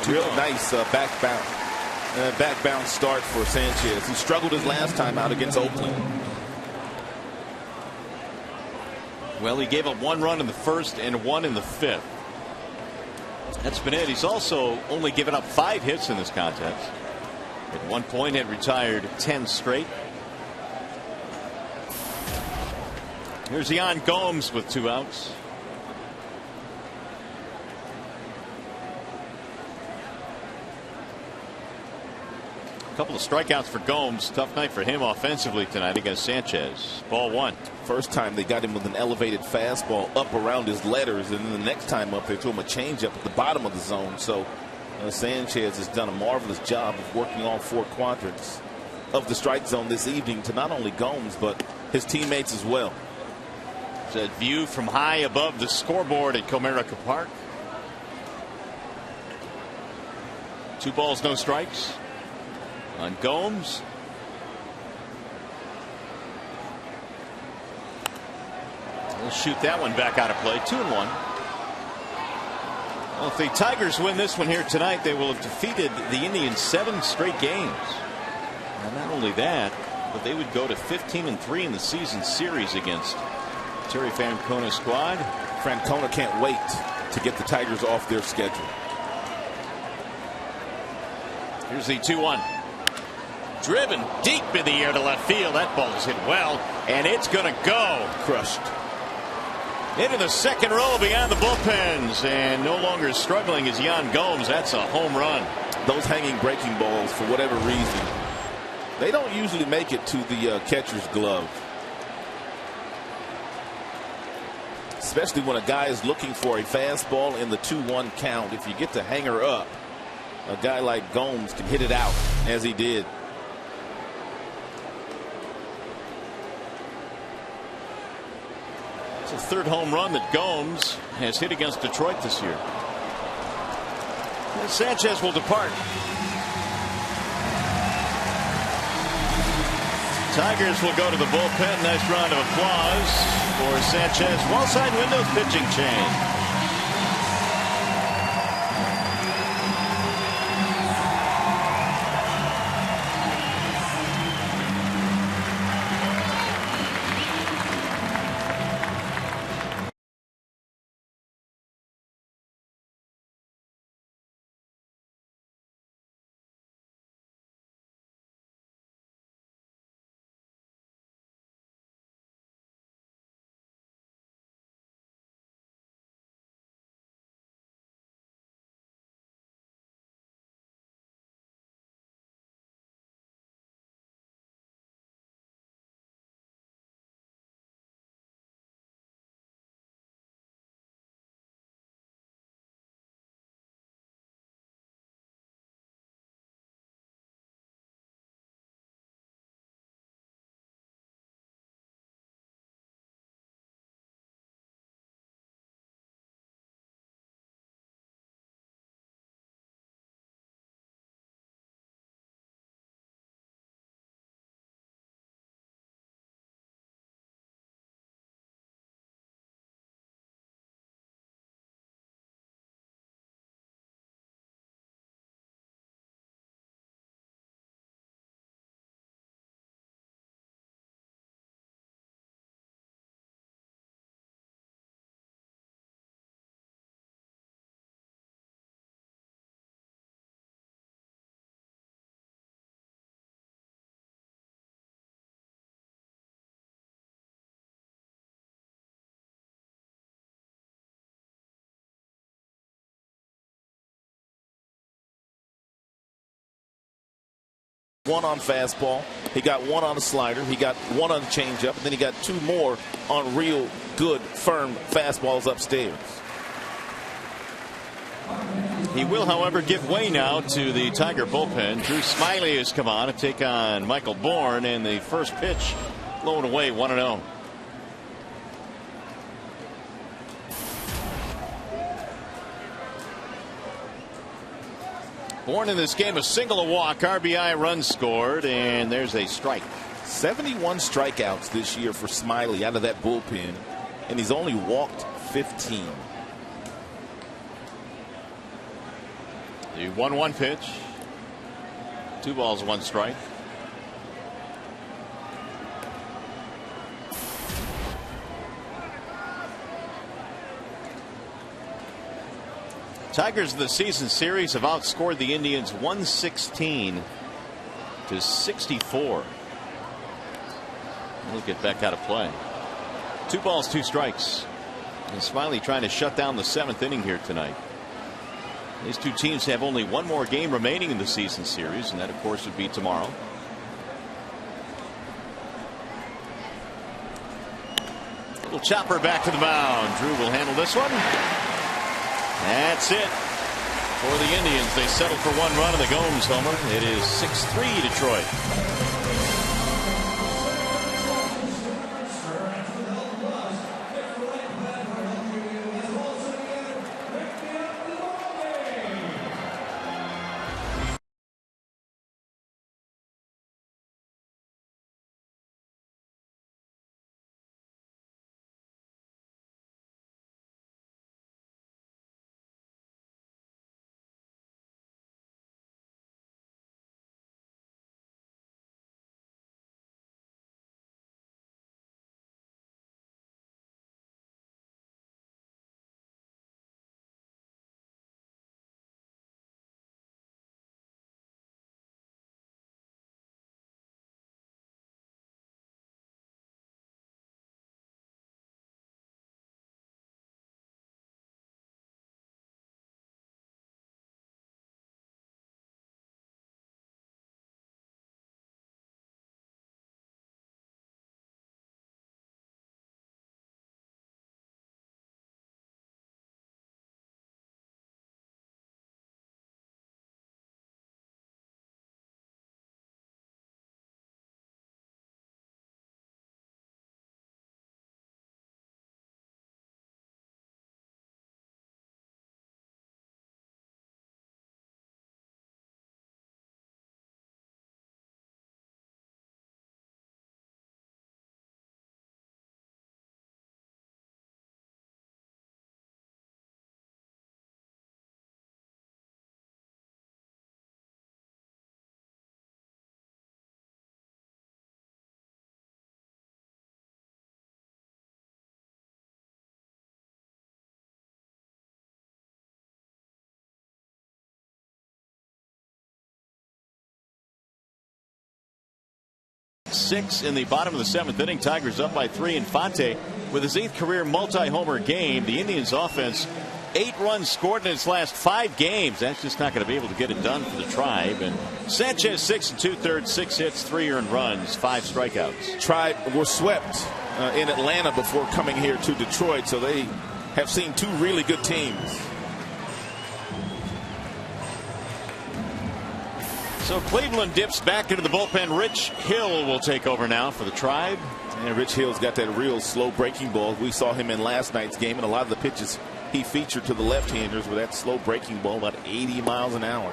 Real nice back bounce start for Sanchez. He struggled his last time out against Oakland. Well, he gave up 1 run in the first and 1 in the 5th. That's been it. He's also only given up 5 hits in this contest. At one point had retired 10 straight. Here's Yan Gomes with 2 outs. A couple of strikeouts for Gomes. Tough night for him offensively tonight against Sanchez. Ball 1. First time they got him with an elevated fastball up around his letters, and then the next time up they threw him a changeup at the bottom of the zone. So Sanchez has done a marvelous job of working all 4 quadrants of the strike zone this evening to not only Gomes but his teammates as well. That view from high above the scoreboard at Comerica Park. 2 balls, no strikes on Gomes. We'll shoot that one back out of play. 2-1. Well, if the Tigers win this one here tonight, they will have defeated the Indians 7 straight games. And not only that, but they would go to 15-3 in the season series against Terry Francona's squad. Francona can't wait to get the Tigers off their schedule. Here's the 2-1. Driven deep in the air to left field. That ball is hit well, and it's going to go. Crushed. Into the second row beyond the bullpens, and no longer struggling is Yan Gomes. That's a home run. Those hanging breaking balls, for whatever reason, they don't usually make it to the catcher's glove. Especially when a guy is looking for a fastball in the 2-1 count. If you get the hanger up, a guy like Gomes can hit it out, as he did. It's the 3rd home run that Gomes has hit against Detroit this year. And Sanchez will depart. Tigers will go to the bullpen. Nice round of applause for Sanchez. Wallside Windows pitching change. one on fastball. He got one on the slider. He got one on the changeup. And then he got two more on real good, firm fastballs upstairs. He will, however, give way now to the Tiger bullpen. Drew Smiley has come on to take on Michael Bourne, and the first pitch blown away 1-0. Bourne in this game, a single, a walk, RBI, run scored, and there's a strike. 71 strikeouts this year for Smiley out of that bullpen, and he's only walked 15. The 1-1 pitch. 2 balls, 1 strike. Tigers in the season series have outscored the Indians 116 to 64. We'll get back out of play. 2 balls, 2 strikes. And Smiley trying to shut down the 7th inning here tonight. These two teams have only one more game remaining in the season series, and that, of course, would be tomorrow. Little chopper back to the mound. Drew will handle this one. That's it for the Indians. They settle for 1 run in the Gomes homer. It is 6-3 Detroit. Six in the bottom of the 7th inning. Tigers up by 3. Infante with his 8th career multi-homer game. The Indians offense 8 runs scored in its last 5 games. That's just not going to be able to get it done for the Tribe. And Sanchez 6 2/3, 6 hits, 3 earned runs, 5 strikeouts. Tribe were swept in Atlanta before coming here to Detroit, so they have seen 2 really good teams. So Cleveland dips back into the bullpen. Rich Hill will take over now for the Tribe. And Rich Hill's got that real slow breaking ball. We saw him in last night's game, and a lot of the pitches he featured to the left-handers with that slow breaking ball, about 80 miles an hour.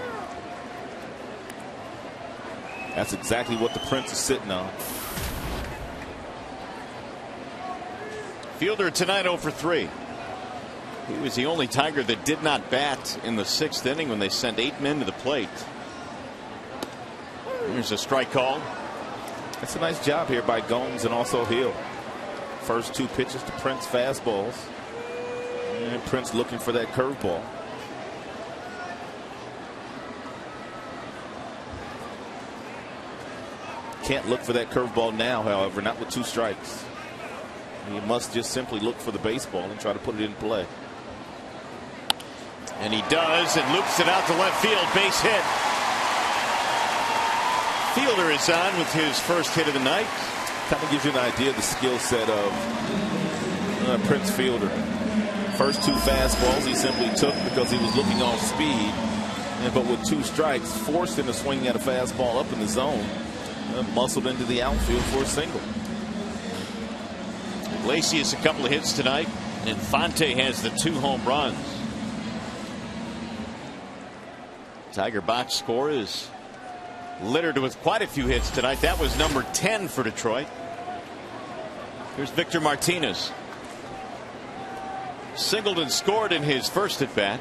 That's exactly what the Prince is sitting on. Fielder tonight 0 for 3. He was the only Tiger that did not bat in the 6th inning when they sent 8 men to the plate. Here's a strike call. That's a nice job here by Gomes and also Hill. First 2 pitches to Prince fastballs. And Prince looking for that curveball. Can't look for that curveball now, however, not with 2 strikes. He must just simply look for the baseball and try to put it in play. And he does, and loops it out to left field. Base hit. Fielder is on with his first hit of the night. Kind of gives you an idea of the skill set of Prince Fielder. First 2 fastballs he simply took because he was looking off speed. But with 2 strikes, forced into swinging at a fastball up in the zone, muscled into the outfield for a single. Iglesias a couple of hits tonight, and Fonte has the 2 home runs. Tiger box score is littered with quite a few hits tonight. That was number 10 for Detroit. Here's Victor Martinez. Singled and scored in his first at bat.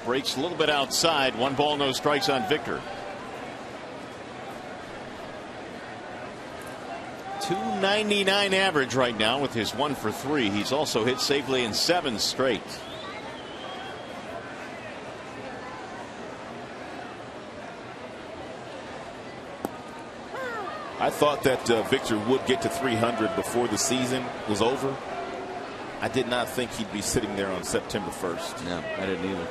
Breaks a little bit outside. 1 ball, no strikes on Victor. .299 average right now with his 1 for 3. He's also hit safely in 7 straight. I thought that Victor would get to 300 before the season was over. I did not think he'd be sitting there on September 1st. No, I didn't either.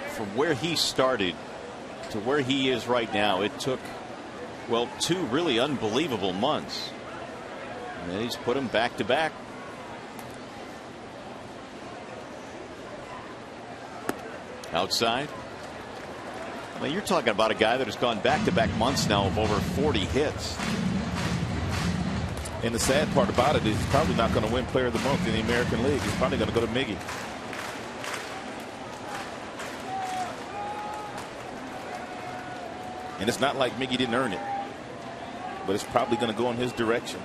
From where he started to where he is right now, it took, well, 2 really unbelievable months. And he's put them back to back. Outside. I mean, you're talking about a guy that has gone back to back months now of over 40 hits. And the sad part about it is he's probably not going to win Player of the Month in the American League. He's probably going to go to Miggy. And it's not like Miggy didn't earn it, but it's probably going to go in his direction.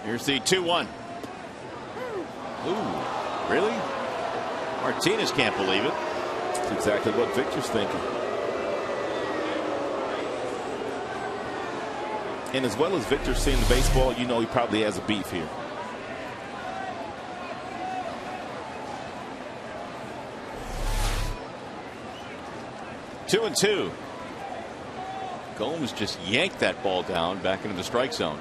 Here's the 2-1. Ooh, really? Martinez can't believe it. That's exactly what Victor's thinking. And as well as Victor's seeing the baseball, you know he probably has a beef here. Two and 2. Gomes just yanked that ball down back into the strike zone.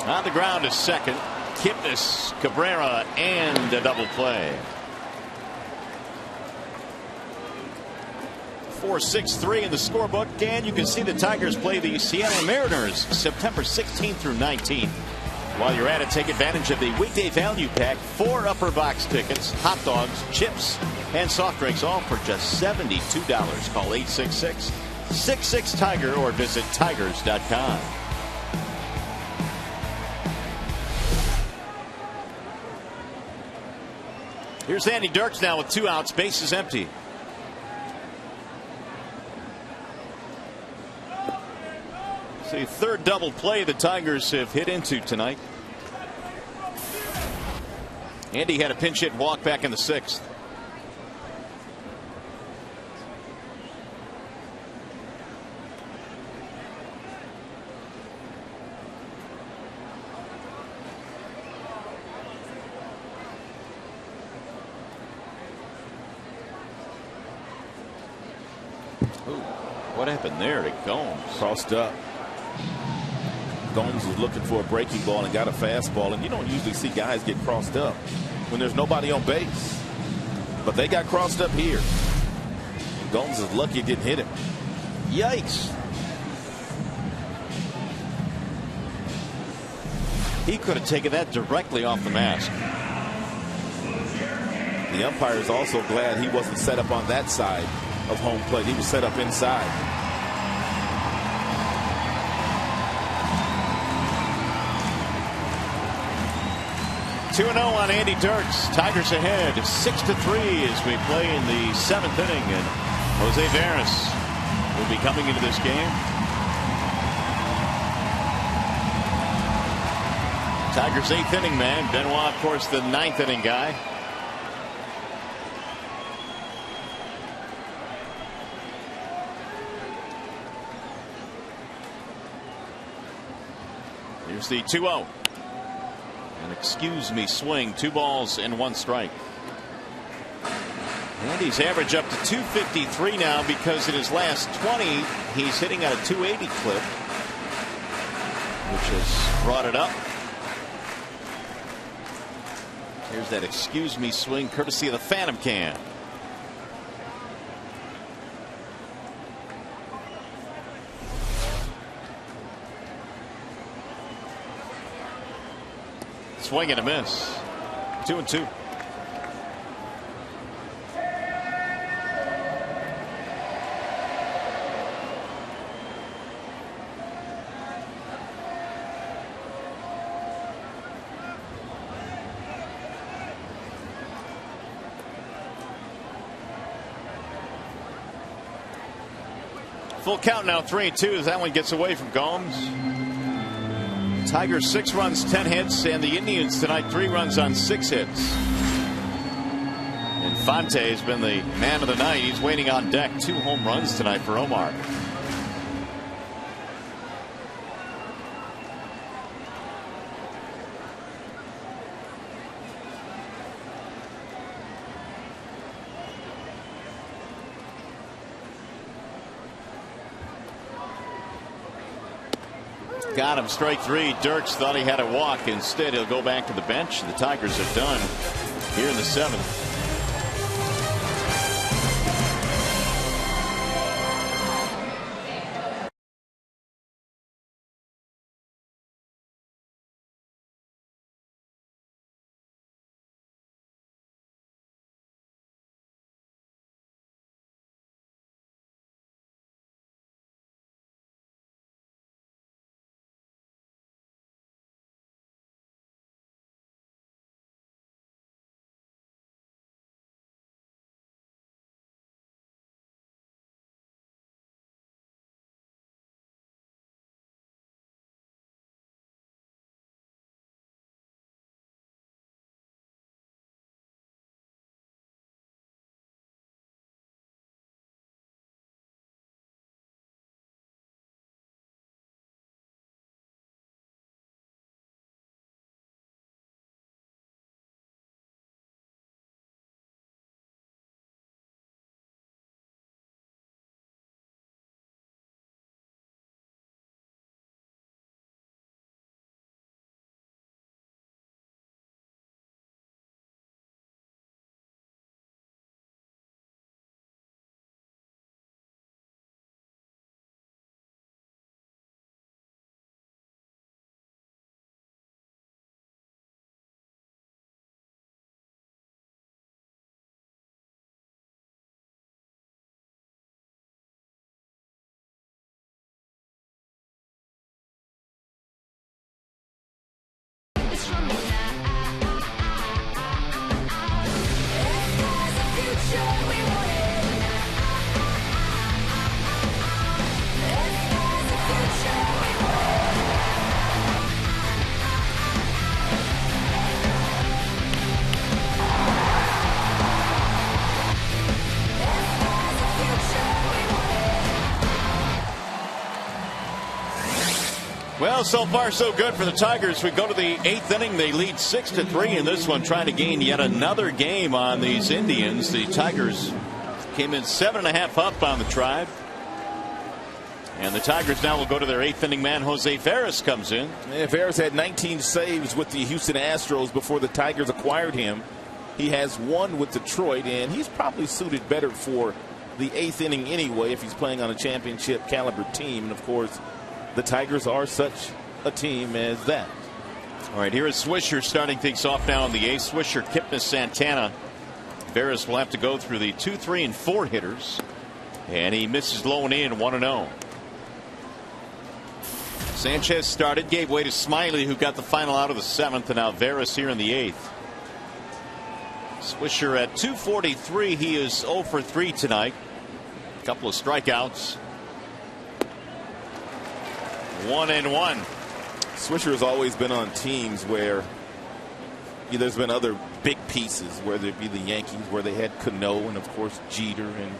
On the ground is second. Kipnis, Cabrera, and a double play. 4-6-3 in the scorebook, and you can see the Tigers play the Seattle Mariners September 16th through 19th. While you're at it, take advantage of the weekday value pack. 4 upper box tickets, hot dogs, chips, and soft drinks, all for just $72. Call 866-66-TIGER or visit tigers.com. Here's Andy Dirks now with 2 outs, bases empty. It's the 3rd double play the Tigers have hit into tonight. Andy had a pinch hit walk back in the 6th. What happened there to Gomes? Crossed up. Gomes was looking for a breaking ball and got a fastball, and you don't usually see guys get crossed up when there's nobody on base, but they got crossed up here. And Gomes is lucky it didn't hit him. Yikes. He could have taken that directly off the mask. The umpire is also glad he wasn't set up on that side of home plate. He was set up inside. 2-0 on Andy Dirks. Tigers ahead 6-3 as we play in the 7th inning, and Jose Veras will be coming into this game. Tigers 8th inning man. Benoit, of course, the 9th inning guy. Here's the 2-0. An excuse me swing, 2 balls and 1 strike. And he's averaged up to 253 now because in his last 20 he's hitting at a 280 clip, which has brought it up. Here's that excuse me swing courtesy of the Phantom Can. Swing and a miss. 2-2. Full count now, 3-2 as that one gets away from Gomes. Tigers 6 runs, 10 hits, and the Indians tonight 3 runs on 6 hits. Infante has been the man of the night. He's waiting on deck. 2 home runs tonight for Omar. Got him, strike 3. Dirks thought he had a walk. Instead, he'll go back to the bench. The Tigers are done here in the 7th. Well, so far so good for the Tigers. We go to the 8th inning. They lead 6-3 in this one, trying to gain yet another game on these Indians. The Tigers came in 7.5 up on the Tribe. And the Tigers now will go to their 8th inning man. Jose Veras comes in. Yeah, Veras had 19 saves with the Houston Astros before the Tigers acquired him. He has 1 with Detroit, and he's probably suited better for the 8th inning anyway if he's playing on a championship caliber team. And of course, the Tigers are such a team as that. All right, here is Swisher starting things off now in the 8th. Swisher, Kipnis, Santana. Veras will have to go through the 2, 3, and 4 hitters. And he misses low and in, 1-0. Sanchez started, gave way to Smiley, who got the final out of the 7th, and now Veras here in the 8th. Swisher at 243. He is 0 for 3 tonight. A couple of strikeouts. 1-1. Swisher has always been on teams where there's been other big pieces, whether it be the Yankees, where they had Cano and, of course, Jeter and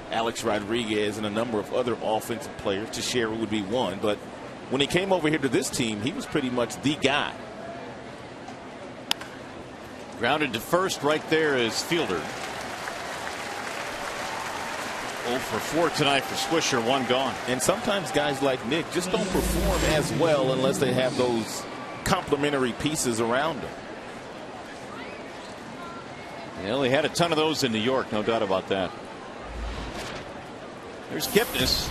Alex Rodriguez and a number of other offensive players. Teixeira would be one. But when he came over here to this team, he was pretty much the guy. Grounded to first. Right there is Fielder. 0 for 4 tonight for Swisher, 1 gone. And sometimes guys like Nick just don't perform as well unless they have those complementary pieces around them. Well, he had a ton of those in New York, no doubt about that. There's Kipnis.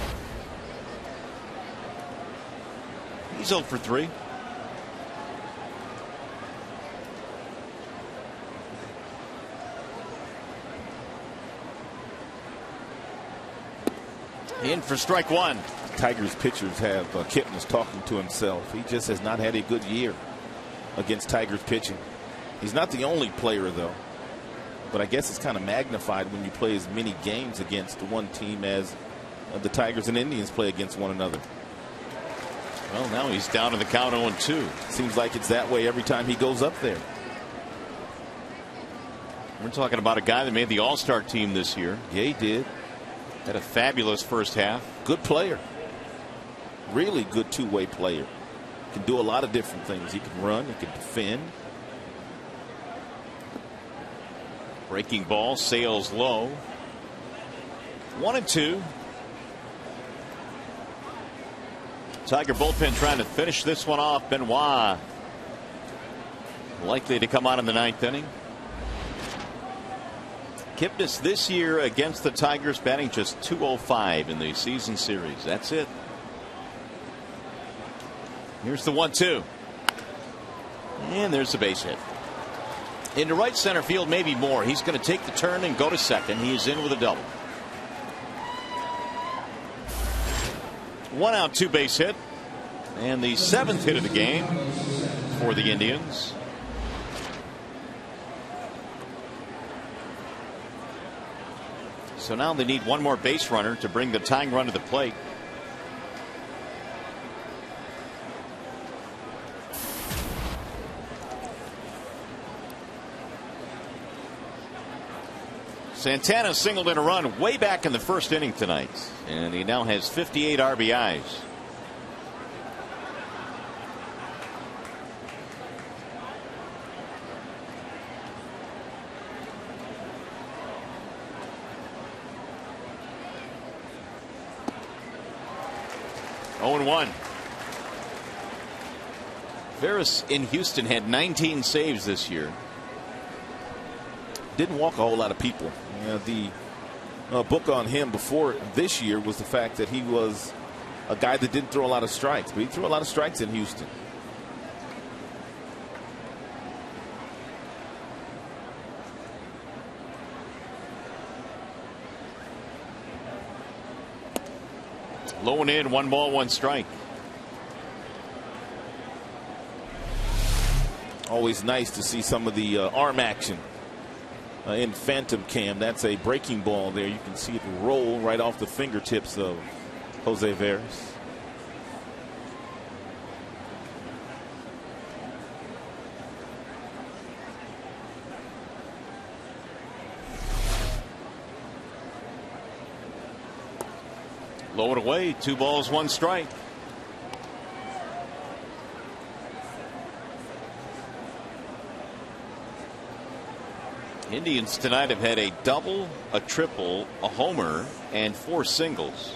He's 0 for 3. In for strike 1. Tigers pitchers have Kipnis talking to himself. He just has not had a good year against Tigers pitching. He's not the only player, though. But I guess it's kind of magnified when you play as many games against one team as the Tigers and Indians play against one another. Well, now he's down to the count 0-2. Seems like it's that way every time he goes up there. We're talking about a guy that made the All-Star team this year. Yeah, he did. Had a fabulous first half. Good player. Really good two-way player. Can do a lot of different things. He can run. He can defend. Breaking ball sails low. 1-2. Tiger bullpen trying to finish this one off. Benoit likely to come on in the 9th inning. Kipnis this year against the Tigers batting just .205 in the season series. That's it. Here's the 1-2. And there's the base hit. Into right center field, maybe more. He's going to take the turn and go to second. He is in with a double. 1 out, 2 base hit. And the 7th hit of the game for the Indians. So now they need one more base runner to bring the tying run to the plate. Santana singled in a run way back in the 1st inning tonight, and he now has 58 RBIs. (0-1). Ferris in Houston had 19 saves this year. Didn't walk a whole lot of people. The book on him before this year was the fact that he was a guy that didn't throw a lot of strikes, but he threw a lot of strikes in Houston. Low and in, 1 ball, 1 strike. Always nice to see some of the arm action in Phantom Cam. That's a breaking ball there. You can see it roll right off the fingertips of Jose Veras. Low and away, 2 balls, 1 strike. Indians tonight have had a double, a triple, a homer, and 4 singles.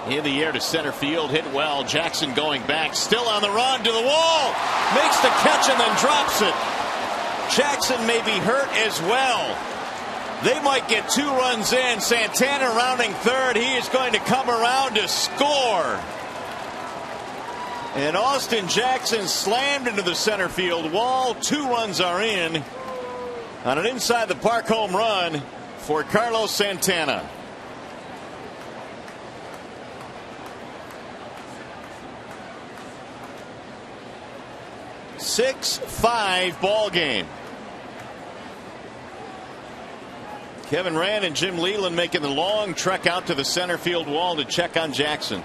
In the air to center field, hit well. Jackson going back, still on the run to the wall. Makes the catch and then drops it. Jackson may be hurt as well. They might get 2 runs in. Santana rounding third. He is going to come around to score. And Austin Jackson slammed into the center field wall. 2 runs are in on an inside the park home run for Carlos Santana. (6-5) ball game. Kevin Rand and Jim Leland making the long trek out to the center field wall to check on Jackson.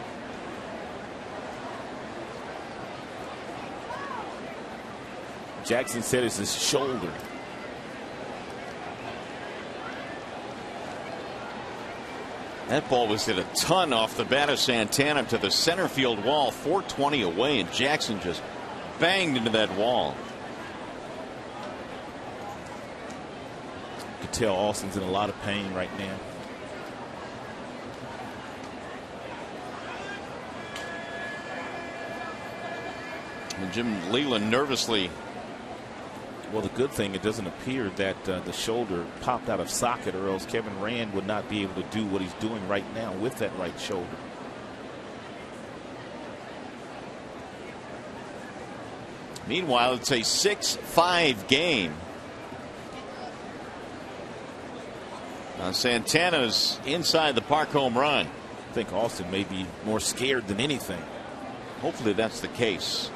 Jackson said it's his shoulder. That ball was hit a ton off the bat of Santana to the center field wall, 420 away, and Jackson just banged into that wall. You can tell Austin's in a lot of pain right now. And Jim Leyland nervously. Well, the good thing, it doesn't appear that the shoulder popped out of socket, or else Kevin Rand would not be able to do what he's doing right now with that right shoulder. Meanwhile, it's a 6-5 game. Santana's inside the park home run. I think Austin may be more scared than anything. Hopefully that's the case.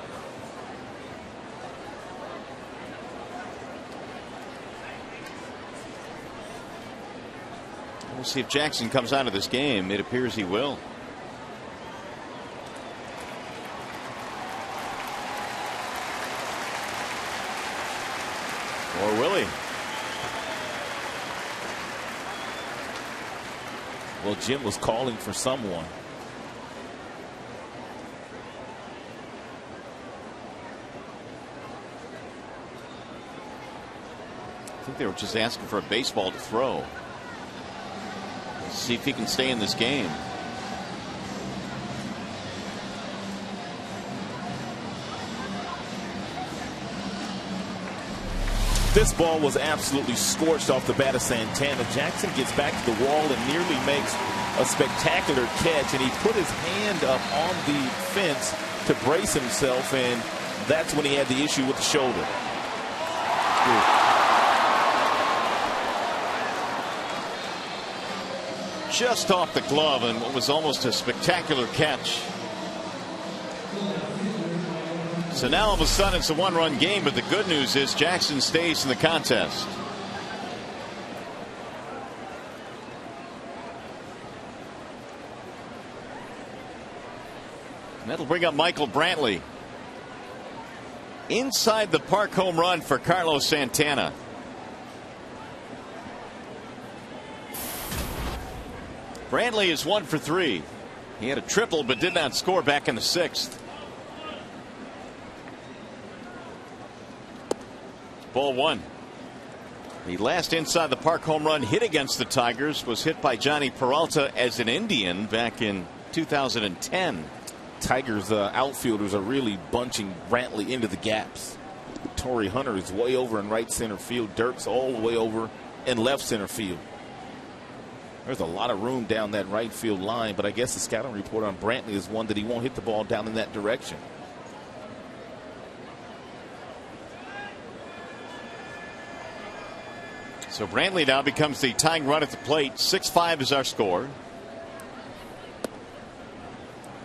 We'll see if Jackson comes out of this game. It appears he will. Or will he? Well, Jim was calling for someone. I think they were just asking for a baseball to throw. Let's see if he can stay in this game. This ball was absolutely scorched off the bat of Santana. Jackson gets back to the wall and nearly makes a spectacular catch, and he put his hand up on the fence to brace himself, and that's when he had the issue with the shoulder. Just off the glove, and what was almost a spectacular catch. So now all of a sudden it's a one-run game, but the good news is Jackson stays in the contest. And that'll bring up Michael Brantley. Inside the park home run for Carlos Santana. Brantley is 1 for 3. He had a triple but did not score back in the 6th. Ball 1. The last inside the park home run hit against the Tigers was hit by Johnny Peralta as an Indian back in 2010. Tigers outfielders are really bunching Brantley into the gaps. Torrey Hunter is way over in right center field. Dirk's all the way over in left center field. There's a lot of room down that right field line, but I guess the scouting report on Brantley is one that he won't hit the ball down in that direction. So Brantley now becomes the tying run at the plate. 6-5 is our score.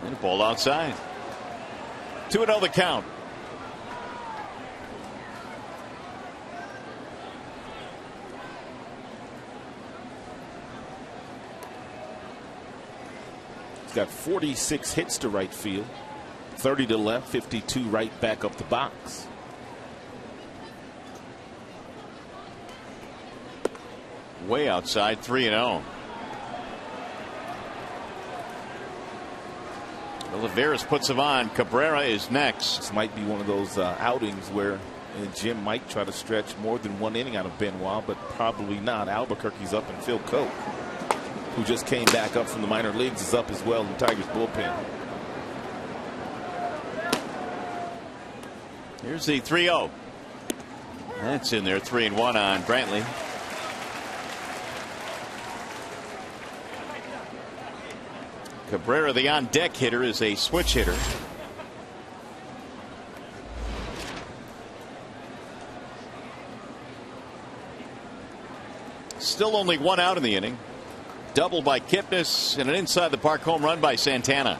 And a ball outside. 2-0 the count. He's got 46 hits to right field, 30 to left, 52 right back up the box. Way outside, 3-0. Oliveras puts him on. Cabrera is next. This might be one of those outings where Jim might try to stretch more than one inning out of Benoit, but probably not. Albuquerque's up, and Phil Coke, who just came back up from the minor leagues, is up as well in the Tigers bullpen. Here's the 3-0. That's in there. 3-1 on Brantley. Cabrera, the on-deck hitter, is a switch hitter. Still only one out in the inning. Double by Kipnis and an inside-the-park home run by Santana.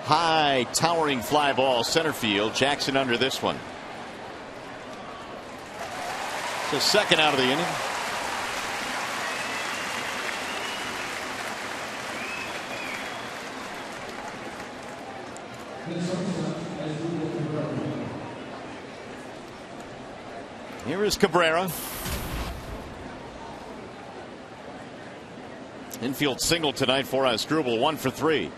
High, towering fly ball, center field. Jackson under this one. So second out of the inning. Here is Cabrera. Infield single tonight for Asdrubal, 1 for 3.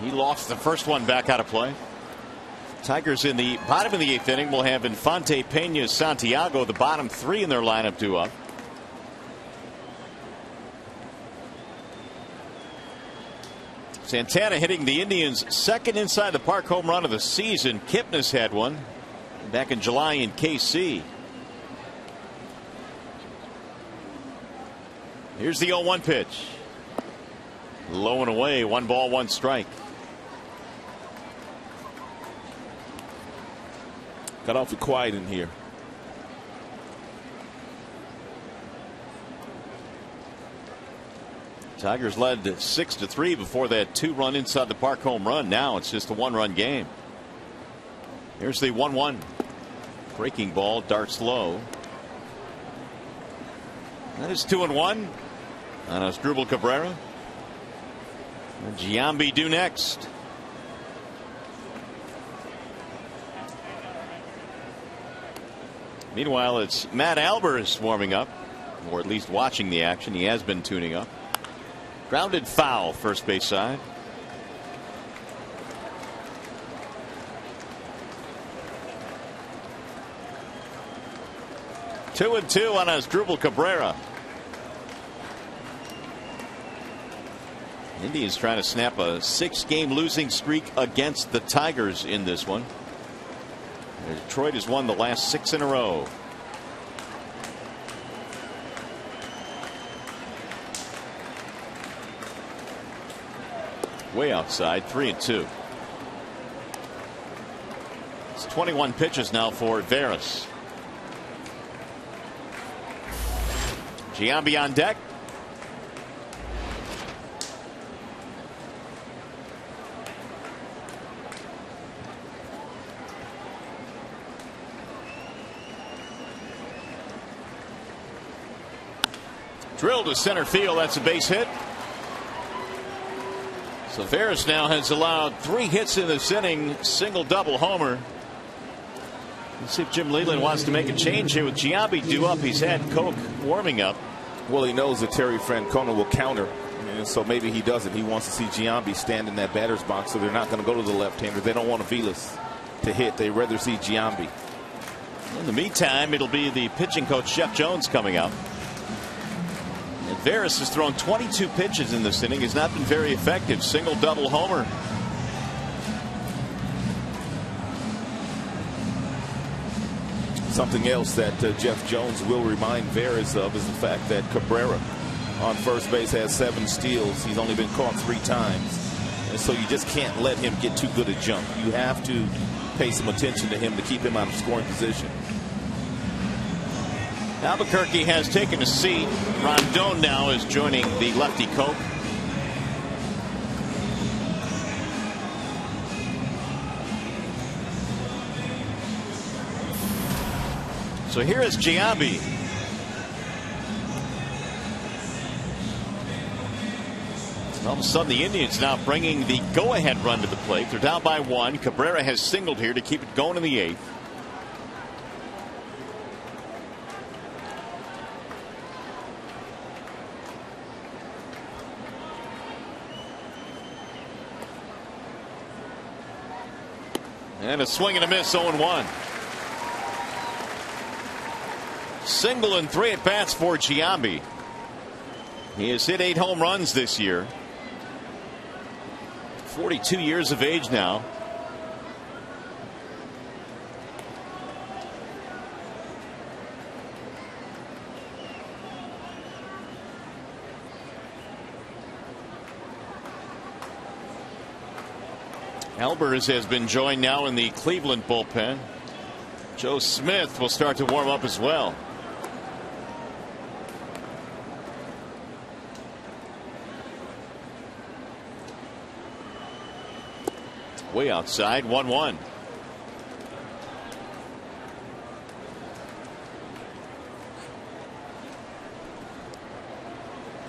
He lost the first one back out of play. Tigers in the bottom of the 8th inning will have Infante, Pena, Santiago, the bottom 3 in their lineup due up. Santana hitting the Indians' second inside the park home run of the season. Kipnis had one back in July in KC. Here's the 0-1 pitch. Low and away, 1 ball, 1 strike. Got awfully quiet in here. Tigers led 6-3 before that 2-run inside the park home run. Now it's just a 1-run game. Here's the 1-1. Breaking ball darts low. That is 2-1 on Asdrubal Cabrera. And Giambi due next. Meanwhile, it's Matt Albers warming up, or at least watching the action. He has been tuning up. Grounded foul, first base side. Two and two on Asdrubal Cabrera. Indians trying to snap a 6-game losing streak against the Tigers in this one. Detroit has won the last 6 in a row. Way outside, 3-2. It's 21 pitches now for Veras. Giambi on deck. Drilled to center field. That's a base hit. So Veras now has allowed 3 hits in this inning, single, double, homer. Let's see if Jim Leyland wants to make a change here with Giambi due up. He's had Koch warming up. Well, he knows that Terry Francona will counter, and so maybe he doesn't. He wants to see Giambi stand in that batter's box, so they're not going to go to the left-hander. They don't want Aviles to hit. They'd rather see Giambi. In the meantime, it'll be the pitching coach, Jeff Jones, coming out. And Veras has thrown 22 pitches in this inning. He's not been very effective. Single, double, homer. Something else that Jeff Jones will remind Veras of is the fact that Cabrera on first base has 7 steals. He's only been caught 3 times. And so you just can't let him get too good a jump. You have to pay some attention to him to keep him out of scoring position. Albuquerque has taken a seat. Rondon now is joining the lefty Koch. So here is Giambi. All of a sudden the Indians now bringing the go-ahead run to the plate. They're down by 1. Cabrera has singled here to keep it going in the 8th. And a swing and a miss, 0-1. Single and 3 at bats for Giambi. He has hit 8 home runs this year. 42 years of age now. Albers has been joined now in the Cleveland bullpen. Joe Smith will start to warm up as well. Way outside, 1-1.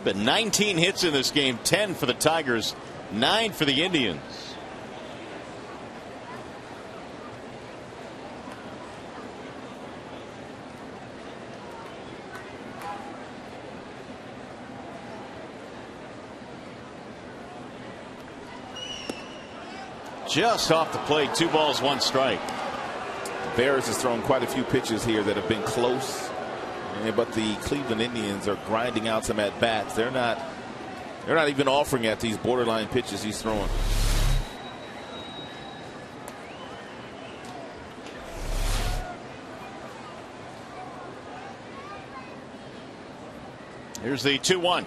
But 19 hits in this game, 10 for the Tigers, 9 for the Indians. Just off the plate, 2 balls, 1 strike. Bears has thrown quite a few pitches here that have been close, but the Cleveland Indians are grinding out some at bats. They're not even offering at these borderline pitches he's throwing. Here's the 2-1.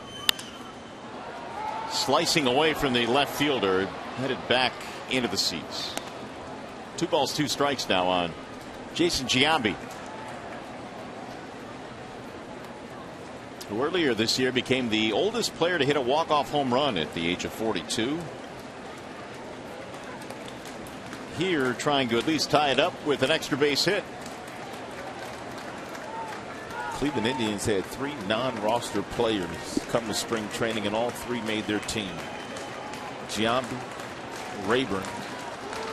Slicing away from the left fielder, headed back into the seats. 2 balls, 2 strikes now on Jason Giambi, who earlier this year became the oldest player to hit a walk-off home run at the age of 42. Here trying to at least tie it up with an extra base hit. Cleveland Indians had 3 non-roster players come to spring training, and all 3 made their team. Giambi, Rayburn,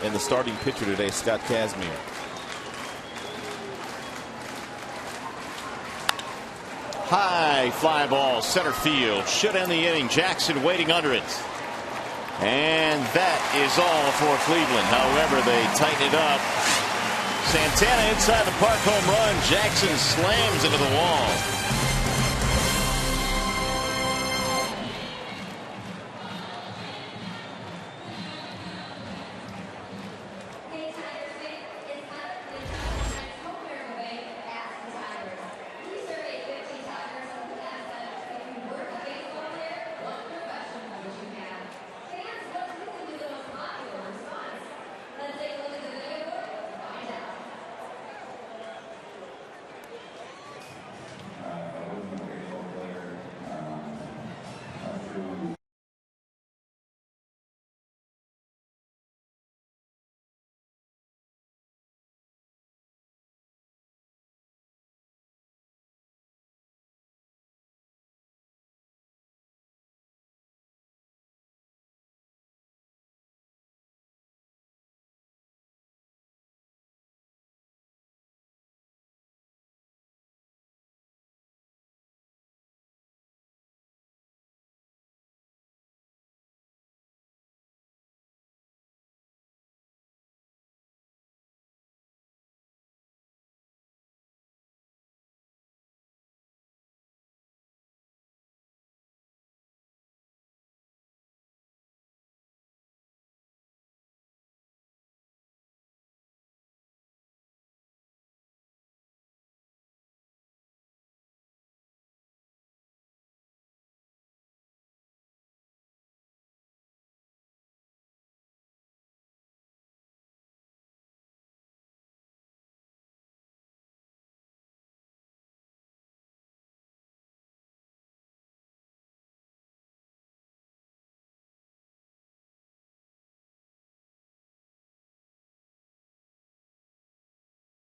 and the starting pitcher today, Scott Kazmir. High fly ball, center field. Should end the inning. Jackson waiting under it. And that is all for Cleveland. However, they tighten it up. Santana inside the park, home run. Jackson slams into the wall.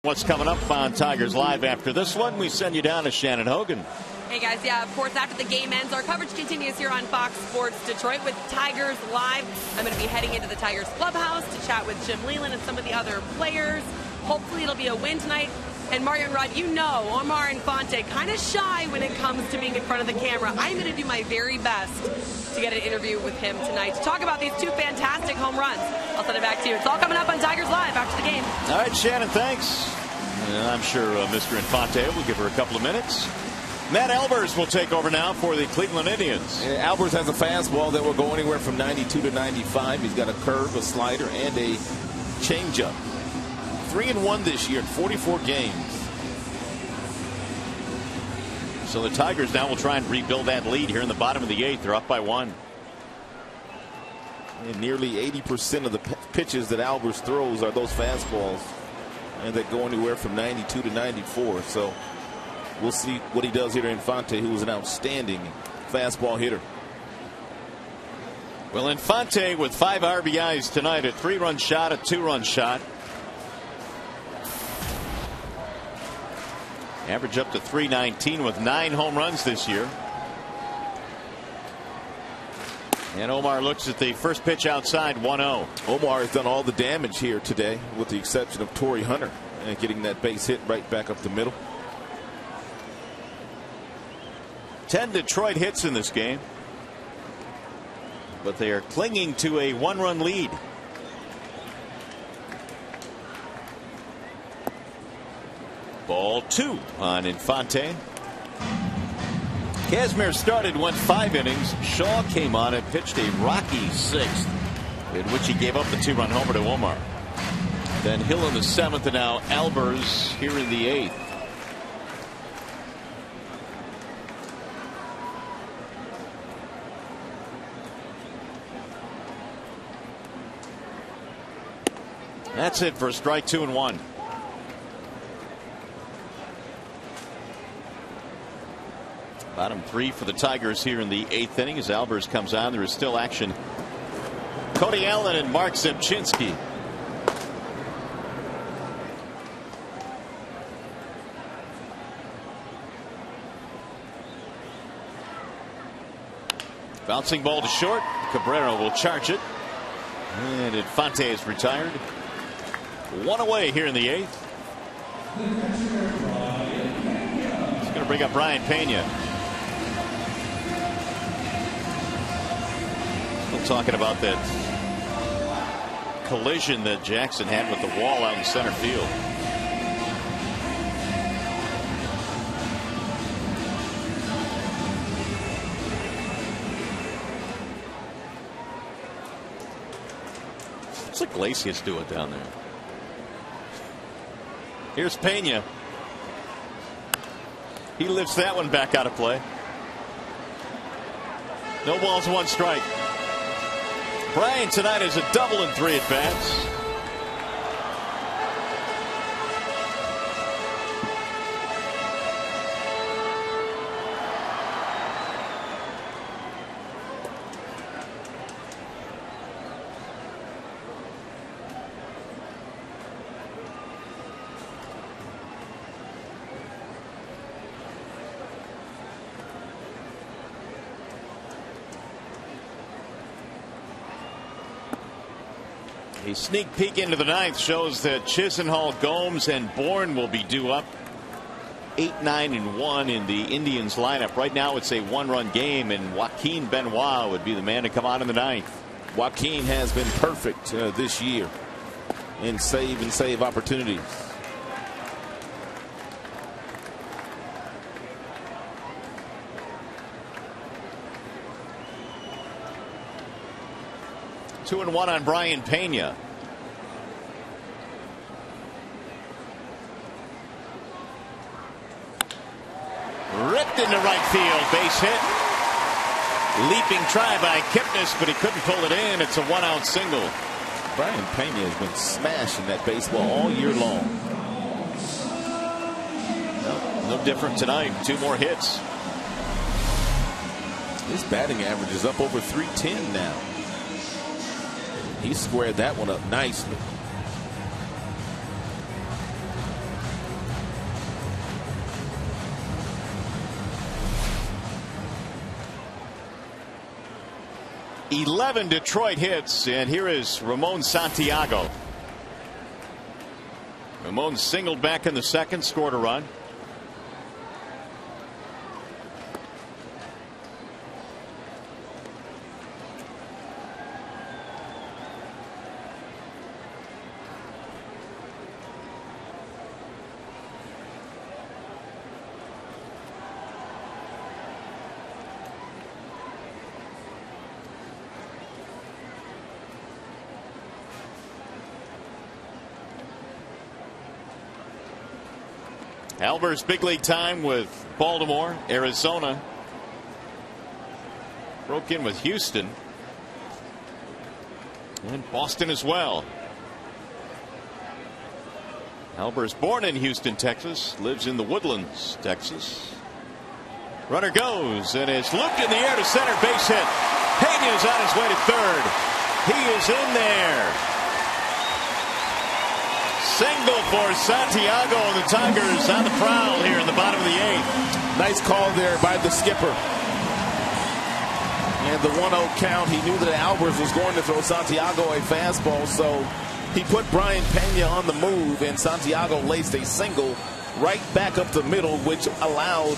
What's coming up on Tigers Live after this one? We send you down to Shannon Hogan. Hey guys, yeah, of course, after the game ends, our coverage continues here on Fox Sports Detroit with Tigers Live. I'm going to be heading into the Tigers clubhouse to chat with Jim Leland and some of the other players. Hopefully it'll be a win tonight. And Mario and Rod, you know Omar Infante kind of shy when it comes to being in front of the camera. I'm going to do my very best to get an interview with him tonight to talk about these 2 fantastic home runs. I'll send it back to you. It's all coming up on Tigers Live after the game. All right, Shannon, thanks. And I'm sure Mr. Infante will give her a couple of minutes. Matt Albers will take over now for the Cleveland Indians. Yeah, Albers has a fastball that will go anywhere from 92 to 95. He's got a curve, a slider, and a changeup. 3-1 this year in 44 games. So the Tigers now will try and rebuild that lead here in the bottom of the 8th. They're up by 1. And nearly 80% of the pitches that Albers throws are those fastballs, and that go anywhere from 92 to 94. So we'll see what he does here to Infante, who is an outstanding fastball hitter. Well, Infante with 5 RBIs tonight, a 3-run shot, a 2-run shot. Average up to 319 with 9 home runs this year. And Omar looks at the first pitch outside, 1-0. Omar has done all the damage here today, with the exception of Torrey Hunter, and getting that base hit right back up the middle. 10 Detroit hits in this game, but they are clinging to a 1-run lead. Ball 2 on Infante. Kazmir started, went 5 innings. Shaw came on and pitched a rocky 6th, in which he gave up the 2-run homer to Omar. Then Hill in the 7th, and now Albers here in the 8th. That's it for a strike, 2-1. Bottom 3 for the Tigers here in the 8th inning as Albers comes on. There is still action. Cody Allen and Mark Zepchinski. Bouncing ball to short. Cabrera will charge it. And Infante is retired. 1 away here in the 8th. He's going to bring up Brian Pena. Still talking about that collision that Jackson had with the wall out in center field. Looks like Glacius do it down there. Here's Pena. He lifts that one back out of play. No balls, 1 strike. Bryant tonight is a double in 3 at-bats. A sneak peek into the 9th shows that Chisenhall, Gomes, and Bourne will be due up. 8, 9, and 1 in the Indians lineup. Right now it's a 1-run game, and Joaquin Benoit would be the man to come on in the 9th. Joaquin has been perfect this year in save opportunities. Two and 1 on Brian Pena. Ripped into right field, base hit. Leaping try by Kipnis, but he couldn't pull it in. It's a 1-out single. Brian Pena has been smashing that baseball all year long. No different tonight. 2 more hits. His batting average is up over .310 now. He squared that one up nicely. Detroit hits, and here is Ramon Santiago. Ramon singled back in the 2nd, scored a run. Albers big league time with Baltimore, Arizona. Broke in with Houston. And Boston as well. Albers born in Houston, Texas. Lives in the Woodlands, Texas. Runner goes and is looped in the air to center, base hit. Pena is on his way to 3rd. He is in there. Single for Santiago, and the Tigers on the prowl here in the bottom of the 8th. Nice call there by the skipper. And the 1-0 count, he knew that Albers was going to throw Santiago a fastball, so he put Brian Pena on the move, and Santiago laced a single right back up the middle, which allowed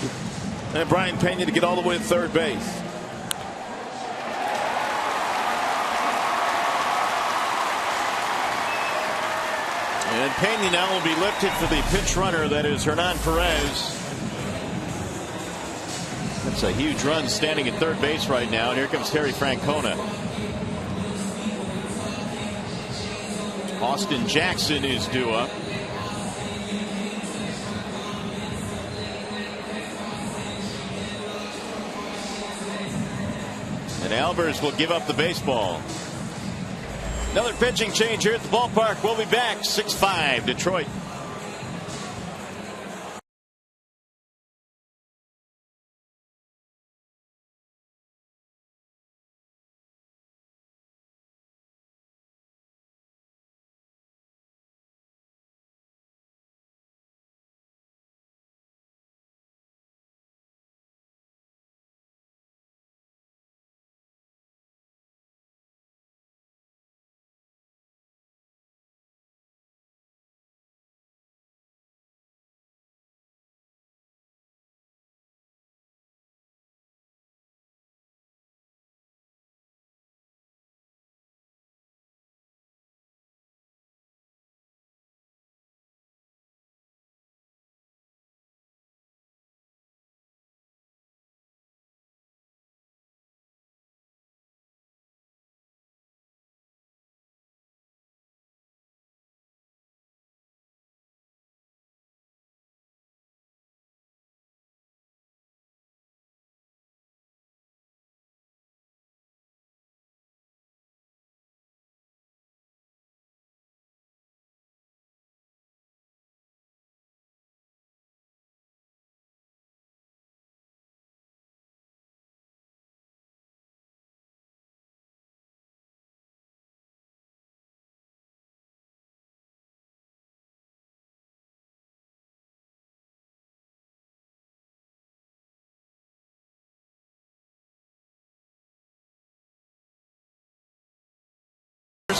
Brian Pena to get all the way to third base. And Pena now will be lifted for the pinch runner, that is Hernan Perez. That's a huge run standing at third base right now, and here comes Terry Francona. Austin Jackson is due up. And Albers will give up the baseball. Another pitching change here at the ballpark. We'll be back. 6-5 Detroit.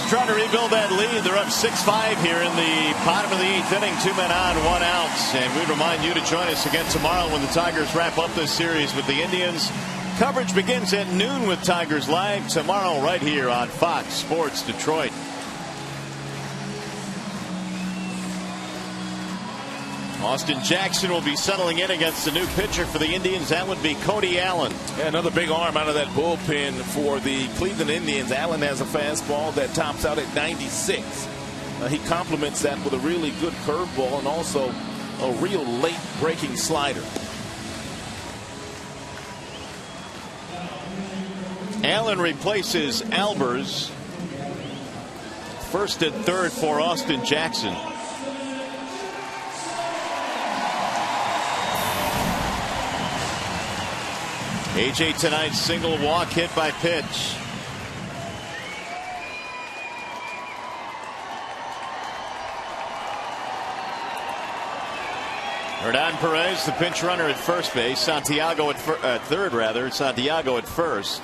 Trying to rebuild that lead. They're up 6-5 here in the bottom of the 8th inning. 2 men on, 1 out. And we remind you to join us again tomorrow when the Tigers wrap up this series with the Indians. Coverage begins at noon with Tigers Live tomorrow right here on Fox Sports Detroit. Austin Jackson will be settling in against the new pitcher for the Indians. That would be Cody Allen. Yeah, another big arm out of that bullpen for the Cleveland Indians. Allen has a fastball that tops out at 96. He complements that with a really good curveball and also a real late breaking slider. Allen replaces Albers. First and third for Austin Jackson. AJ tonight's single walk hit by pitch. Hernan Perez, the pinch runner at first base. Santiago at third, rather. Santiago at first.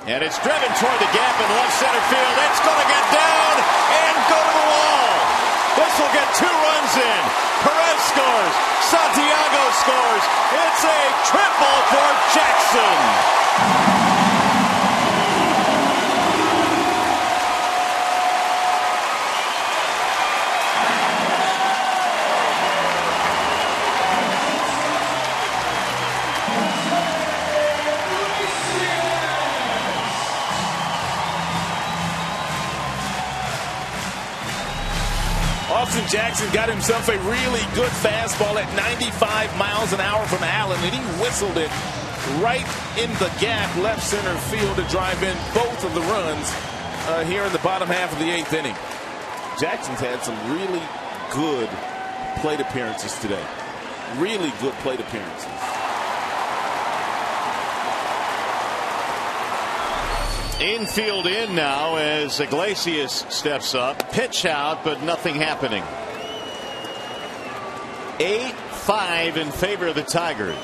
And it's driven toward the gap in left center field. It's going to get down and go to the wall. This will get 2 runs in. Perez scores. Santiago scores. It's a triple for Jackson. Austin Jackson got himself a really good fastball at 95 miles an hour from Allen, and he whistled it right in the gap left center field to drive in both of the runs here in the bottom half of the 8th inning. Jackson's had some really good plate appearances today. Really good plate appearances. Infield in now as Iglesias steps up. Pitch out, but nothing happening. 8-5 in favor of the Tigers.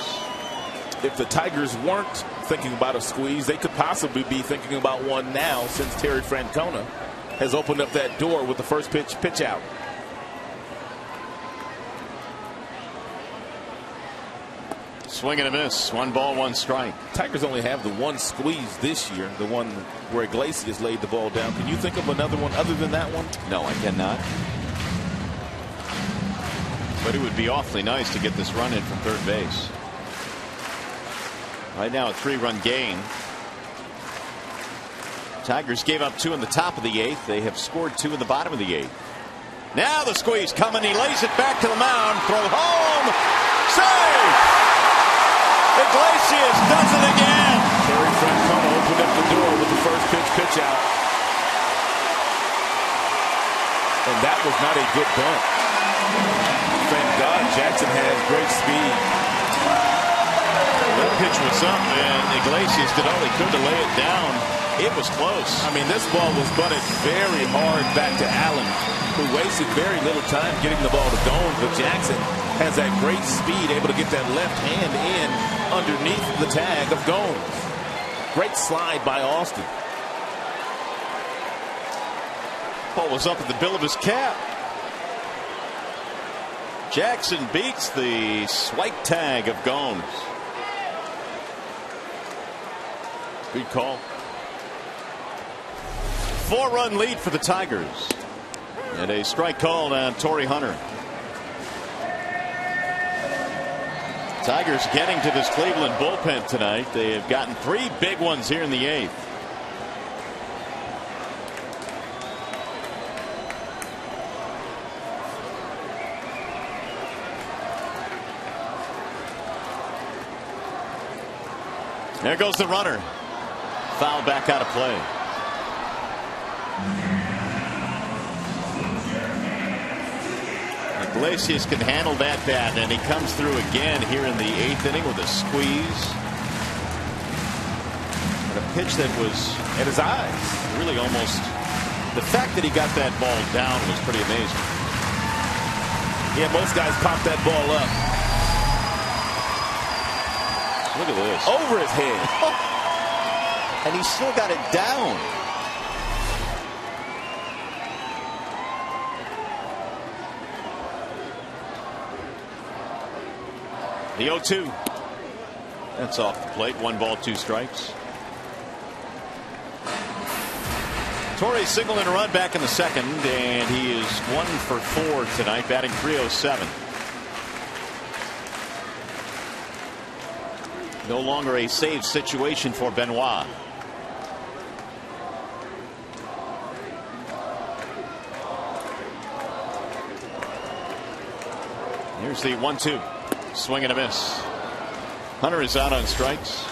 If the Tigers weren't thinking about a squeeze, they could possibly be thinking about one now, since Terry Francona has opened up that door with the first pitch out. Swing and a miss. 1 ball, 1 strike. Tigers only have the one squeeze this year, the one where Iglesias laid the ball down. Can you think of another one other than that one? No, I cannot. But it would be awfully nice to get this run in from third base. Right now, a 3-run game. Tigers gave up 2 in the top of the 8th. They have scored 2 in the bottom of the 8th. Now the squeeze coming. He lays it back to the mound. Throw home. Save! Iglesias does it again. Terry Francona opened up the door with the first pitch out. And that was not a good bunt. Thank God Jackson has great speed. That pitch was up, and Iglesias did all he could to lay it down. It was close. I mean, this ball was bunted very hard back to Allen, who wasted very little time getting the ball to Gomes, but Jackson has that great speed, able to get that left hand in underneath the tag of Gomes. Great slide by Austin. Ball was up at the bill of his cap. Jackson beats the swipe tag of Gomes. Good call. 4-run lead for the Tigers. And a strike called on Torrey Hunter. Tigers getting to this Cleveland bullpen tonight. They have gotten 3 big ones here in the 8th. There goes the runner. Foul back out of play. Iglesias can handle that bat, and he comes through again here in the 8th inning with a squeeze. And a pitch that was at his eyes. Really almost. The fact that he got that ball down was pretty amazing. Yeah, most guys pop that ball up. Look at this. Over his head. And he still got it down. The 0-2. That's off the plate. 1 ball, 2 strikes. Torrey signaling a run back in the 2nd, and he is 1 for 4 tonight, batting .307. No longer a save situation for Benoit. Here's the 1-2. Swing and a miss. Hunter is out on strikes.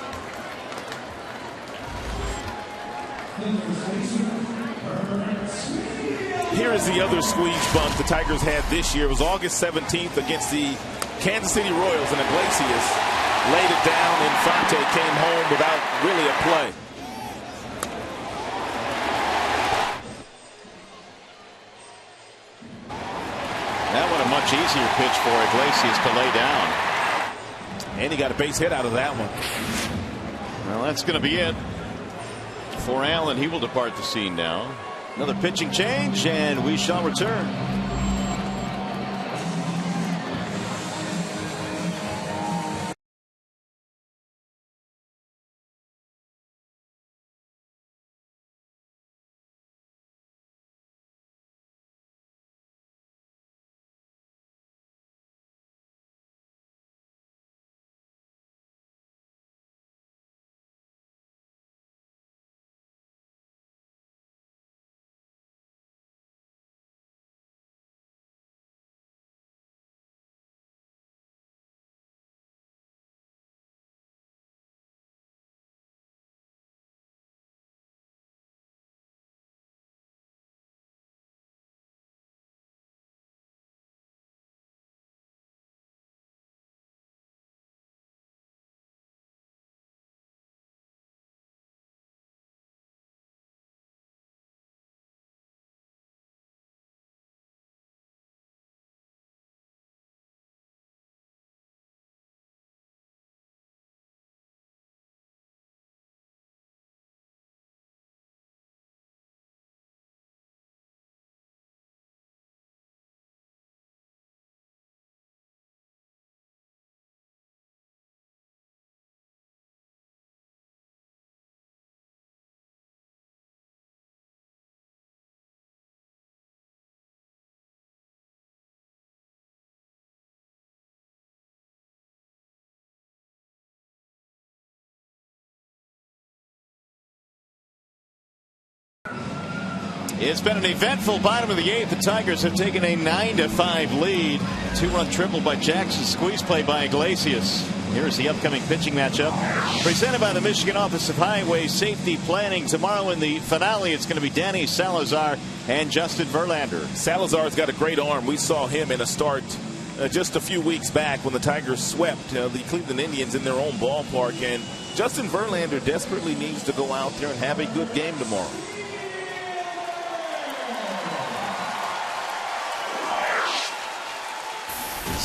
Here is the other squeeze bunt the Tigers had this year. It was August 17th against the Kansas City Royals, and Iglesias laid it down, and Infante came home without really a play. That one a much easier pitch for Iglesias to lay down. And he got a base hit out of that one. Well, that's going to be it for Allen. He will depart the scene now. Another pitching change, and we shall return. It's been an eventful bottom of the 8th. The Tigers have taken a 9-5 lead. 2-run triple by Jackson. Squeeze play by Iglesias. Here's the upcoming pitching matchup. Presented by the Michigan Office of Highway Safety Planning. Tomorrow in the finale, it's going to be Danny Salazar and Justin Verlander. Salazar's got a great arm. We saw him in a start just a few weeks back when the Tigers swept the Cleveland Indians in their own ballpark. And Justin Verlander desperately needs to go out there and have a good game tomorrow.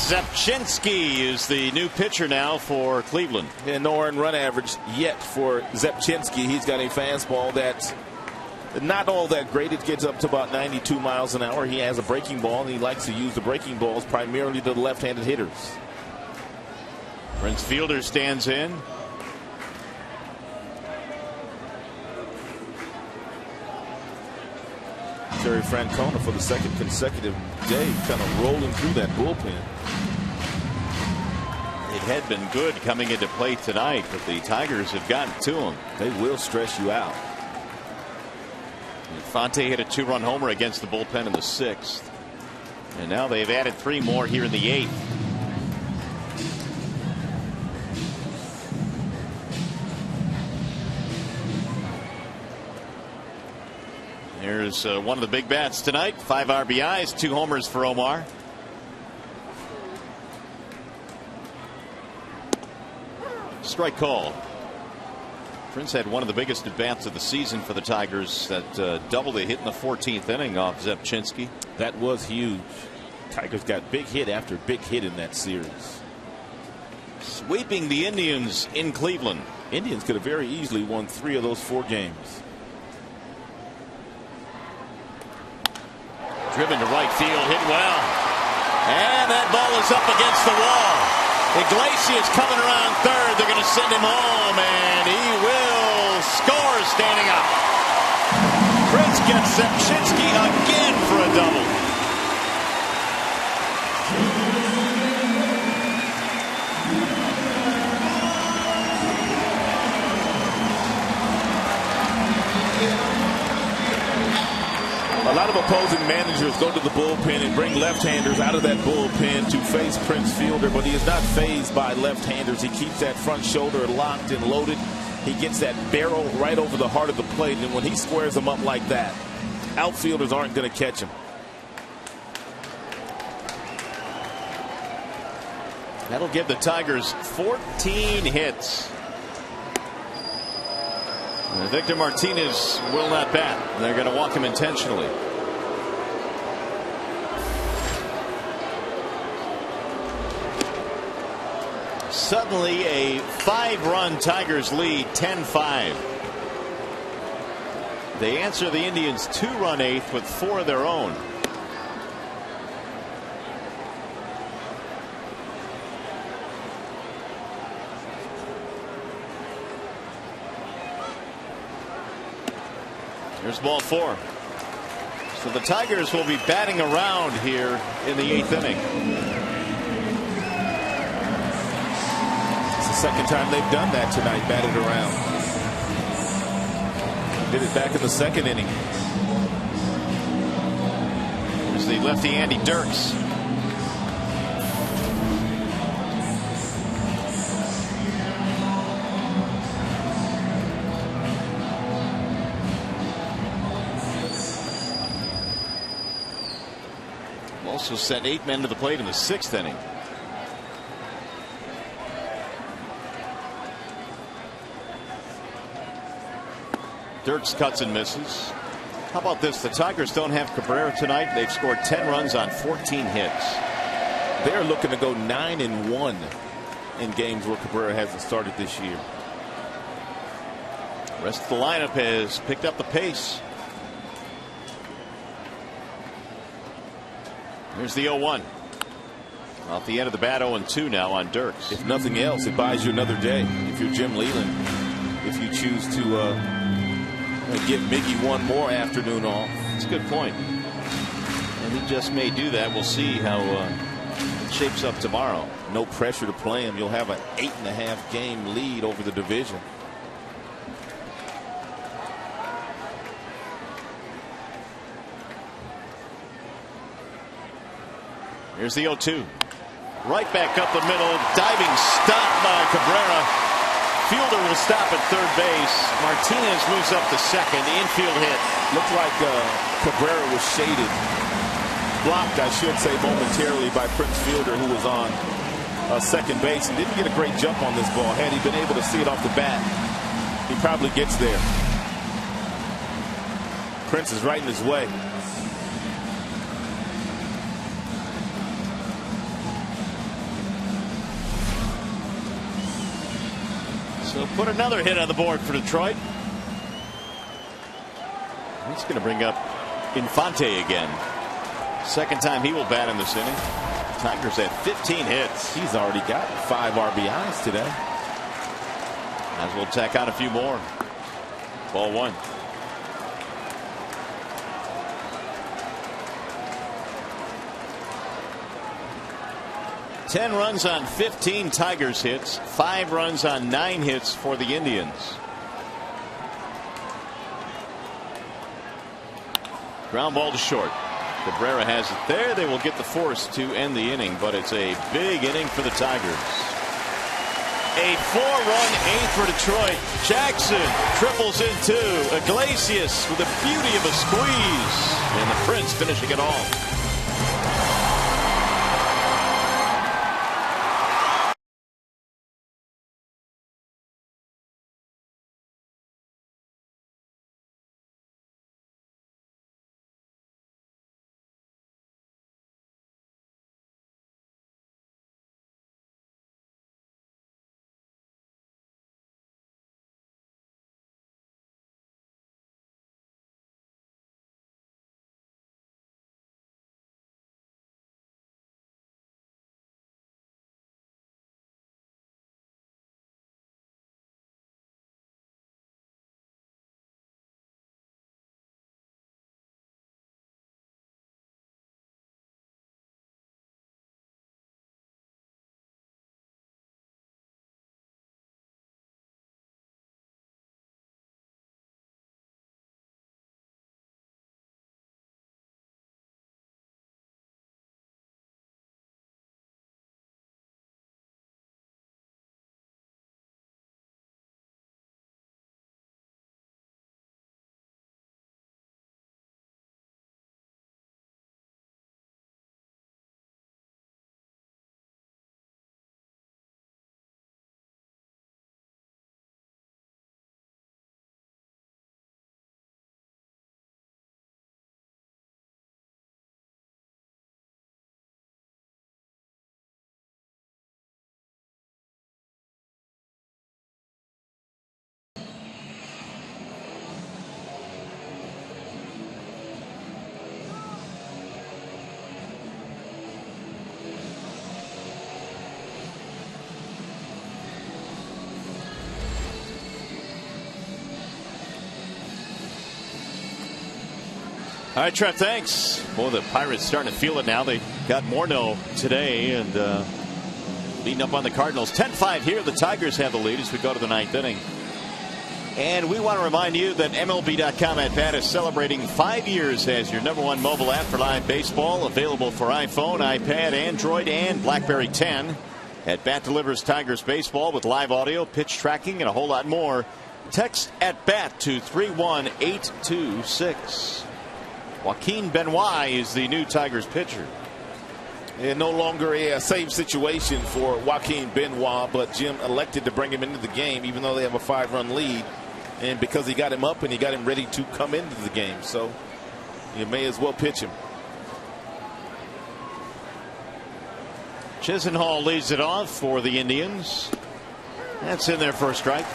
Zepchinski is the new pitcher now for Cleveland. And no earned run average yet for Zepchinski. He's got a fastball that's not all that great. It gets up to about 92 miles an hour. He has a breaking ball, and he likes to use the breaking balls primarily to the left-handed hitters. Prince Fielder stands in. Terry Francona for the second consecutive day kind of rolling through that bullpen. It had been good coming into play tonight, but the Tigers have gotten to him. They will stress you out. Infante hit a 2-run homer against the bullpen in the 6th. And now they've added 3 more here in the 8th. Here's one of the big bats tonight. 5 RBIs, 2 homers for Omar. Strike call. Prince had one of the biggest at-bats of the season for the Tigers. That double they hit in the 14th inning off Zepchinski. That was huge. Tigers got big hit after big hit in that series. Sweeping the Indians in Cleveland. Indians could have very easily won 3 of those 4 games. Driven to right field, hit well. And that ball is up against the wall. Iglesias coming around third. They're going to send him home, and he will score standing up. Prince gets Zepchinski again for a double. A lot of opposing managers go to the bullpen and bring left-handers out of that bullpen to face Prince Fielder, but he is not fazed by left-handers. He keeps that front shoulder locked and loaded. He gets that barrel right over the heart of the plate, and when he squares them up like that, outfielders aren't going to catch him. That'll give the Tigers 14 hits. Victor Martinez will not bat. They're going to walk him intentionally. Suddenly a 5-run Tigers lead, 10-5. They answer the Indians' 2-run 8th with 4 of their own. Here's ball 4. So the Tigers will be batting around here in the 8th inning. It's the second time they've done that tonight, batted around. Did it back in the 2nd inning. Here's the lefty Andy Dirks. Also sent 8 men to the plate in the 6th inning. Dirks cuts and misses. How about this? The Tigers don't have Cabrera tonight. They've scored 10 runs on 14 hits. They're looking to go 9-1 in games where Cabrera hasn't started this year. The rest of the lineup has picked up the pace. Here's the 0-1. Off the end of the bat, 0-2 now on Dirks. If nothing else, it buys you another day. If you're Jim Leland, if you choose to give Miggy one more afternoon off. That's a good point. And he just may do that. We'll see how it shapes up tomorrow. No pressure to play him. You'll have an 8.5 game lead over the division. Here's the 0-2. Right back up the middle. Diving stop by Cabrera. Fielder will stop at third base. Martinez moves up to second. Infield hit. Looked like Cabrera was shaded. Blocked, I should say, momentarily by Prince Fielder, who was on second base and didn't get a great jump on this ball. Had he been able to see it off the bat, he probably gets there. Prince is right in his way. So put another hit on the board for Detroit. He's going to bring up Infante again. Second time he will bat in this inning. Tigers have 15 hits. He's already got 5 RBIs today. As we'll tack on a few more. Ball 1. Ten runs on 15 Tigers hits, 5 runs on 9 hits for the Indians. Ground ball to short. Cabrera has it there. They will get the force to end the inning, but it's a big inning for the Tigers. A 4-run 8th for Detroit. Jackson triples in 2. Iglesias with the beauty of a squeeze. And the Prince finishing it off. All right, Trev, thanks. Boy, the Pirates starting to feel it now. They got Morneau today and leading up on the Cardinals. 10-5 here. The Tigers have the lead as we go to the 9th inning. And we want to remind you that MLB.com at Bat is celebrating 5 years as your #1 mobile app for live baseball. Available for iPhone, iPad, Android, and BlackBerry 10. At Bat delivers Tigers baseball with live audio, pitch tracking, and a whole lot more. Text at Bat to 31826. Joaquin Benoit is the new Tigers pitcher. And no longer a safe situation for Joaquin Benoit, but Jim elected to bring him into the game even though they have a 5-run lead. And because he got him up and he got him ready to come into the game. So you may as well pitch him. Chisenhall leads it off for the Indians. That's in there for a strike.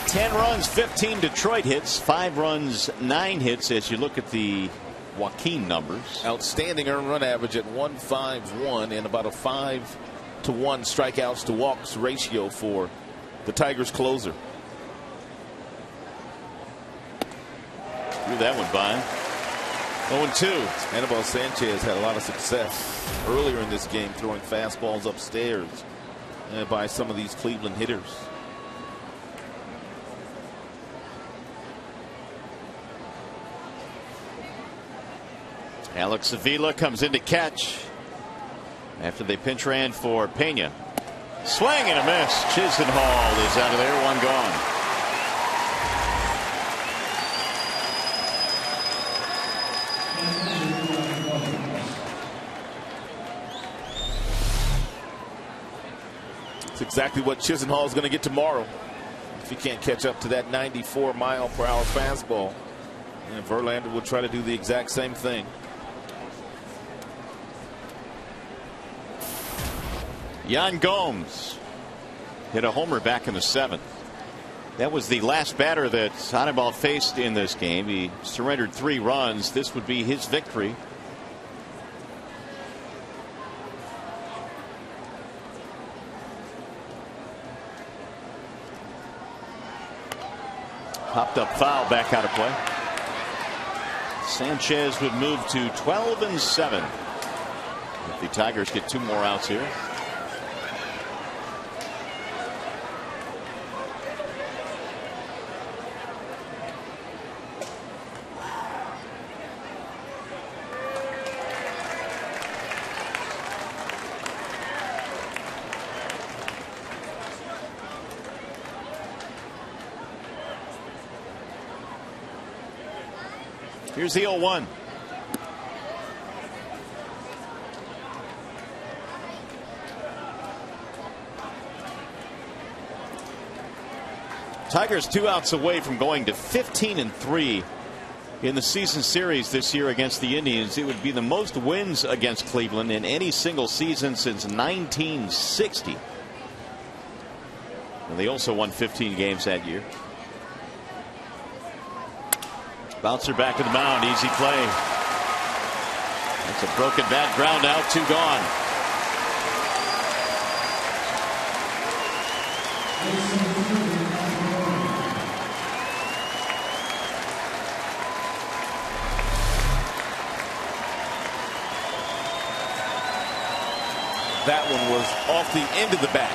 10 runs, 15 Detroit hits, 5 runs, 9 hits as you look at the Joaquin numbers. Outstanding earned run average at 1.51 and about a 5-to-1 strikeouts to walks ratio for the Tigers closer. Threw that one by. 0-2. Anibal Sanchez had a lot of success earlier in this game throwing fastballs upstairs by some of these Cleveland hitters. Alex Avila comes in to catch after they pinch ran for Pena. Swing and a miss. Chisenhall is out of there. One gone. It's exactly what Chisenhall is going to get tomorrow if he can't catch up to that 94-mile-per-hour fastball. And Verlander will try to do the exact same thing. Yan Gomes hit a homer back in the 7th. That was the last batter that Anibal faced in this game. He surrendered 3 runs. This would be his victory. Popped up foul, back out of play. Sanchez would move to 12-7 if the Tigers get 2 more outs here. Here's the 0-1. Tigers 2 outs away from going to 15-3 in the season series this year against the Indians. It would be the most wins against Cleveland in any single season since 1960. And they also won 15 games that year. Bouncer back to the mound. Easy play. That's a broken bat. Ground out. 2 gone. That one was off the end of the bat.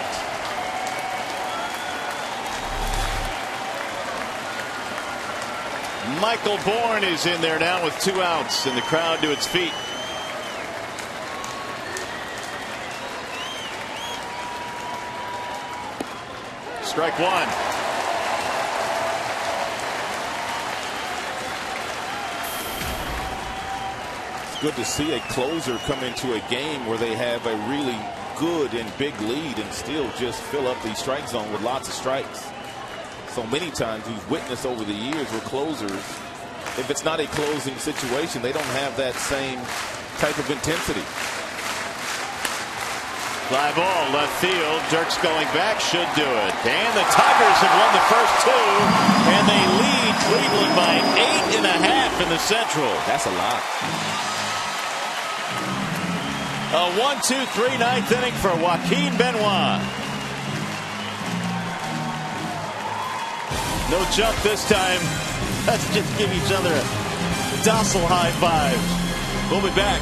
Michael Bourne is in there now with 2 outs and the crowd to its feet. Strike 1. It's good to see a closer come into a game where they have a really good and big lead and still just fill up the strike zone with lots of strikes. So many times we've witnessed over the years where closers, if it's not a closing situation, they don't have that same type of intensity. Fly ball, left field. Dirks going back, should do it. And the Tigers have won the first 2, and they lead Cleveland by 8.5 in the Central. That's a lot. A 1-2-3 ninth inning for Joaquin Benoit. No jump this time. Let's just give each other a docile high five. We'll be back.